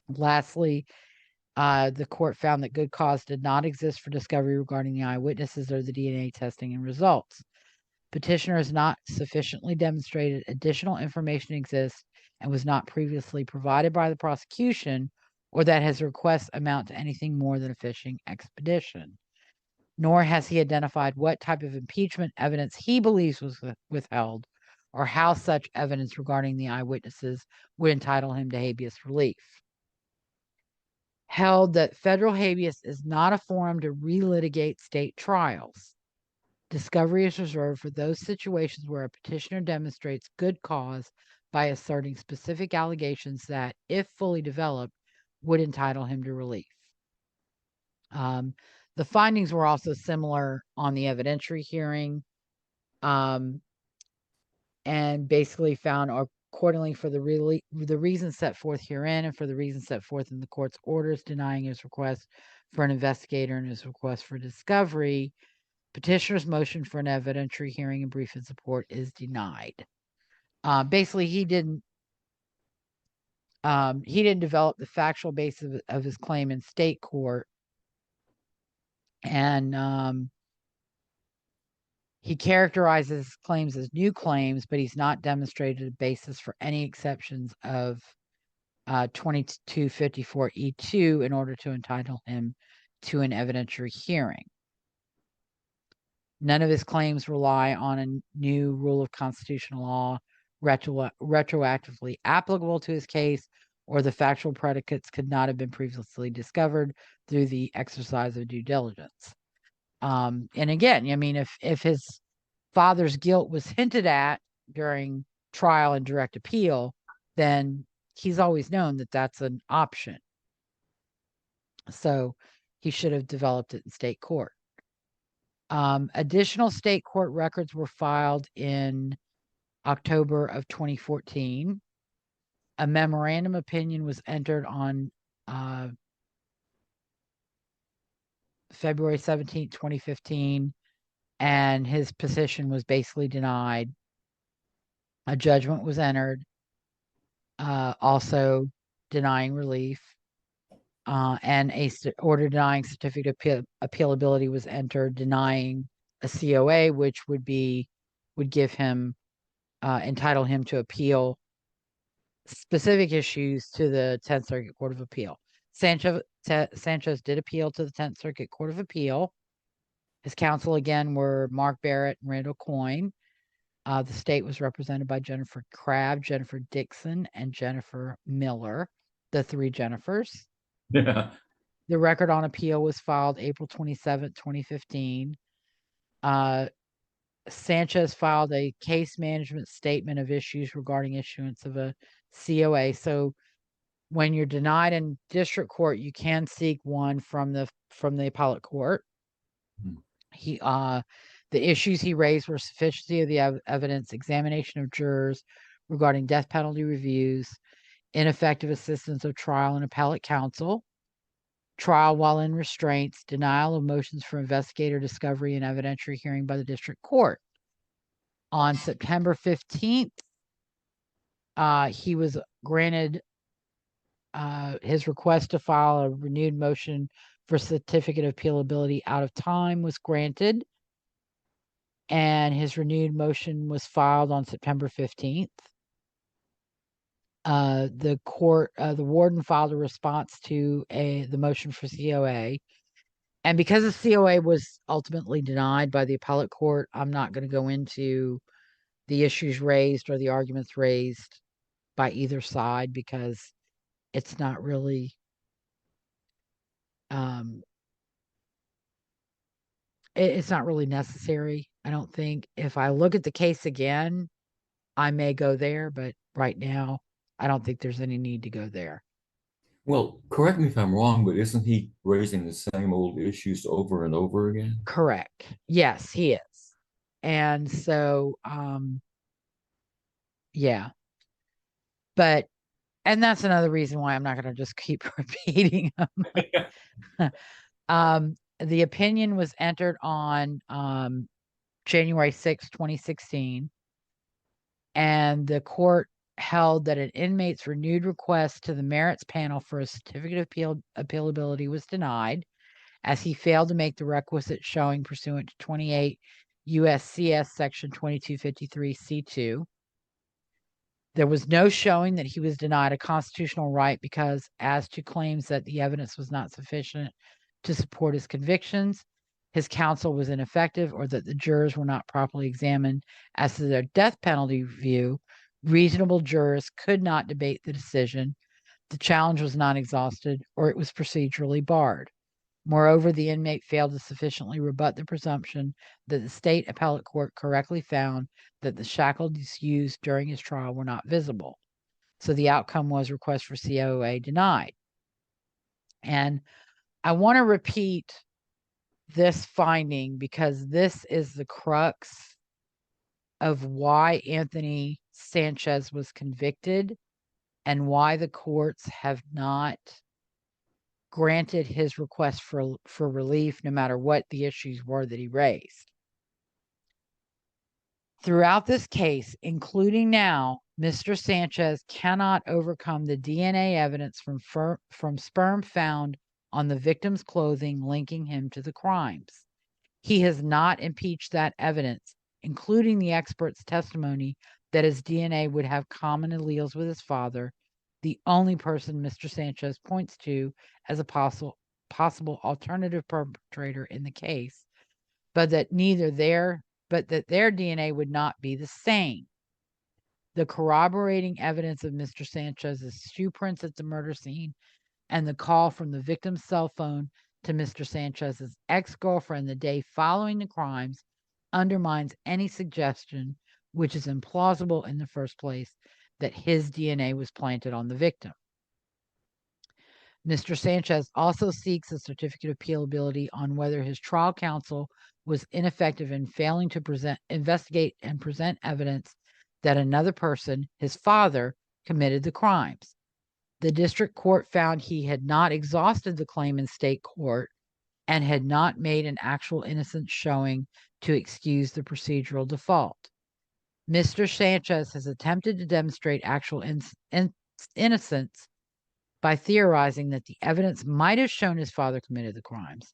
Lastly, The court found that good cause did not exist for discovery regarding the eyewitnesses or the DNA testing and results. Petitioner has not sufficiently demonstrated additional information exists and was not previously provided by the prosecution, or that his requests amount to anything more than a fishing expedition. Nor has he identified what type of impeachment evidence he believes was withheld, or how such evidence regarding the eyewitnesses would entitle him to habeas relief. Held that federal habeas is not a forum to relitigate state trials. Discovery is reserved for those situations where a petitioner demonstrates good cause by asserting specific allegations that, if fully developed, would entitle him to relief. The findings were also similar on the evidentiary hearing, and basically found accordingly for the reasons set forth herein and for the reasons set forth in the court's orders denying his request for an investigator and his request for discovery, petitioner's motion for an evidentiary hearing and brief in support is denied. Basically, he didn't develop the factual basis of his claim in state court, and he characterizes claims as new claims, but he's not demonstrated a basis for any exceptions of 2254E2 in order to entitle him to an evidentiary hearing. None of his claims rely on a new rule of constitutional law retroactively applicable to his case, or the factual predicates could not have been previously discovered through the exercise of due diligence. And again, I mean, if his father's guilt was hinted at during trial and direct appeal, then he's always known that that's an option. So he should have developed it in state court. Additional state court records were filed in October of 2014. A memorandum opinion was entered on February 17, 2015, and his petition was basically denied. A judgment was entered, also denying relief, and a order denying certificate of appealability was entered, denying a COA, which would give him, entitle him to appeal specific issues to the 10th Circuit Court of Appeal. Sanchez did appeal to the 10th Circuit Court of Appeal. His counsel again were Mark Barrett and Randall Coyne. The state was represented by Jennifer Crabb, Jennifer Dixon, and Jennifer Miller, the three Jennifers. Yeah. The record on appeal was filed April 27, 2015. Sanchez filed a case management statement of issues regarding issuance of a COA. So when you're denied in district court, you can seek one from the appellate court. The issues he raised were sufficiency of the evidence, examination of jurors regarding death penalty reviews, ineffective assistance of trial and appellate counsel, trial while in restraints, denial of motions for investigator discovery and evidentiary hearing by the district court. On September 15th, he was granted his request to file a renewed motion for certificate of appealability out of time was granted, and his renewed motion was filed on September 15th. The warden filed a response to the motion for COA. And because the COA was ultimately denied by the appellate court, I'm not going to go into the issues raised or the arguments raised by either side, because it's not really it's not really necessary, I don't think. If I look at the case again, I may go there, but right now I don't think there's any need to go there. Well, correct me if I'm wrong, but isn't he raising the same old issues over and over again? Correct. Yes, he is. And so, yeah. But, and that's another reason why I'm not going to just keep repeating them. The opinion was entered on January 6, 2016. And the court held that an inmate's renewed request to the merits panel for a certificate of appealability was denied, as he failed to make the requisite showing pursuant to 28 USCS section 2253C2. There was no showing that he was denied a constitutional right because, as to claims that the evidence was not sufficient to support his convictions, his counsel was ineffective, or that the jurors were not properly examined as to their death penalty view, reasonable jurors could not debate the decision, the challenge was not exhausted, or it was procedurally barred. Moreover, the inmate failed to sufficiently rebut the presumption that the state appellate court correctly found that the shackles used during his trial were not visible. So the outcome was request for COA denied. And I want to repeat this finding because this is the crux of why Anthony Sanchez was convicted and why the courts have not granted his request for relief, no matter what the issues were that he raised. Throughout this case, including now, Mr. Sanchez cannot overcome the DNA evidence from sperm found on the victim's clothing linking him to the crimes. He has not impeached that evidence, including the expert's testimony that his DNA would have common alleles with his father, the only person Mr. Sanchez points to as a possible alternative perpetrator in the case, but that their DNA would not be the same. The corroborating evidence of Mr. Sanchez's shoe prints at the murder scene and the call from the victim's cell phone to Mr. Sanchez's ex-girlfriend the day following the crimes undermines any suggestion, which is implausible in the first place, that his DNA was planted on the victim. Mr. Sanchez also seeks a certificate of appealability on whether his trial counsel was ineffective in failing to investigate and present evidence that another person, his father, committed the crimes. The district court found he had not exhausted the claim in state court and had not made an actual innocence showing to excuse the procedural default. Mr. Sanchez has attempted to demonstrate actual innocence by theorizing that the evidence might have shown his father committed the crimes.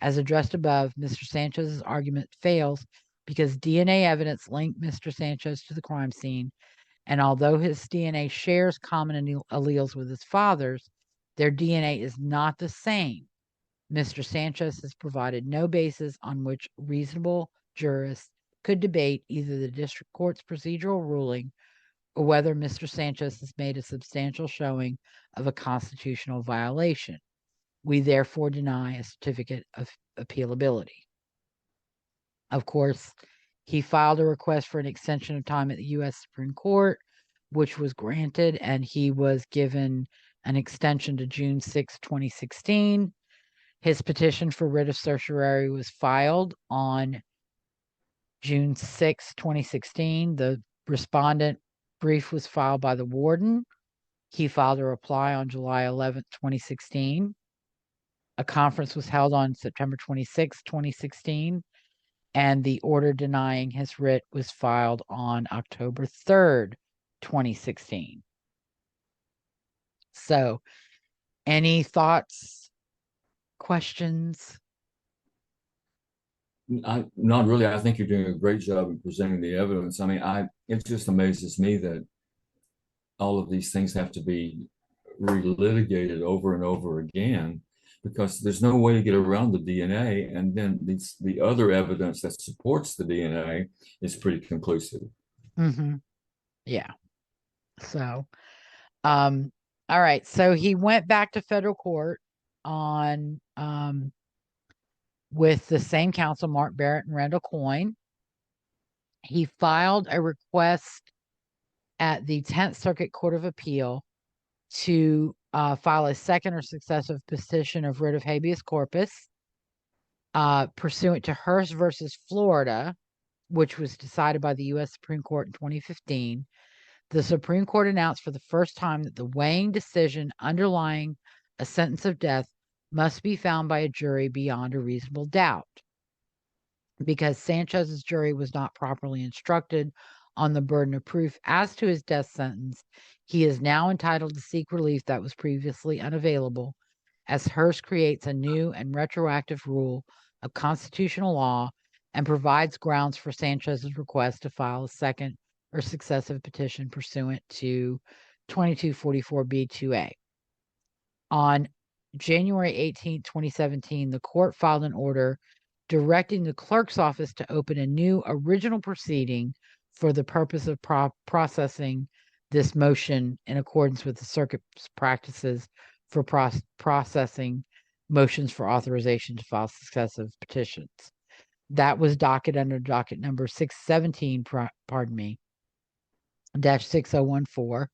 As addressed above, Mr. Sanchez's argument fails because DNA evidence linked Mr. Sanchez to the crime scene, and although his DNA shares common alleles with his father's, their DNA is not the same. Mr. Sanchez has provided no basis on which reasonable jurists could debate either the district court's procedural ruling or whether Mr. Sanchez has made a substantial showing of a constitutional violation. We therefore deny a certificate of appealability. Of course, he filed a request for an extension of time at the U.S. Supreme Court, which was granted, and he was given an extension to June 6, 2016. His petition for writ of certiorari was filed on June 6, 2016. The respondent brief was filed by the warden. He filed a reply on July 11, 2016. A conference was held on September 26, 2016, and the order denying his writ was filed on October 3rd, 2016. So, any thoughts, questions? Not really. I think you're doing a great job in presenting the evidence. I mean, it just amazes me that all of these things have to be relitigated over and over again, because there's no way to get around the DNA, and then the other evidence that supports the DNA is pretty conclusive. Mm-hmm. Yeah. So, all right. So he went back to federal court on with the same counsel, Mark Barrett and Randall Coyne. He filed a request at the 10th Circuit Court of Appeal to file a second or successive petition of writ of habeas corpus pursuant to Hearsay versus Florida, which was decided by the U.S. Supreme Court in 2015. The Supreme Court announced for the first time that the weighing decision underlying a sentence of death must be found by a jury beyond a reasonable doubt. Because Sanchez's jury was not properly instructed on the burden of proof as to his death sentence, he is now entitled to seek relief that was previously unavailable, as Hearst creates a new and retroactive rule of constitutional law and provides grounds for Sanchez's request to file a second or successive petition pursuant to 2244B2A. On January 18, 2017, the court filed an order directing the clerk's office to open a new original proceeding for the purpose of processing this motion in accordance with the circuit's practices for processing motions for authorization to file successive petitions. That was docket under docket number 617, -6014.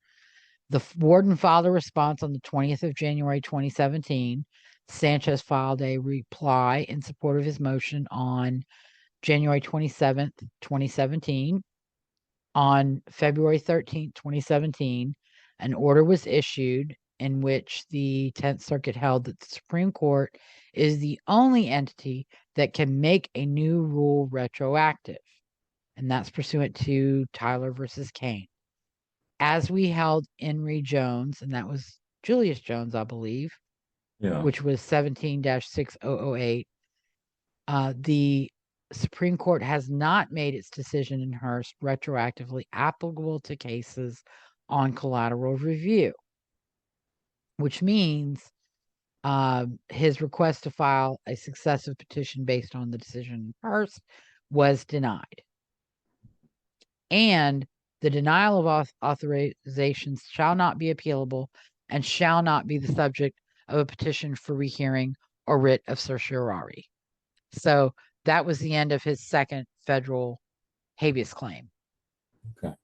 The warden filed a response on the 20th of January, 2017. Sanchez filed a reply in support of his motion on January 27th, 2017. On February 13th, 2017, an order was issued in which the 10th Circuit held that the Supreme Court is the only entity that can make a new rule retroactive, and that's pursuant to Tyler versus Kane. As we held Henry Jones, and that was Julius Jones, I believe, which was 17-6008, the Supreme Court has not made its decision in Hearst retroactively applicable to cases on collateral review, which means his request to file a successive petition based on the decision in Hearst was denied. And the denial of authorizations shall not be appealable and shall not be the subject of a petition for rehearing or writ of certiorari. So that was the end of his second federal habeas claim. Okay.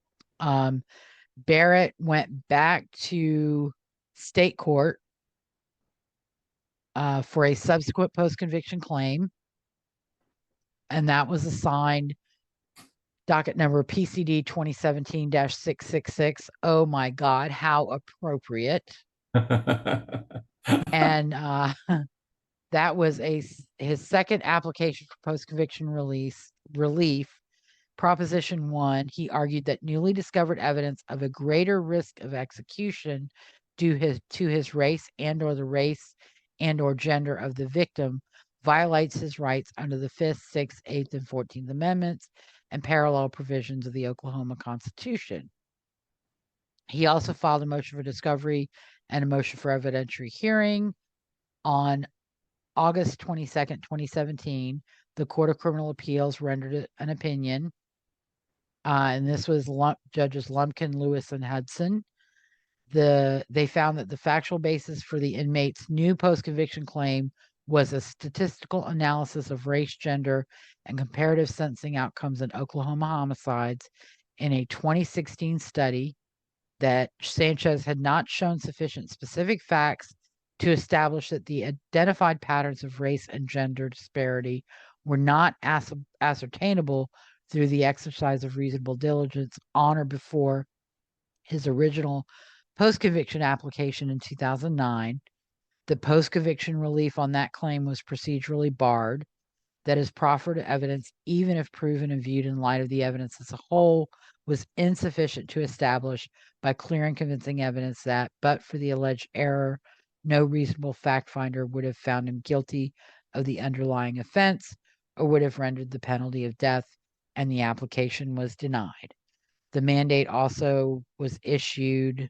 Barrett went back to state court for a subsequent post-conviction claim, and that was assigned docket number PCD 2017-666. Oh my God, how appropriate. And that was his second application for post-conviction relief. Proposition 1, he argued that newly discovered evidence of a greater risk of execution due to his race and or the race and or gender of the victim violates his rights under the 5th, 6th, 8th, and 14th Amendments and parallel provisions of the Oklahoma Constitution. He also filed a motion for discovery and a motion for evidentiary hearing. On August 22nd, 2017, the Court of Criminal Appeals rendered an opinion, and this was Judges Lumpkin, Lewis, and Hudson. They found that the factual basis for the inmate's new post-conviction claim was a statistical analysis of race, gender, and comparative sentencing outcomes in Oklahoma homicides in a 2016 study, that Sanchez had not shown sufficient specific facts to establish that the identified patterns of race and gender disparity were not ascertainable through the exercise of reasonable diligence on or before his original post-conviction application in 2009. The post-conviction relief on that claim was procedurally barred, that his proffered evidence, even if proven and viewed in light of the evidence as a whole, was insufficient to establish by clear and convincing evidence that, but for the alleged error, no reasonable fact finder would have found him guilty of the underlying offense or would have rendered the penalty of death, and the application was denied. The mandate also was issued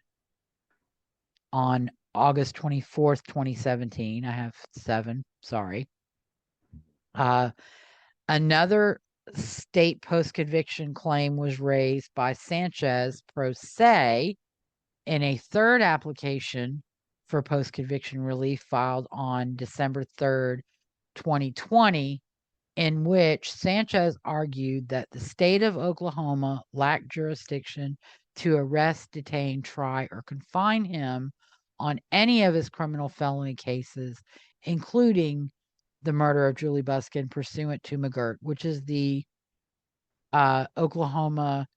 on August 24th, 2017. I have 7, sorry. Another state post-conviction claim was raised by Sanchez pro se in a third application for post-conviction relief filed on December 3rd, 2020, in which Sanchez argued that the state of Oklahoma lacked jurisdiction to arrest, detain, try, or confine him on any of his criminal felony cases, including the murder of Juli Busken pursuant to McGirt, which is the Oklahoma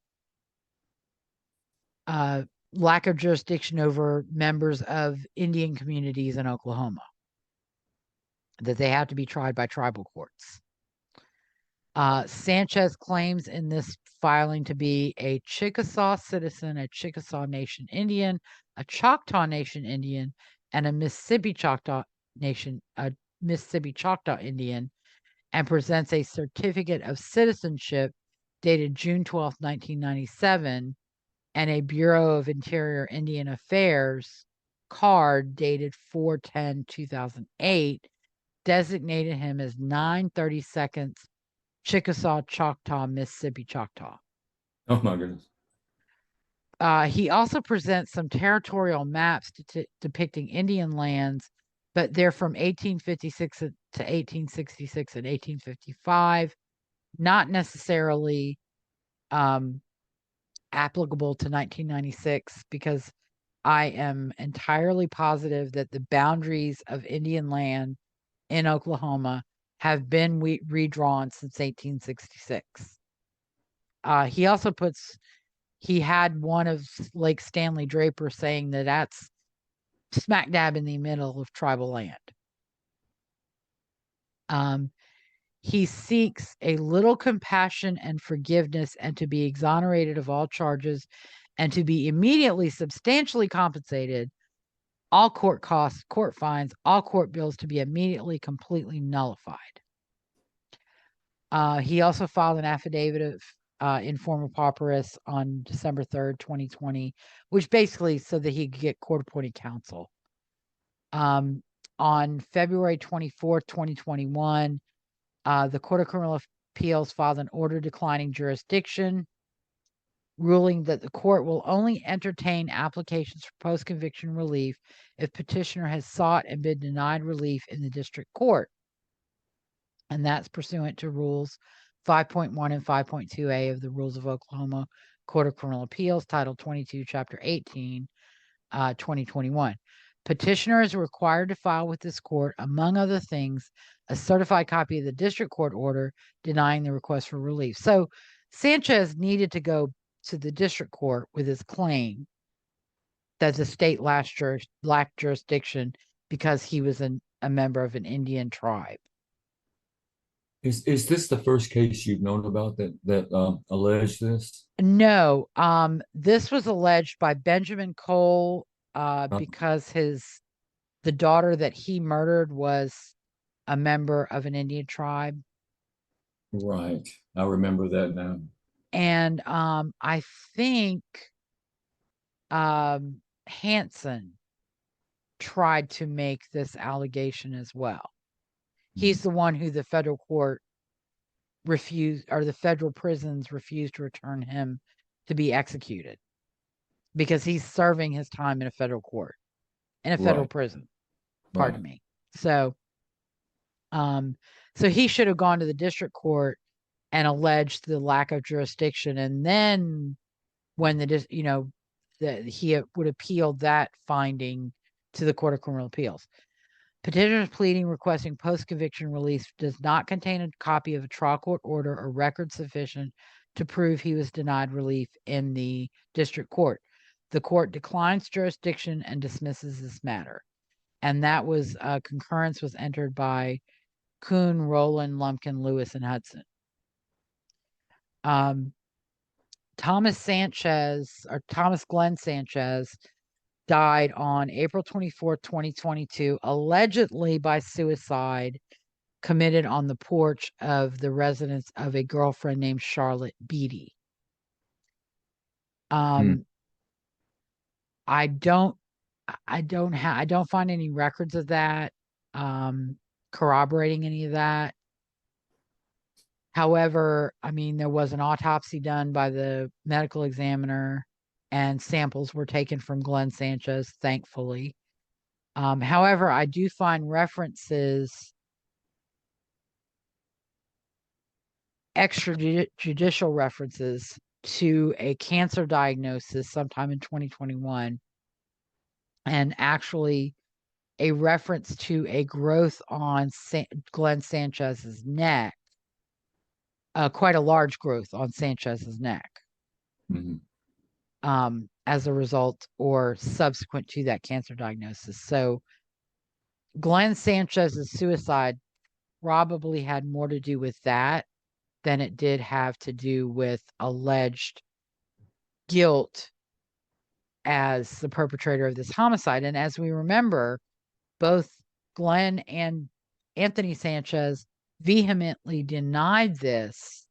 lack of jurisdiction over members of Indian communities in Oklahoma, that they have to be tried by tribal courts. Sanchez claims in this filing to be a Chickasaw citizen, a Chickasaw Nation Indian, a Choctaw Nation Indian, and a Mississippi Choctaw Indian, and presents a certificate of citizenship dated June 12, 1997, and a Bureau of Interior Indian Affairs card dated 4/10/2008, designated him as 9/32 Chickasaw Choctaw, Mississippi Choctaw. Oh my goodness. He also presents some territorial maps depicting Indian lands, but they're from 1856 to 1866 and 1855, not necessarily applicable to 1996, because I am entirely positive that the boundaries of Indian land in Oklahoma have been redrawn since 1866. He also he had one of Lake Stanley Draper saying that that's smack dab in the middle of tribal land. He seeks a little compassion and forgiveness, and to be exonerated of all charges, and to be immediately substantially compensated, all court costs, court fines, all court bills to be immediately completely nullified. He also filed an affidavit of in form of papyrus on December 3rd, 2020, which basically so that he could get court-appointed counsel. On February 24th, 2021, the Court of Criminal Appeals filed an order declining jurisdiction, ruling that the court will only entertain applications for post-conviction relief if petitioner has sought and been denied relief in the district court. And that's pursuant to Rules 5.1 and 5.2a of the Rules of Oklahoma Court of Criminal Appeals, Title 22, Chapter 18, 2021. Petitioner is required to file with this court, among other things, a certified copy of the district court order denying the request for relief. So Sanchez needed to go to the district court with his claim that the state lacked jurisdiction because he was a member of an Indian tribe. Is this the first case you've known about that alleged this? No, this was alleged by Benjamin Cole because the daughter that he murdered was a member of an Indian tribe. Right, I remember that now. And I think Hansen tried to make this allegation as well. He's the one who the federal court refused, or the federal prisons refused to return him to be executed because he's serving his time in a federal court, in a federal prison. Pardon me. So, so he should have gone to the district court and alleged the lack of jurisdiction, and then when he would appeal that finding to the Court of Criminal Appeals. Petitioner's pleading requesting post-conviction relief does not contain a copy of a trial court order or record sufficient to prove he was denied relief in the district court. The court declines jurisdiction and dismisses this matter. And that was concurrence was entered by Kuhn, Rowland, Lumpkin, Lewis, and Hudson. Thomas Glen Sanchez died on April 24th, 2022, allegedly by suicide committed on the porch of the residence of a girlfriend named Charlotte Beatty. I don't find any records of that corroborating any of that. However, I mean, there was an autopsy done by the medical examiner and samples were taken from Glen Sanchez, thankfully. However, I do find references, extrajudicial references to a cancer diagnosis sometime in 2021, and actually a reference to a growth on Glen Sanchez's neck, quite a large growth on Sanchez's neck. As a result or subsequent to that cancer diagnosis. So Glen Sanchez's suicide probably had more to do with that than it did have to do with alleged guilt as the perpetrator of this homicide. And as we remember, both Glen and Anthony Sanchez vehemently denied this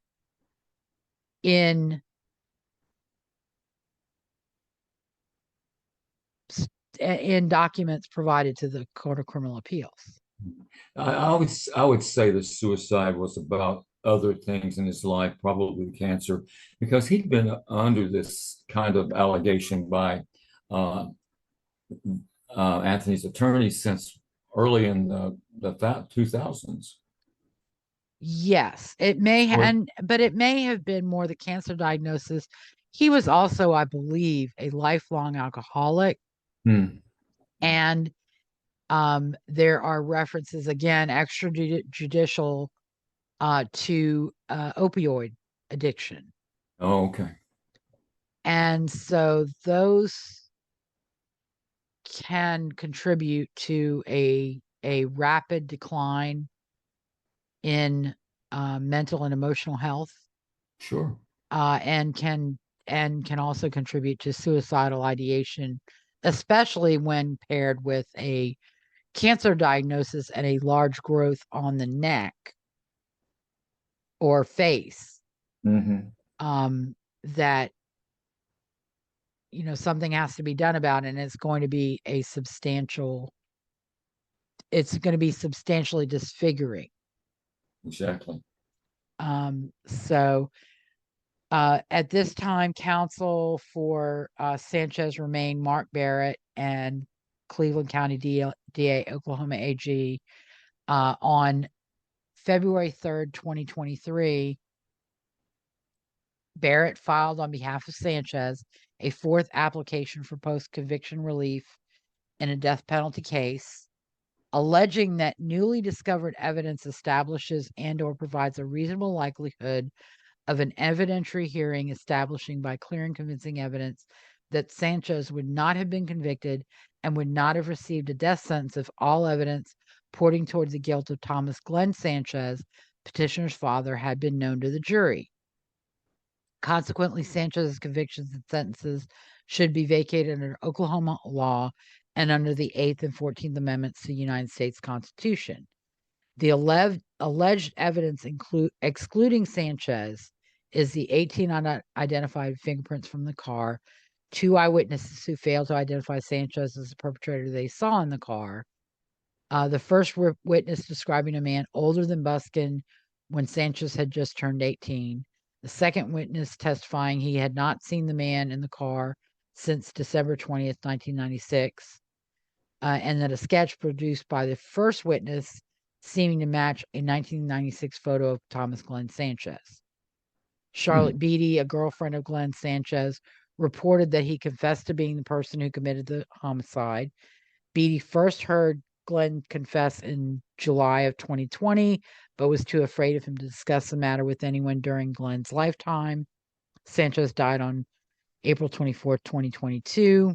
in documents provided to the Court of Criminal Appeals. I would say the suicide was about other things in his life, probably cancer, because he'd been under this kind of allegation by Anthony's attorney since early in the 2000s. Yes, it may, but it may have been more the cancer diagnosis. He was also, I believe, a lifelong alcoholic. And there are references, again, extrajudicial to opioid addiction. Oh, okay. And so those can contribute to a rapid decline in mental and emotional health. Sure. And can also contribute to suicidal ideation, especially when paired with a cancer diagnosis and a large growth on the neck or face. That something has to be done about, and it's going to be substantially disfiguring. Exactly. So at this time, counsel for Sanchez remained Mark Barrett and Cleveland County DA, Oklahoma AG. On February 3rd, 2023, Barrett filed on behalf of Sanchez a fourth application for post-conviction relief in a death penalty case, alleging that newly discovered evidence establishes and/or provides a reasonable likelihood of an evidentiary hearing establishing by clear and convincing evidence that Sanchez would not have been convicted and would not have received a death sentence if all evidence pointing towards the guilt of Thomas Glen Sanchez, petitioner's father, had been known to the jury. Consequently, Sanchez's convictions and sentences should be vacated under Oklahoma law and under the 8th and 14th Amendments to the United States Constitution. The alleged evidence excluding Sanchez is the 18 unidentified fingerprints from the car, 2 eyewitnesses who failed to identify Sanchez as the perpetrator they saw in the car, the first witness describing a man older than Busken when Sanchez had just turned 18, the second witness testifying he had not seen the man in the car since December 20th, 1996, and that a sketch produced by the first witness seeming to match a 1996 photo of Thomas Glen Sanchez. Charlotte Beatty, a girlfriend of Glen Sanchez, reported that he confessed to being the person who committed the homicide. Beatty first heard Glen confess in July of 2020, but was too afraid of him to discuss the matter with anyone during Glen's lifetime. Sanchez died on April 24th, 2022.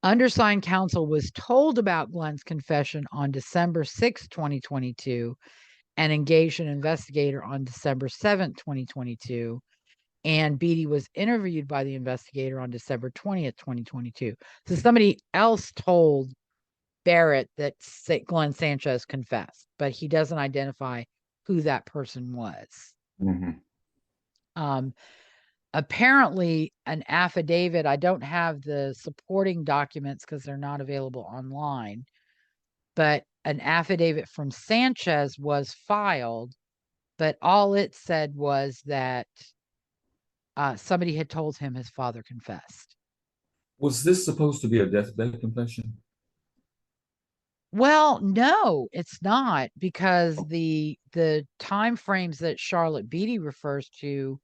Undersigned counsel was told about Glen's confession on December 6, 2022, and engaged an investigator on December 7, 2022. And Beatty was interviewed by the investigator on December 20th, 2022. So somebody else told Barrett that Glen Sanchez confessed, but he doesn't identify who that person was. Apparently, an affidavit, I don't have the supporting documents because they're not available online, but an affidavit from Sanchez was filed, but all it said was that somebody had told him his father confessed. Was this supposed to be a deathbed confession? Well, no, it's not, because the time frames that Charlotte Beatty refers to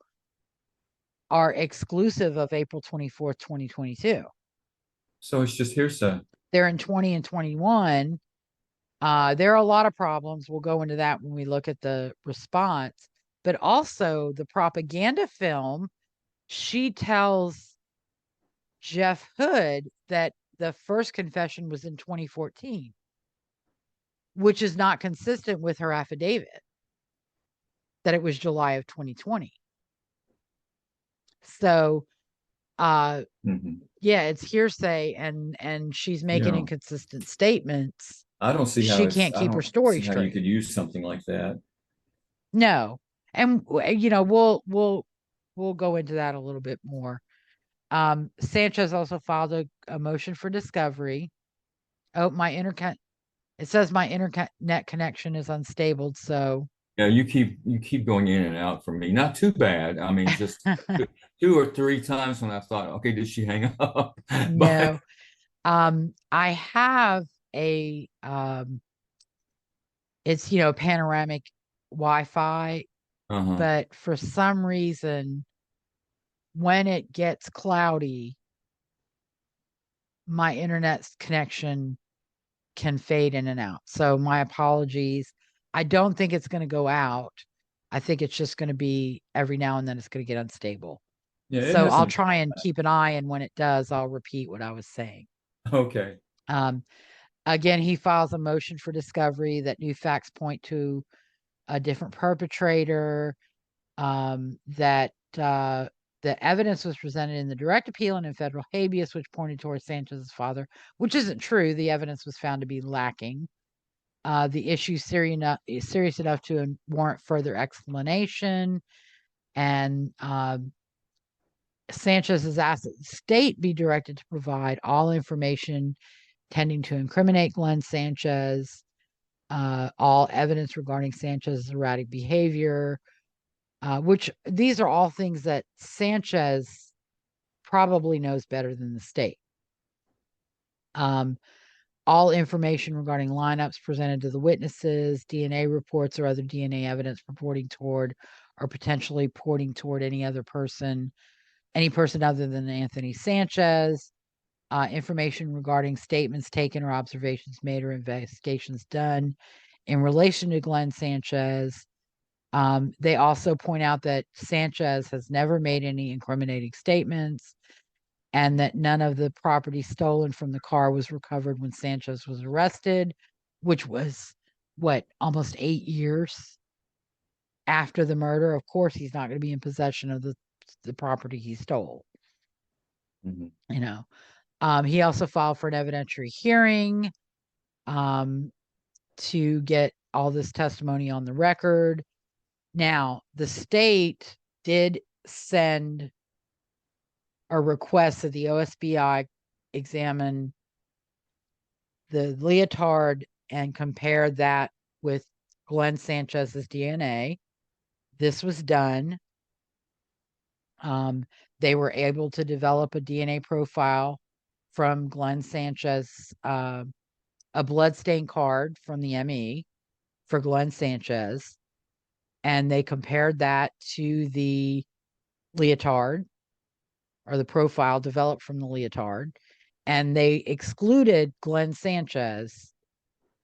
are exclusive of April 24th, 2022. So it's just hearsay. They're in 20 and 21. There are a lot of problems. We'll go into that when we look at the response. But also the propaganda film, she tells Jeff Hood that the first confession was in 2014, which is not consistent with her affidavit. that it was July of 2020. So, yeah, it's hearsay, and she's making inconsistent statements. I don't see how she can't keep her story see how straight. you could use something like that. No, and we'll go into that a little bit more. Sanchez also filed a motion for discovery. Oh, it says my internet connection is unstable, so Yeah, you keep going in and out for me. Not too bad. I mean, just 2 or 3 times when I thought, okay, did she hang up? no. I have a it's panoramic Wi-Fi, but for some reason when it gets cloudy, my internet connection can fade in and out. So my apologies. I don't think it's going to go out. I think it's just going to be every now and then it's going to get unstable. Yeah, so I'll try and keep an eye, and when it does, I'll repeat what I was saying. Okay. Again, he files a motion for discovery that new facts point to a different perpetrator, that the evidence was presented in the direct appeal and in federal habeas, which pointed towards Sanchez's father, which isn't true. The evidence was found to be lacking. The issue is serious enough to warrant further explanation, and Sanchez has asked that the state be directed to provide all information tending to incriminate Glen Sanchez, all evidence regarding Sanchez's erratic behavior, which these are all things that Sanchez probably knows better than the state. All information regarding lineups presented to the witnesses, DNA reports, or other DNA evidence purporting toward or potentially pointing toward any person other than Anthony Sanchez, information regarding statements taken or observations made or investigations done in relation to Glen Sanchez. They also point out that Sanchez has never made any incriminating statements, and that none of the property stolen from the car was recovered when Sanchez was arrested, which was, almost 8 years after the murder. Of course, he's not going to be in possession of the property he stole. He also filed for an evidentiary hearing to get all this testimony on the record. Now, the state did send a request that the OSBI examine the leotard and compare that with Glen Sanchez's DNA. This was done. They were able to develop a DNA profile from Glen Sanchez, a bloodstain card from the ME for Glen Sanchez, and they compared that to the leotard, or the profile developed from the leotard, and they excluded Glen Sanchez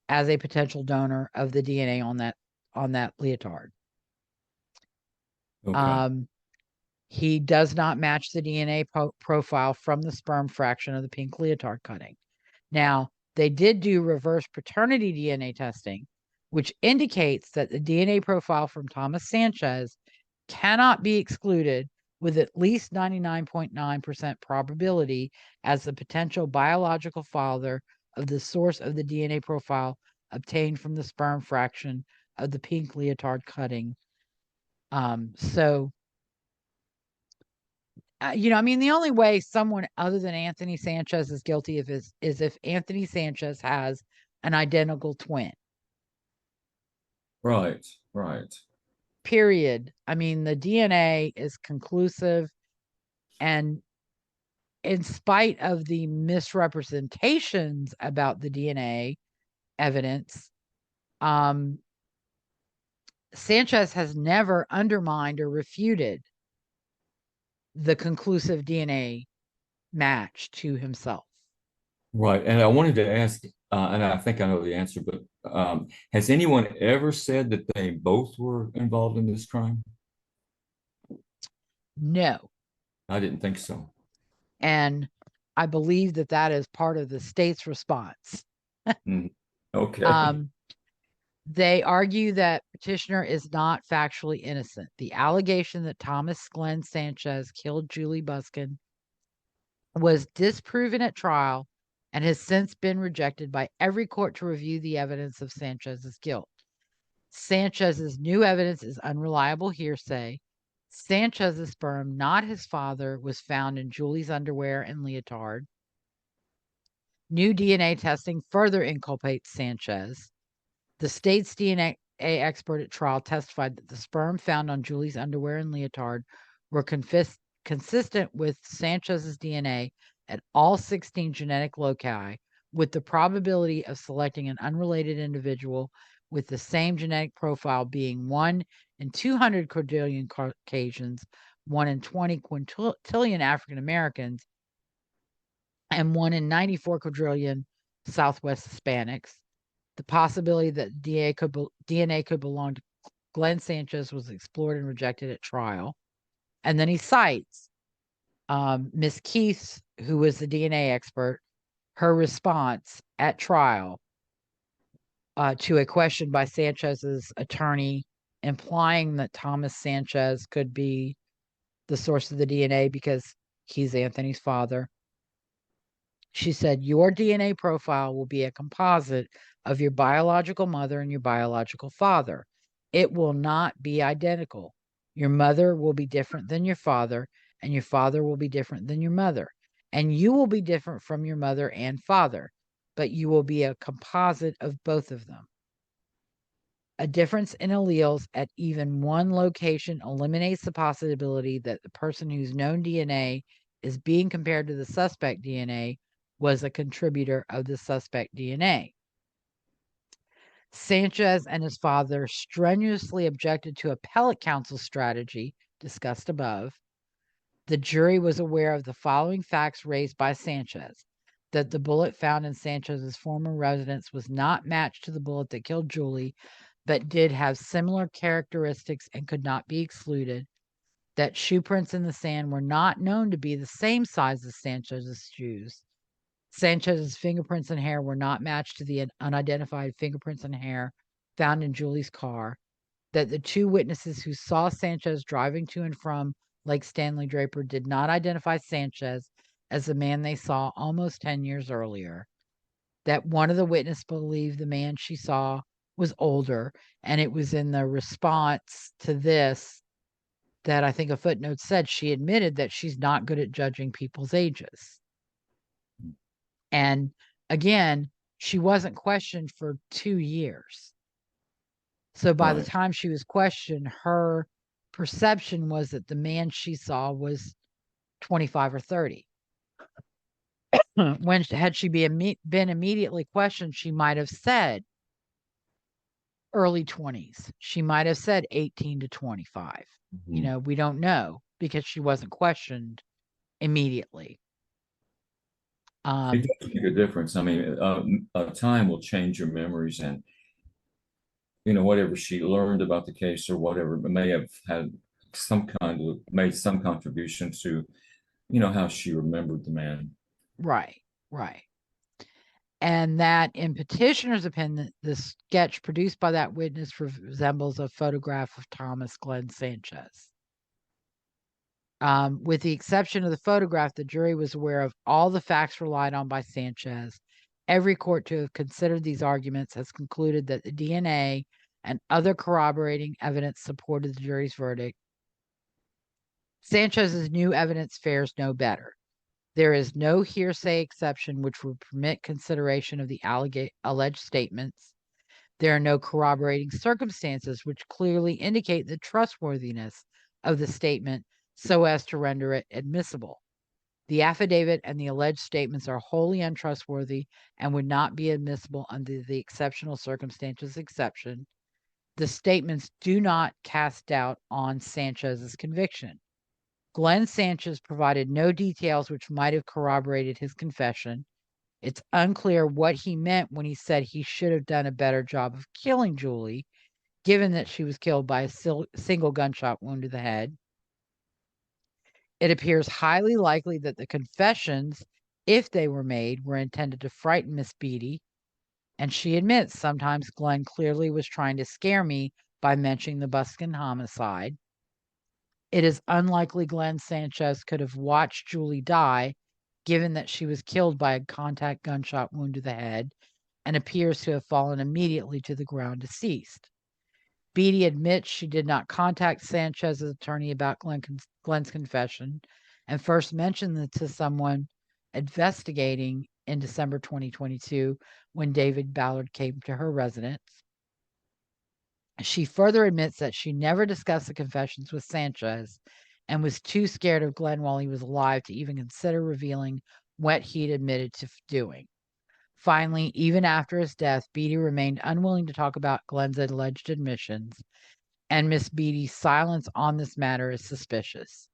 as a potential donor of the DNA on that leotard. Okay. He does not match the DNA profile from the sperm fraction of the pink leotard cutting. Now, they did do reverse paternity DNA testing, which indicates that the DNA profile from Thomas Sanchez cannot be excluded with at least 99.9% probability as the potential biological father of the source of the DNA profile obtained from the sperm fraction of the pink leotard cutting. The only way someone other than Anthony Sanchez is guilty of this is if Anthony Sanchez has an identical twin. Right. Period. The DNA is conclusive, and in spite of the misrepresentations about the DNA evidence, Sanchez has never undermined or refuted the conclusive DNA match to himself. Right. And I wanted to ask, and I think I know the answer, but has anyone ever said that they both were involved in this crime? No. I didn't think so. And I believe that is part of the state's response. Okay. They argue that petitioner is not factually innocent. The allegation that Thomas Glen Sanchez killed Juli Busken was disproven at trial and has since been rejected by every court to review the evidence of Sanchez's guilt. Sanchez's new evidence is unreliable hearsay. Sanchez's sperm, not his father, was found in Juli's underwear and leotard. New DNA testing further inculpates Sanchez. The state's DNA expert at trial testified that the sperm found on Juli's underwear and leotard were consistent with Sanchez's DNA at all 16 genetic loci, with the probability of selecting an unrelated individual with the same genetic profile being 1 in 200 quadrillion Caucasians, 1 in 20 quintillion African Americans, and 1 in 94 quadrillion Southwest Hispanics. The possibility that DNA could belong to Glen Sanchez was explored and rejected at trial. And then he cites Miss Keith, who was the DNA expert, her response at trial to a question by Sanchez's attorney, implying that Thomas Sanchez could be the source of the DNA because he's Anthony's father. She said, your DNA profile will be a composite of your biological mother and your biological father. It will not be identical. Your mother will be different than your father, and your father will be different than your mother. And you will be different from your mother and father, but you will be a composite of both of them. A difference in alleles at even one location eliminates the possibility that the person whose known DNA is being compared to the suspect DNA was a contributor of the suspect DNA. Sanchez and his father strenuously objected to appellate counsel's strategy discussed above. The jury was aware of the following facts raised by Sanchez: that the bullet found in Sanchez's former residence was not matched to the bullet that killed Juli, but did have similar characteristics and could not be excluded, that shoe prints in the sand were not known to be the same size as Sanchez's shoes. Sanchez's fingerprints and hair were not matched to the unidentified fingerprints and hair found in Juli's car, that the two witnesses who saw Sanchez driving to and from Lake Stanley Draper did not identify Sanchez as the man they saw almost 10 years earlier, that one of the witnesses believed the man she saw was older, and it was in the response to this that I think a footnote said she admitted that she's not good at judging people's ages. And again, she wasn't questioned for 2 years. So by the time she was questioned, her perception was that the man she saw was 25 or 30. When had she been immediately questioned, she might have said early 20s. She might have said 18 to 25. Mm-hmm. You know, we don't know because she wasn't questioned immediately. It does make a difference. I mean, time will change your memories, and whatever she learned about the case or whatever may have had made some contribution to, how she remembered the man. Right. And that in petitioner's opinion, the sketch produced by that witness resembles a photograph of Thomas Glen Sanchez. With the exception of the photograph, the jury was aware of all the facts relied on by Sanchez. Every court to have considered these arguments has concluded that the DNA and other corroborating evidence supported the jury's verdict. Sanchez's new evidence fares no better. There is no hearsay exception which would permit consideration of the alleged statements. There are no corroborating circumstances which clearly indicate the trustworthiness of the statement so as to render it admissible. The affidavit and the alleged statements are wholly untrustworthy and would not be admissible under the exceptional circumstances exception. The statements do not cast doubt on Sanchez's conviction. Glen Sanchez provided no details which might have corroborated his confession. It's unclear what he meant when he said he should have done a better job of killing Juli, given that she was killed by a single gunshot wound to the head. It appears highly likely that the confessions, if they were made, were intended to frighten Miss Beatty. And she admits sometimes Glen clearly was trying to scare me by mentioning the Busken homicide. It is unlikely Glen Sanchez could have watched Juli die, given that she was killed by a contact gunshot wound to the head and appears to have fallen immediately to the ground deceased. Beatty admits she did not contact Sanchez's attorney about Glen's confession and first mentioned it to someone investigating in December 2022 when David Ballard came to her residence. She further admits that she never discussed the confessions with Sanchez and was too scared of Glen while he was alive to even consider revealing what he'd admitted to doing. Finally, even after his death, Beatty remained unwilling to talk about Glen's alleged admissions, and Miss Beatty's silence on this matter is suspicious.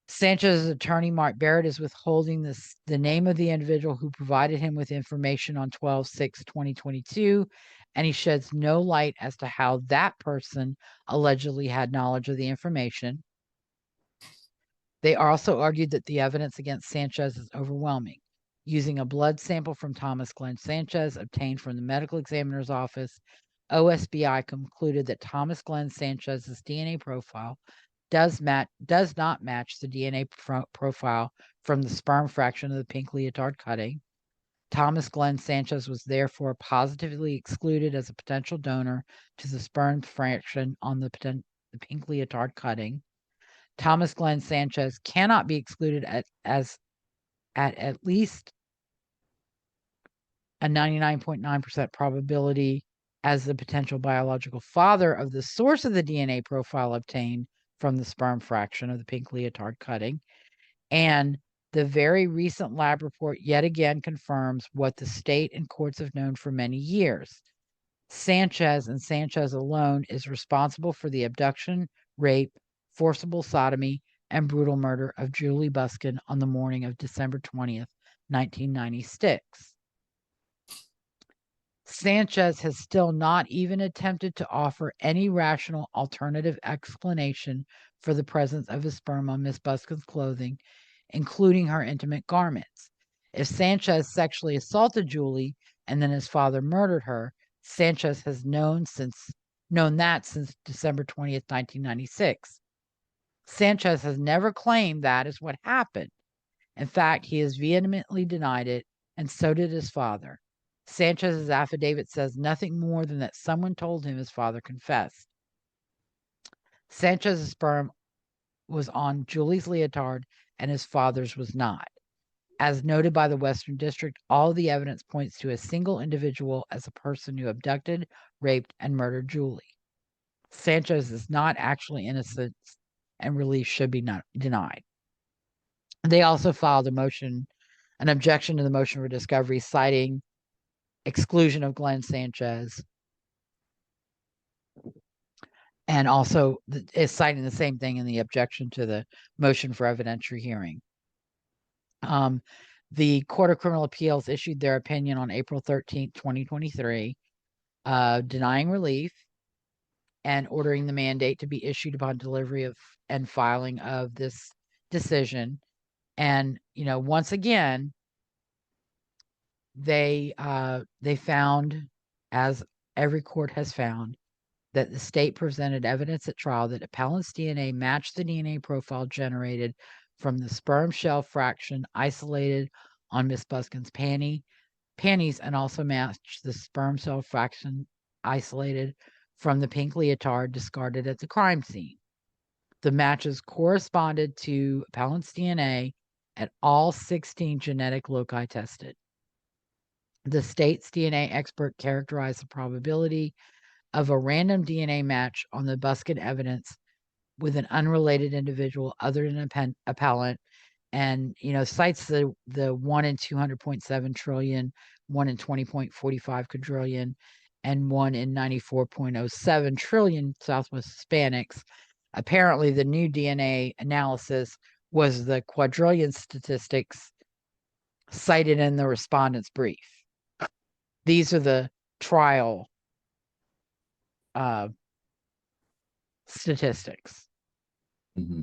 Sanchez's attorney, Mark Barrett, is withholding the name of the individual who provided him with information on 12/6/2022, and he sheds no light as to how that person allegedly had knowledge of the information. They also argued that the evidence against Sanchez is overwhelming. Using a blood sample from Thomas Glen Sanchez obtained from the medical examiner's office, OSBI concluded that Thomas Glen Sanchez's DNA profile does not match the DNA profile from the sperm fraction of the pink leotard cutting. Thomas Glen Sanchez was therefore positively excluded as a potential donor to the sperm fraction on the pink leotard cutting. Thomas Glen Sanchez cannot be excluded at least a 99.9% probability as the potential biological father of the source of the DNA profile obtained from the sperm fraction of the pink leotard cutting. And the very recent lab report yet again confirms what the state and courts have known for many years. Sanchez and Sanchez alone is responsible for the abduction, rape, forcible sodomy, and brutal murder of Juli Busken on the morning of December 20th, 1996. Sanchez has still not even attempted to offer any rational alternative explanation for the presence of his sperm on Miss Busken's clothing, including her intimate garments. If Sanchez sexually assaulted Juli and then his father murdered her, Sanchez has known that since December 20th, 1996. Sanchez has never claimed that is what happened. In fact, he has vehemently denied it, and so did his father. Sanchez's affidavit says nothing more than that someone told him his father confessed. Sanchez's sperm was on Juli's leotard and his father's was not. As noted by the Western District, all the evidence points to a single individual as a person who abducted, raped, and murdered Juli. Sanchez is not actually innocent, and relief should be denied. They also filed an objection to the motion for discovery, citing exclusion of Glen Sanchez, and also is citing the same thing in the objection to the motion for evidentiary hearing. The Court of Criminal Appeals issued their opinion on April 13th, 2023, denying relief and ordering the mandate to be issued upon delivery of and filing of this decision. And, once again, they found, as every court has found, that the state presented evidence at trial that appellant's DNA matched the DNA profile generated from the sperm shell fraction isolated on Miss Busken's panties and also matched the sperm cell fraction isolated from the pink leotard discarded at the crime scene. The matches corresponded to appellant's DNA at all 16 genetic loci tested. The state's DNA expert characterized the probability of a random DNA match on the Busken evidence with an unrelated individual other than appellant, and cites the 1 in 200.7 trillion, 1 in 20.45 quadrillion, and 1 in 94.07 trillion Southwest Hispanics. Apparently, the new DNA analysis was the quadrillion statistics cited in the respondent's brief. These are the trial statistics. Mm-hmm.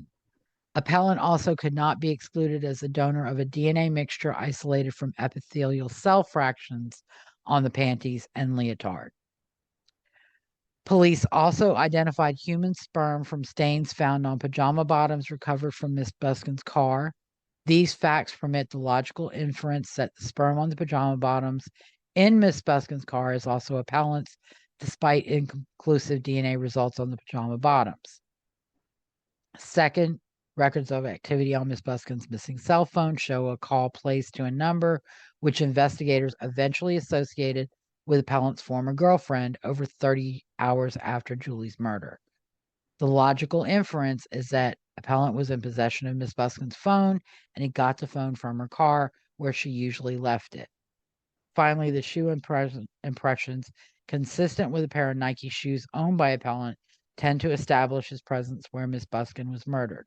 Appellant also could not be excluded as a donor of a DNA mixture isolated from epithelial cell fractions on the panties and leotard. Police also identified human sperm from stains found on pajama bottoms recovered from Miss Busken's car. These facts permit the logical inference that the sperm on the pajama bottoms in Miss Busken's car is also appellant's, despite inconclusive DNA results on the pajama bottoms. Second, records of activity on Miss Busken's missing cell phone show a call placed to a number which investigators eventually associated with appellant's former girlfriend over 30 hours after Juli's murder. The logical inference is that appellant was in possession of Miss Busken's phone and he got the phone from her car where she usually left it. Finally, the shoe impressions consistent with a pair of Nike shoes owned by appellant tend to establish his presence where Miss Busken was murdered.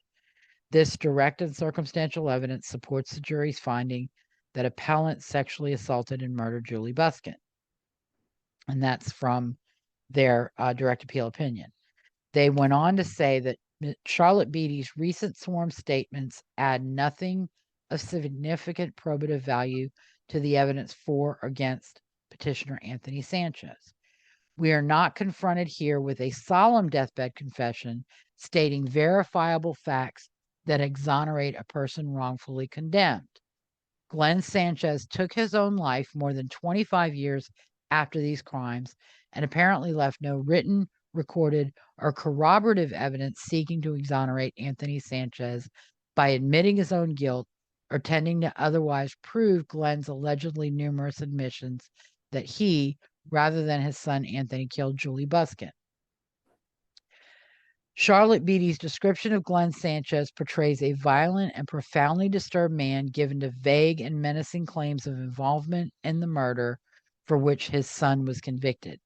This direct and circumstantial evidence supports the jury's finding that appellant sexually assaulted and murdered Juli Busken. And that's from their direct appeal opinion. They went on to say that Charlotte Beatty's recent sworn statements add nothing of significant probative value to the evidence for or against petitioner Anthony Sanchez. We are not confronted here with a solemn deathbed confession stating verifiable facts that exonerate a person wrongfully condemned. Glen Sanchez took his own life more than 25 years after these crimes and apparently left no written, recorded, or corroborative evidence seeking to exonerate Anthony Sanchez by admitting his own guilt or tending to otherwise prove Glen's allegedly numerous admissions that he, rather than his son Anthony, killed Juli Busken. Charlotte Beatty's description of Glen Sanchez portrays a violent and profoundly disturbed man given to vague and menacing claims of involvement in the murder for which his son was convicted.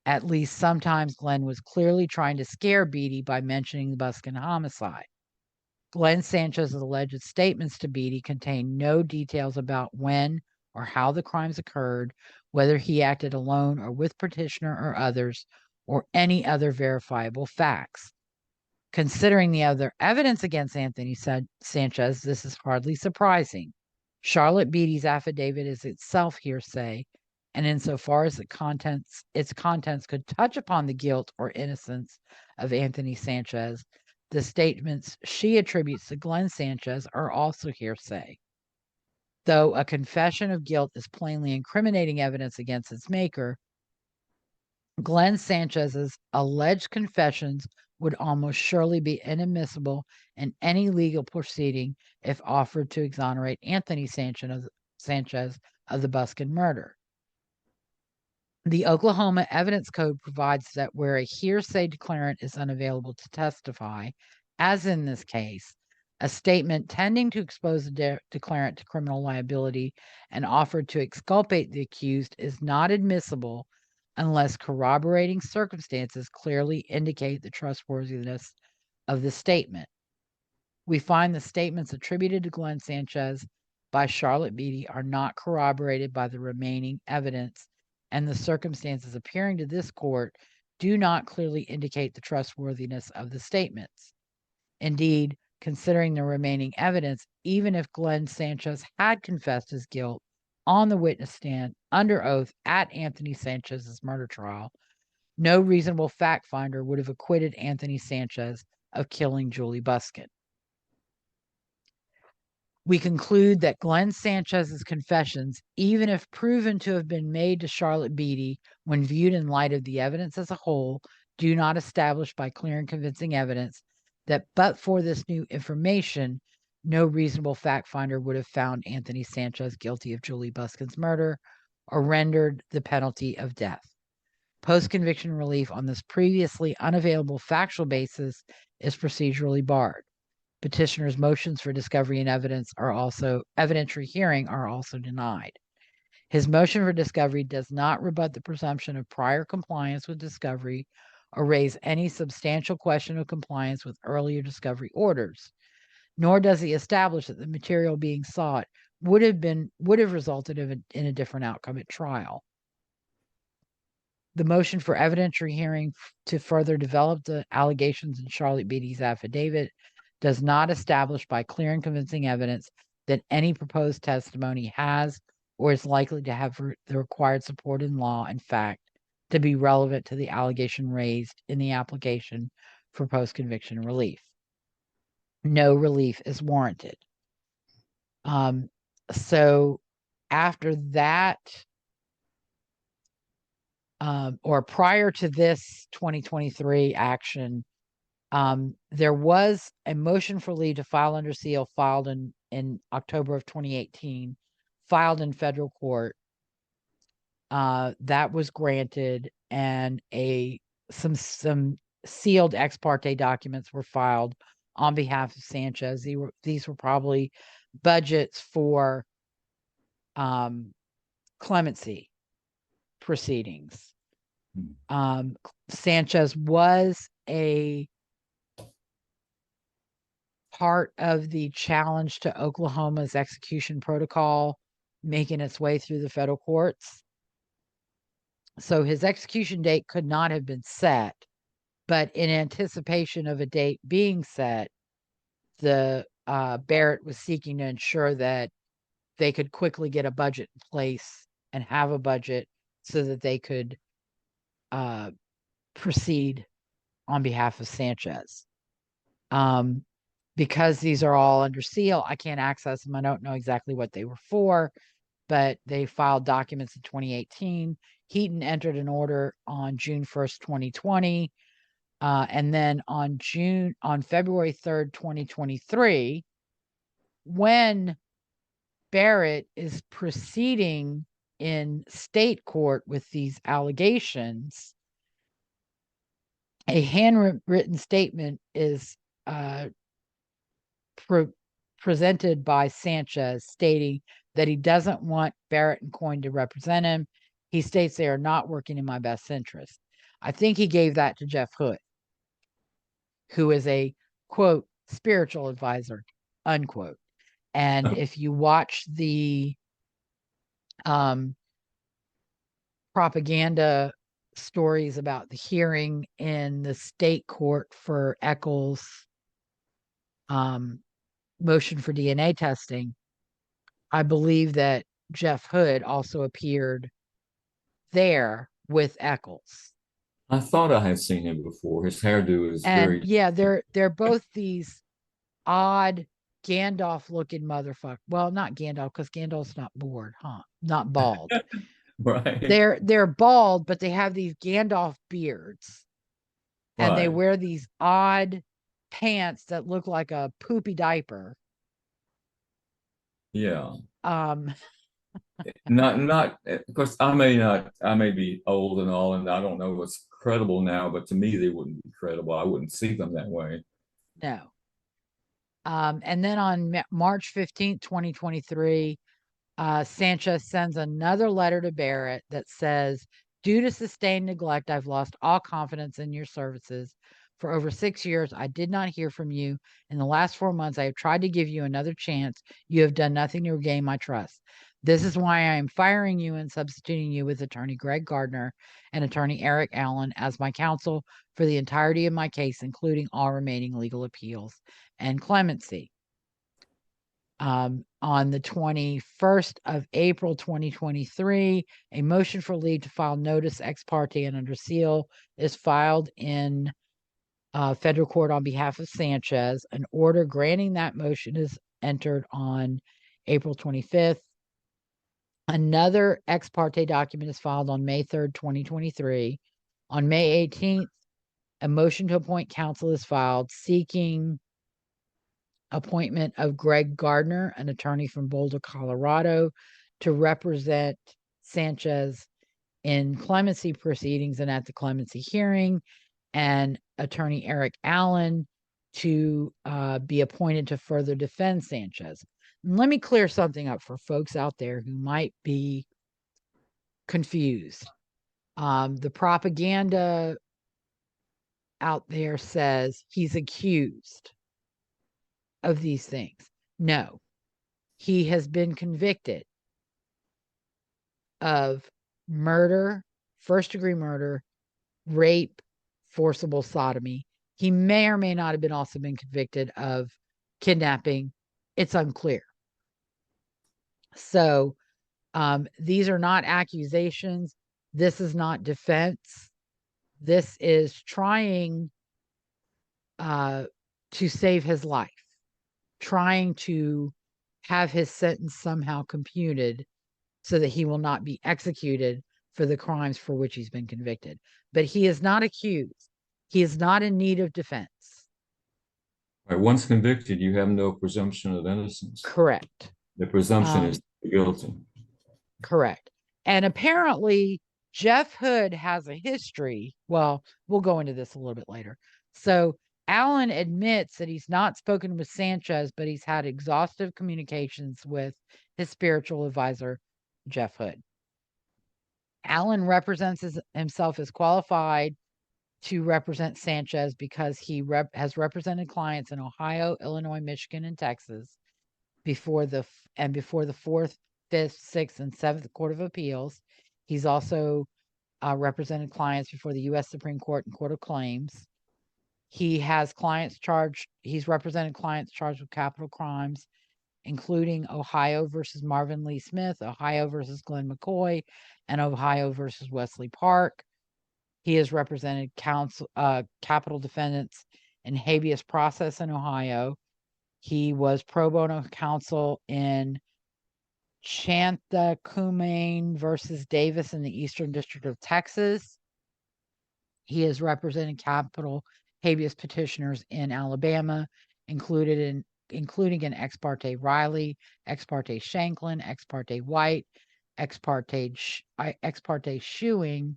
At least sometimes Glen was clearly trying to scare Beatty by mentioning the Busken homicide. Glen Sanchez's alleged statements to Beatty contain no details about when or how the crimes occurred, whether he acted alone or with petitioner or others, or any other verifiable facts. Considering the other evidence against Anthony Sanchez, this is hardly surprising. Charlotte Beatty's affidavit is itself hearsay, and insofar as its contents could touch upon the guilt or innocence of Anthony Sanchez, the statements she attributes to Glen Sanchez are also hearsay. Though a confession of guilt is plainly incriminating evidence against its maker, Glen Sanchez's alleged confessions would almost surely be inadmissible in any legal proceeding if offered to exonerate Anthony Sanchez of the Busken murder. The Oklahoma Evidence Code provides that where a hearsay declarant is unavailable to testify, as in this case, a statement tending to expose the declarant to criminal liability and offered to exculpate the accused is not admissible unless corroborating circumstances clearly indicate the trustworthiness of the statement. We find the statements attributed to Glen Sanchez by Charlotte Beatty are not corroborated by the remaining evidence, and the circumstances appearing to this court do not clearly indicate the trustworthiness of the statements. Indeed, considering the remaining evidence, even if Glen Sanchez had confessed his guilt on the witness stand under oath at Anthony Sanchez's murder trial, no reasonable fact finder would have acquitted Anthony Sanchez of killing Juli Busken. We conclude that Glen Sanchez's confessions, even if proven to have been made to Charlotte Beatty when viewed in light of the evidence as a whole, do not establish by clear and convincing evidence that but for this new information, no reasonable fact finder would have found Anthony Sanchez guilty of Juli Busken's murder or rendered the penalty of death. Post-conviction relief on this previously unavailable factual basis is procedurally barred. Petitioner's motions for discovery and evidentiary hearing are also denied. His motion for discovery does not rebut the presumption of prior compliance with discovery or raise any substantial question of compliance with earlier discovery orders, nor does he establish that the material being sought would have resulted in a different outcome at trial. The motion for evidentiary hearing to further develop the allegations in Charlotte Beatty's affidavit does not establish by clear and convincing evidence that any proposed testimony has or is likely to have the required support in law and fact to be relevant to the allegation raised in the application for post-conviction relief. No relief is warranted. So after that, or prior to this 2023 action, there was a motion for leave to file under seal filed in October of 2018, filed in federal court. That was granted, and some sealed ex parte documents were filed on behalf of Sanchez. These were probably budgets for clemency proceedings. Sanchez was a part of the challenge to Oklahoma's execution protocol making its way through the federal courts. So his execution date could not have been set, but in anticipation of a date being set, the Barrett was seeking to ensure that they could quickly get a budget in place and have a budget so that they could proceed on behalf of Sanchez. Because these are all under seal, I can't access them. I don't know exactly what they were for, but they filed documents in 2018. Heaton entered an order on June 1st, 2020. And then on February 3rd, 2023, when Barrett is proceeding in state court with these allegations, a handwritten statement is presented by Sanchez stating that he doesn't want Barrett and Coyne to represent him. He states they are not working in my best interest. I think he gave that to Jeff Hood, who is a, quote, spiritual advisor, unquote. And if you watch the propaganda stories about the hearing in the state court for Eccles' motion for DNA testing, I believe that Jeff Hood also appeared there with Eccles. I thought I had seen him before. His hairdo is very... Yeah, they're both these odd Gandalf-looking motherfucker. Well, not Gandalf, because Gandalf's not not bald. Right. They're bald, but they have these Gandalf beards, and they wear these odd pants that look like a poopy diaper. Yeah. Not of course, I may be old and all, and I don't know what's credible now, but to me, they wouldn't be credible. I wouldn't see them that way. No. And then on March 15th, 2023, Sanchez sends another letter to Barrett that says, due to sustained neglect, I've lost all confidence in your services. For over 6 years, I did not hear from you. In the last 4 months, I have tried to give you another chance. You have done nothing to regain my trust. This is why I am firing you and substituting you with attorney Greg Gardner and attorney Eric Allen as my counsel for the entirety of my case, including all remaining legal appeals and clemency. On the 21st of April, 2023, a motion for leave to file notice ex parte and under seal is filed in federal court on behalf of Sanchez. An order granting that motion is entered on April 25th. Another ex parte document is filed on May 3rd, 2023. On May 18th, a motion to appoint counsel is filed seeking appointment of Greg Gardner, an attorney from Boulder, Colorado, to represent Sanchez in clemency proceedings and at the clemency hearing, and attorney Eric Allen to be appointed to further defend Sanchez. And let me clear something up for folks out there who might be confused. The propaganda out there says he's accused of these things. No, he has been convicted of murder, first-degree murder, rape, forcible sodomy. He may or may not have been also been convicted of kidnapping. It's unclear. So These are not accusations. This is not defense. This is trying to save his life, trying to have his sentence somehow computed so that he will not be executed for the crimes for which he's been convicted. But he is not accused. He is not in need of defense. Right. Once convicted, you have no presumption of innocence. Correct. The presumption is guilty. Correct. And apparently, Jeff Hood has a history. Well, we'll go into this a little bit later. So Allen admits that he's not spoken with Sanchez, but he's had exhaustive communications with his spiritual advisor, Jeff Hood. Allen represents himself as qualified to represent Sanchez because he has represented clients in Ohio, Illinois, Michigan, and Texas before the 4th, 5th, 6th, and 7th Court of Appeals. He's also represented clients before the U.S. Supreme Court and Court of Claims. He has he's represented clients charged with capital crimes, including Ohio versus Marvin Lee Smith, Ohio versus Glenn McCoy, and Ohio versus Wesley Park. He has represented capital defendants in habeas process in Ohio. He was pro bono counsel in Chanthacumane versus Davis in the Eastern District of Texas. He has represented capital habeas petitioners in Alabama, including in Ex parte Riley, Ex parte Shanklin, Ex parte White, Ex parte Shoeing,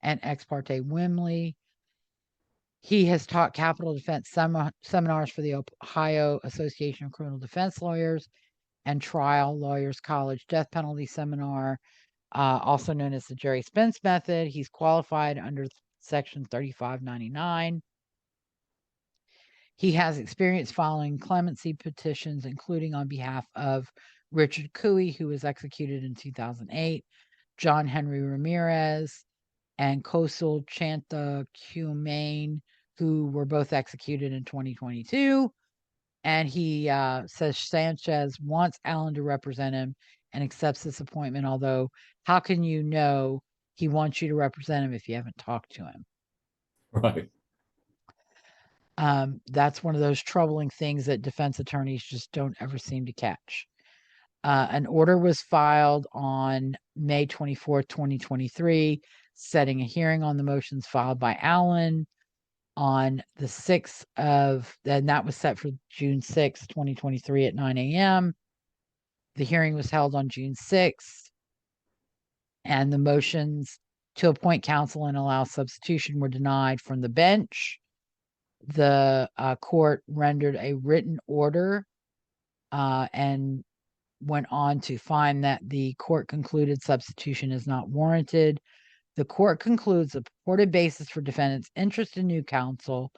and Ex parte Wimley. He has taught capital defense seminars for the Ohio Association of Criminal Defense Lawyers and Trial Lawyers College Death Penalty Seminar, also known as the Jerry Spence Method. He's qualified under Section 3599. He has experience filing clemency petitions, including on behalf of Richard Cooey, who was executed in 2008, John Henry Ramirez, and Kosel Chanthacumane, who were both executed in 2022. And he says Sanchez wants Allen to represent him and accepts this appointment, although how can you know he wants you to represent him if you haven't talked to him? Right. That's one of those troubling things that defense attorneys just don't ever seem to catch. An order was filed on May 24th, 2023, setting a hearing on the motions filed by Allen on the 6th of, and that was set for June 6th, 2023 at 9 a.m. The hearing was held on June 6th, and the motions to appoint counsel and allow substitution were denied from the bench. The court rendered a written order and went on to find that the court concluded substitution is not warranted. The court concludes the purported basis for defendant's interest in new counsel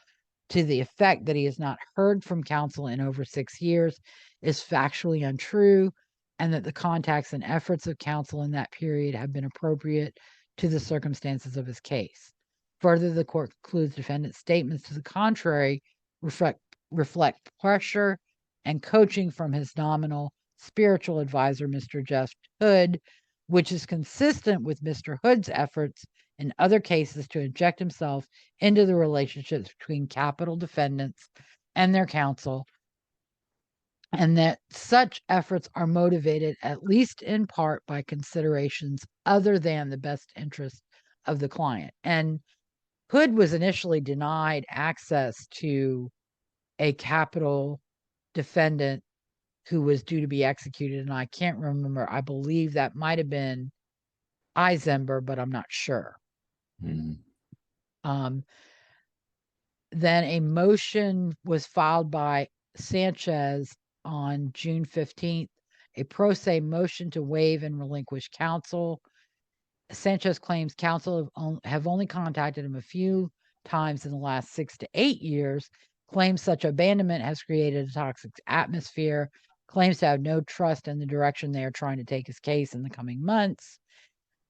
to the effect that he has not heard from counsel in over 6 years is factually untrue, and that the contacts and efforts of counsel in that period have been appropriate to the circumstances of his case. Further, the court concludes defendant's statements to the contrary reflect pressure and coaching from his nominal spiritual advisor, Mr. Jeff Hood, which is consistent with Mr. Hood's efforts in other cases to inject himself into the relationships between capital defendants and their counsel, and that such efforts are motivated at least in part by considerations other than the best interest of the client. And Hood was initially denied access to a capital defendant who was due to be executed, and I can't remember. I believe that might have been Eisenberg, but I'm not sure. Mm-hmm. Then a motion was filed by Sanchez on June 15th, a pro se motion to waive and relinquish counsel. Sanchez claims counsel have only contacted him a few times in the last 6 to 8 years, claims such abandonment has created a toxic atmosphere, claims to have no trust in the direction they are trying to take his case in the coming months,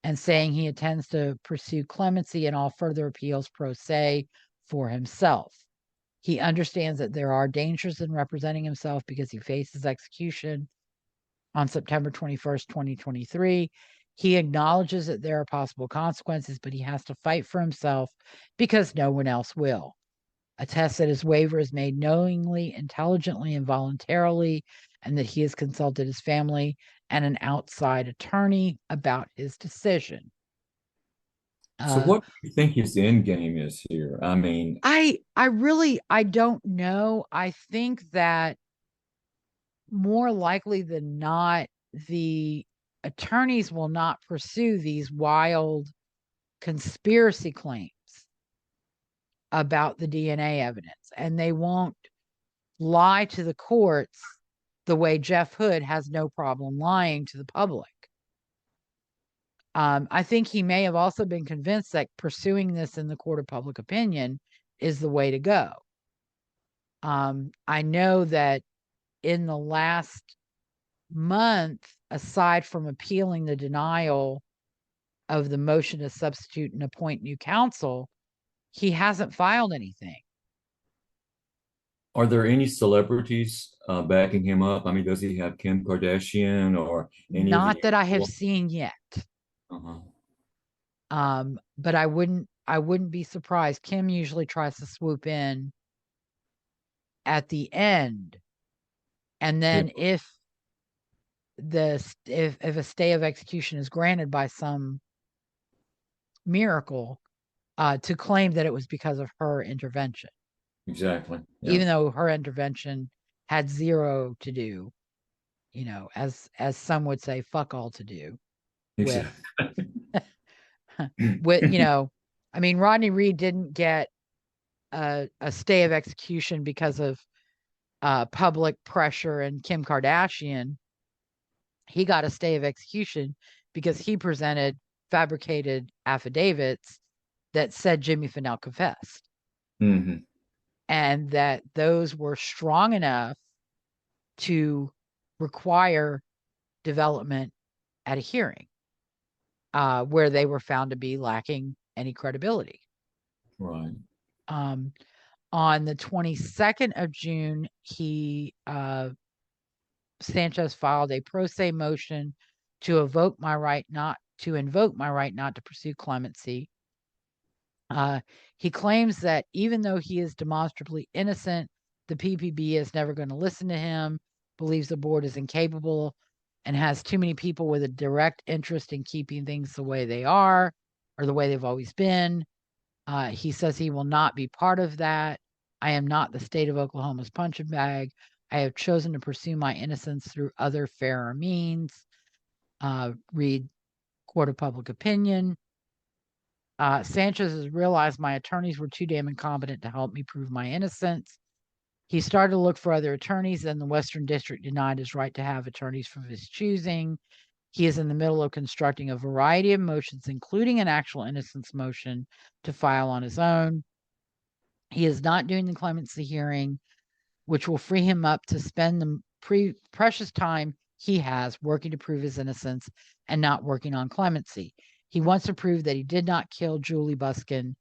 and saying he intends to pursue clemency and all further appeals pro se for himself. He understands that there are dangers in representing himself because he faces execution on September 21st, 2023. He acknowledges that there are possible consequences, but he has to fight for himself because no one else will. Attests that his waiver is made knowingly, intelligently, and voluntarily, and that he has consulted his family and an outside attorney about his decision. So what do you think his end game is here? I mean, I don't know. I think that more likely than not, the attorneys will not pursue these wild conspiracy claims about the DNA evidence, and they won't lie to the courts the way Jeff Hood has no problem lying to the public. I think he may have also been convinced that pursuing this in the court of public opinion is the way to go. I know that in the last month, aside from appealing the denial of the motion to substitute and appoint new counsel, he hasn't filed anything. are there any celebrities backing him up? I mean, does he have Kim Kardashian or any of Not the that I have seen yet. But I wouldn't be surprised. Kim usually tries to swoop in at the end, and then if a stay of execution is granted by some miracle, to claim that it was because of her intervention. Exactly. Yeah. Even though her intervention had zero to do, as some would say, fuck all to do with, Exactly. I mean, Rodney Reed didn't get a stay of execution because of public pressure and Kim Kardashian. He got a stay of execution because he presented fabricated affidavits that said Jimmy Finnell confessed. Mm-hmm. And that those were strong enough to require development at a hearing, where they were found to be lacking any credibility. Right. On the 22nd of June, Sanchez filed a pro se motion to invoke my right not to pursue clemency. He claims that even though he is demonstrably innocent, the PPB is never going to listen to him, believes the board is incapable, and has too many people with a direct interest in keeping things the way they are or the way they've always been. He says he will not be part of that. I am not the state of Oklahoma's punching bag. I have chosen to pursue my innocence through other fairer means. Read Court of Public Opinion. Sanchez has realized my attorneys were too damn incompetent to help me prove my innocence. He started to look for other attorneys, and the Western District denied his right to have attorneys from his choosing. He is in the middle of constructing a variety of motions, including an actual innocence motion, to file on his own. He is not doing the clemency hearing, which will free him up to spend the precious time he has working to prove his innocence and not working on clemency. He wants to prove that he did not kill Juli Busken.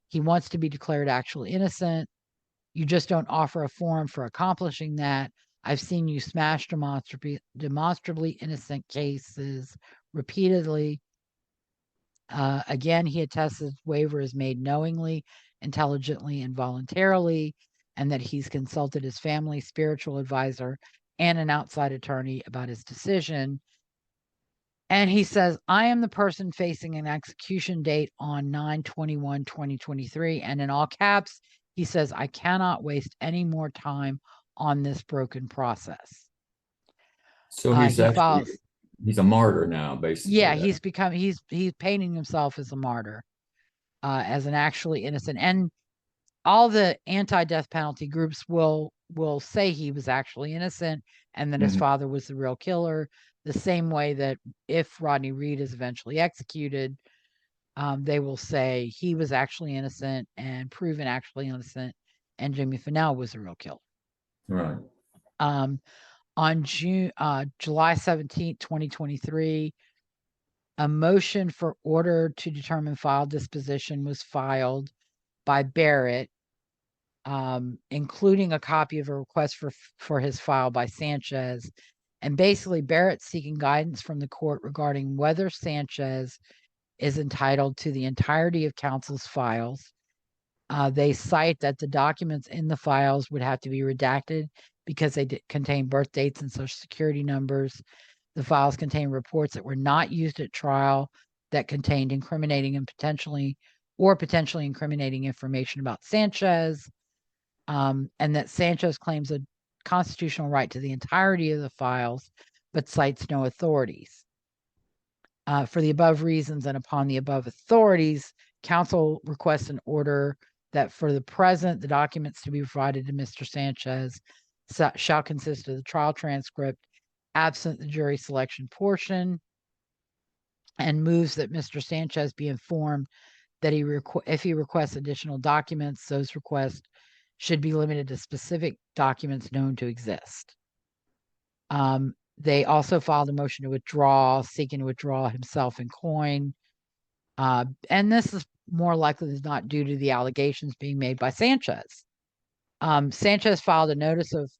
He wants to be declared actually innocent. You just don't offer a forum for accomplishing that. I've seen you smash demonstrably innocent cases repeatedly. Again, he attests his waiver is made knowingly, intelligently, and voluntarily, and that he's consulted his family, spiritual advisor, and an outside attorney about his decision. And he says, I am the person facing an execution date on 9/21/2023. And in all caps, he says, I cannot waste any more time on this broken process. So he's a martyr now, basically. Yeah, he's painting himself as a martyr, as an actually innocent. And all the anti-death penalty groups will say he was actually innocent and that his father was the real killer, the same way that if Rodney Reed is eventually executed, they will say he was actually innocent and proven actually innocent, and Jimmy Finnell was the real killer. Right. On July 17th, 2023, a motion for order to determine file disposition was filed by Barrett, including a copy of a request for his file by Sanchez. And basically, Barrett's seeking guidance from the court regarding whether Sanchez is entitled to the entirety of counsel's files. They cite that the documents in the files would have to be redacted because they contain birth dates and social security numbers. The files contain reports that were not used at trial that contained incriminating and potentially incriminating information about Sanchez, and that Sanchez claims a constitutional right to the entirety of the files, but cites no authorities. For the above reasons and upon the above authorities, counsel requests an order that for the present, the documents to be provided to Mr. Sanchez shall consist of the trial transcript, absent the jury selection portion, and moves that Mr. Sanchez be informed that if he requests additional documents, those requests should be limited to specific documents known to exist. They also filed a motion to withdraw, seeking to withdraw himself in coin. And this is more likely than not due to the allegations being made by Sanchez. Sanchez filed a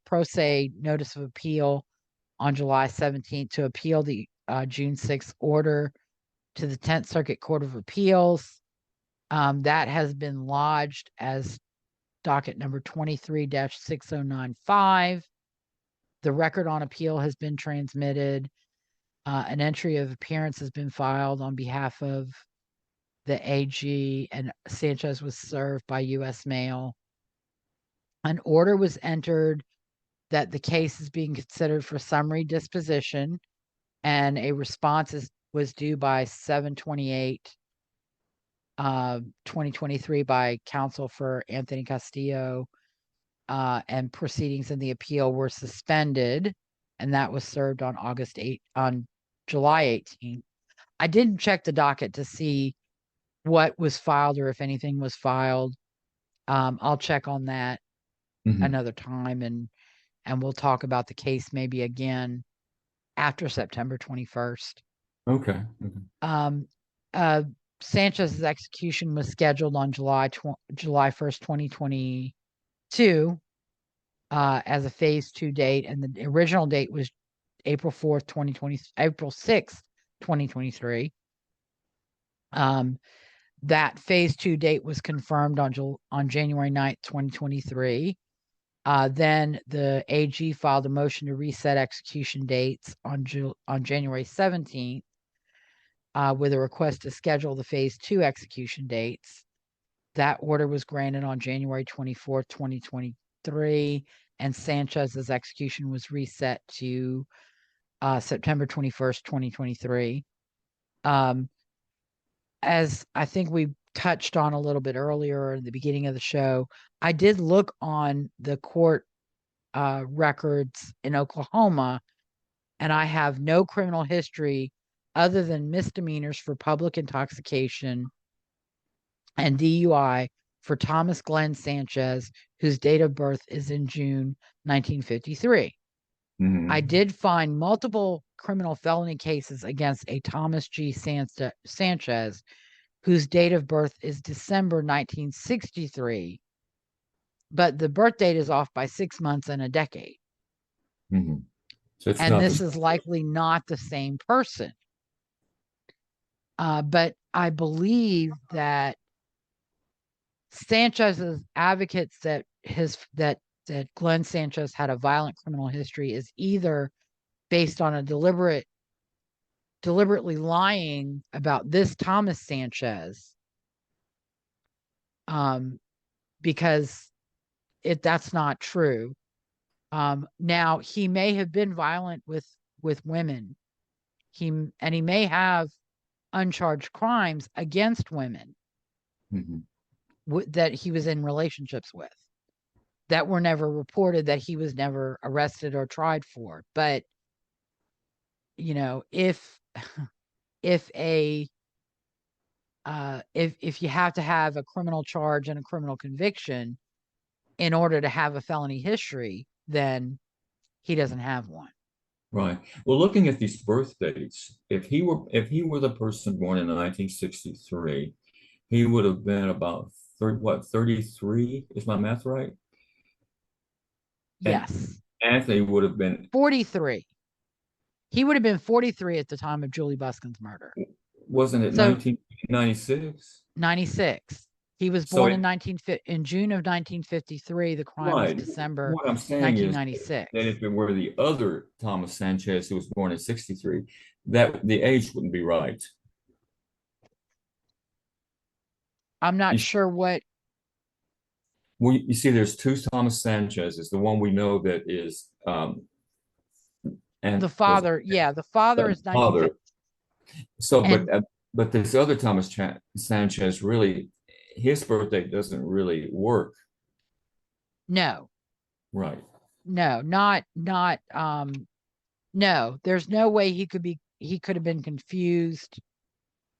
pro se notice of appeal on July 17th to appeal the June 6th order to the 10th Circuit Court of Appeals. That has been lodged as docket number 23-6095. The record on appeal has been transmitted. An entry of appearance has been filed on behalf of the AG, and Sanchez was served by U.S. mail. An order was entered that the case is being considered for summary disposition, and a response was due by 7/28/2023 by counsel for Anthony Castillo, and proceedings in the appeal were suspended, and that was served on July 18th. I didn't check the docket to see what was filed or if anything was filed. I'll check on that another time, and we'll talk about the case maybe again after September 21st. Okay. Sanchez's execution was scheduled on July 1st, 2022, as a phase 2 date, and the original date was April 6th, 2023. That phase 2 date was confirmed on January 9th, 2023. Then the AG filed a motion to reset execution dates on January 17th, with a request to schedule the phase 2 execution dates. That order was granted on January 24th, 2023, and Sanchez's execution was reset to September 21st, 2023. As I think we touched on a little bit earlier in the beginning of the show, I did look on the court records in Oklahoma, and I have no criminal history other than misdemeanors for public intoxication and DUI for Thomas Glen Sanchez, whose date of birth is in June 1953. I did find multiple criminal felony cases against a Thomas G. Sanchez, whose date of birth is December 1963, but the birth date is off by 6 months and a decade. So this is likely not the same person. But I believe that Sanchez's advocates that Glen Sanchez had a violent criminal history is either based on a deliberately lying about this Thomas Sanchez, because that's not true. Now he may have been violent with women. He may have uncharged crimes against women that he was in relationships with that were never reported, that he was never arrested or tried for. But if you have to have a criminal charge and a criminal conviction in order to have a felony history, then he doesn't have one. Right. Well, looking at these birth dates, if he were the person born in 1963, he would have been about 33? Is my math right? Yes. And Anthony would have been 43. He would have been 43 at the time of Juli Busken's murder. Wasn't it So 1996? 96. He was So born in June of 1953. The crime was right. December What I'm saying is 1996. that if it were the other Thomas Sanchez who was born in 63, that the age wouldn't be right. I'm not You, sure what. well, you see, there's two Thomas Sanchez's. The one we know that is and The father, the father is 1950. father. So, And but this other Sanchez really, his birthday doesn't really work. no, Right. no, not no, there's no way he could have been confused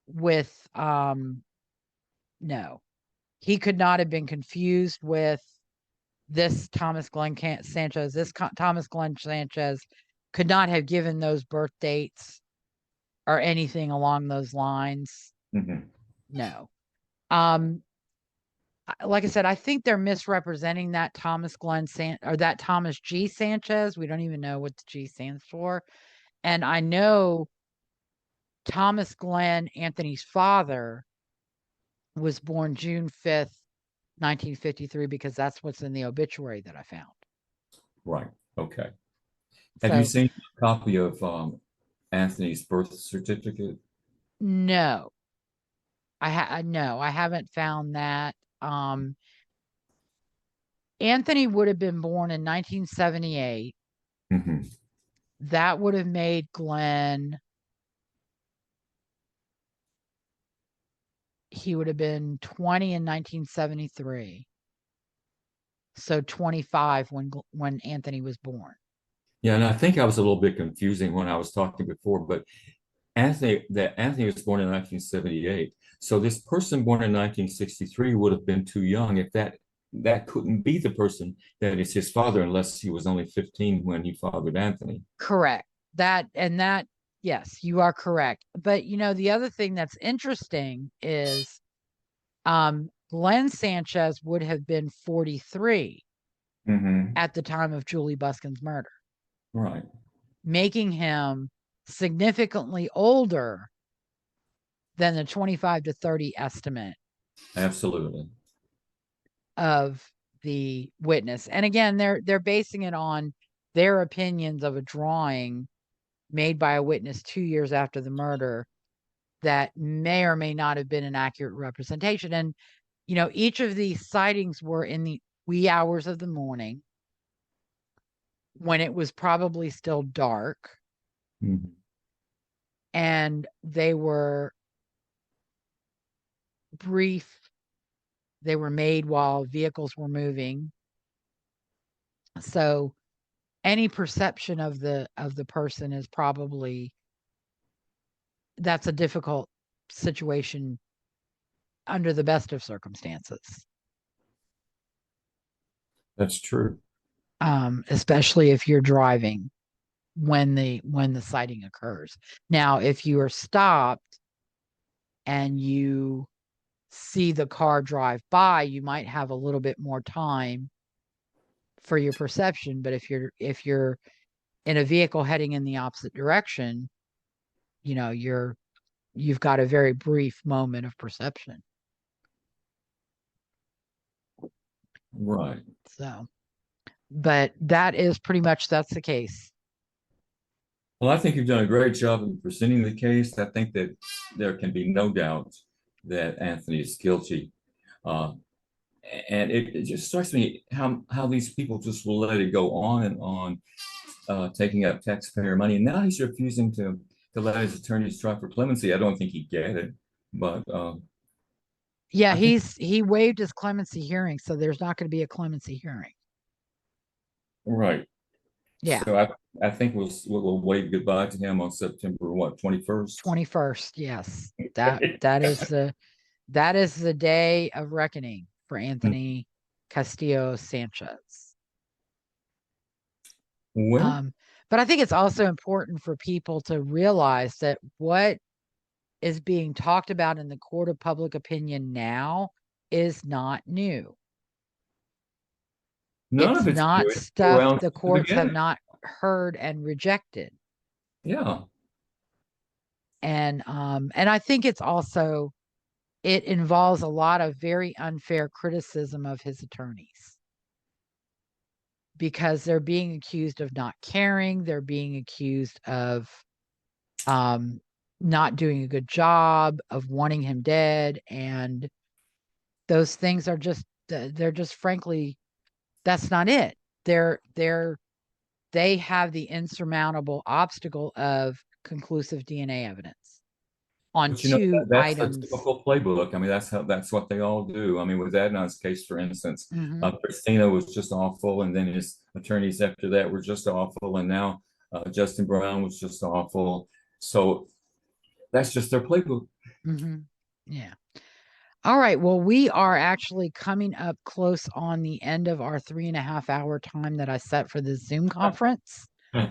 with no. He could not have been confused with this Thomas Glen Sanchez. Thomas Glen Sanchez could not have given those birth dates or anything along those lines. Mm-hmm. No. Like I said, I think they're misrepresenting that Thomas G. Sanchez. We don't even know what the G stands for. And I know Thomas Glen, Anthony's father, was born June 5th, 1953, because that's what's in the obituary that I found. Right. Okay. So, Have you seen a copy of Anthony's birth certificate? no, I haven't found that. Anthony would have been born in 1978. Mm-hmm. That would have made Glenn. He would have been 20 in 1973. So 25 when Anthony was born. Yeah, and I think I was a little bit confusing when I was talking before, but Anthony was born in 1978. So this person born in 1963 would have been too young if that couldn't be the person that is his father unless he was only 15 when he fathered Anthony. Correct. Yes, you are correct. But the other thing that's interesting is Glen Sanchez would have been 43 at the time of Juli Busken's murder. Right. Making him significantly older than the 25 to 30 estimate. Absolutely. Of the witness. And again, they're basing it on their opinions of a drawing made by a witness 2 years after the murder that may or may not have been an accurate representation. And each of these sightings were in the wee hours of the morning when it was probably still dark. Mm-hmm. And they were brief. They were made while vehicles were moving. So any perception of the person is probably, that's a difficult situation under the best of circumstances. That's true. Especially if you're driving when the sighting occurs. Now, if you are stopped and you see the car drive by, you might have a little bit more time for your perception. But if you're in a vehicle heading in the opposite direction, you've got a very brief moment of perception. Right. So, but that's the case. Well, I think you've done a great job in presenting the case. I think that there can be no doubt that Anthony is guilty. And it just strikes me how these people just will let it go on and on, taking up taxpayer money. And now he's refusing to let his attorneys try for clemency. I don't think he'd get it, but yeah, he waived his clemency hearing, so there's not going to be a clemency hearing. Right. Yeah. So I think we'll wave goodbye to him on September 21st? 21st, yes. That is the day of reckoning for Anthony Castillo Sanchez. Well, but I think it's also important for people to realize that what is being talked about in the court of public opinion now is not new. none of it's not new. stuff the courts have not heard and rejected. Yeah. And I think it's also, it involves a lot of very unfair criticism of his attorneys, because they're being accused of not caring, they're being accused of not doing a good job, of wanting him dead, and those things are just, they're just, frankly, that's not it. They have the insurmountable obstacle of conclusive DNA evidence on But you know, two that's the items. typical playbook. I mean, that's what they all do. I mean, with Adnan's case, for instance, Mm-hmm. Christina was just awful, and then his attorneys after that were just awful, and now Justin Brown was just awful. So that's just their playbook. Mm-hmm. Yeah. All right. Well, we are actually coming up close on the end of our 3.5 hour time that I set for the Zoom conference.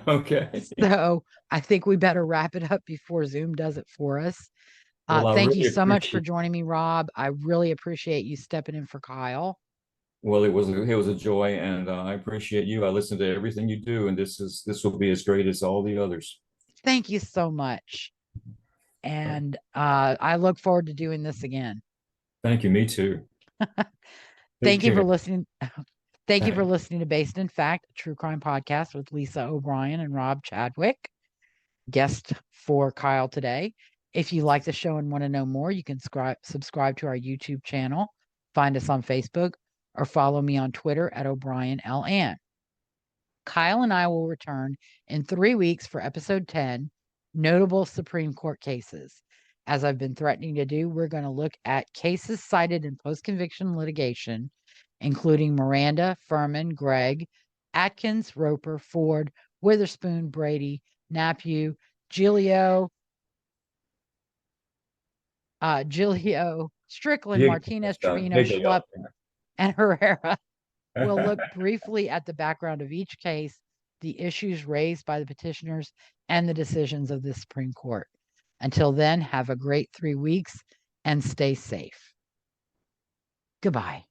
Okay. So I think we better wrap it up before Zoom does it for us. Well, I Thank you really so much for appreciate. joining me, Rob. I really appreciate you stepping in for Kyle. Well, it was a joy, and I appreciate you. I listen to everything you do, and this will be as great as all the others. Thank you so much. And I look forward to doing this again. Thank you. Me too. Take Thank you for care. listening. Thank you for Thanks. listening to Based in Fact, a true crime podcast with Lisa O'Brien and Robb Chadwick, guest for Kyle today. If you like the show and want to know more, you can subscribe to our YouTube channel, find us on Facebook, or follow me on Twitter at O'BrienLN. Kyle and I will return in 3 weeks for episode 10, Notable Supreme Court Cases. As I've been threatening to do, we're going to look at cases cited in post-conviction litigation, including Miranda, Furman, Gregg, Atkins, Roper, Ford, Witherspoon, Brady, Napiew, Giglio, Strickland, Martinez, Trevino, Schlupp, and Herrera. We'll look briefly at the background of each case, the issues raised by the petitioners, and the decisions of the Supreme Court. Until then, have a great 3 weeks and stay safe. Goodbye.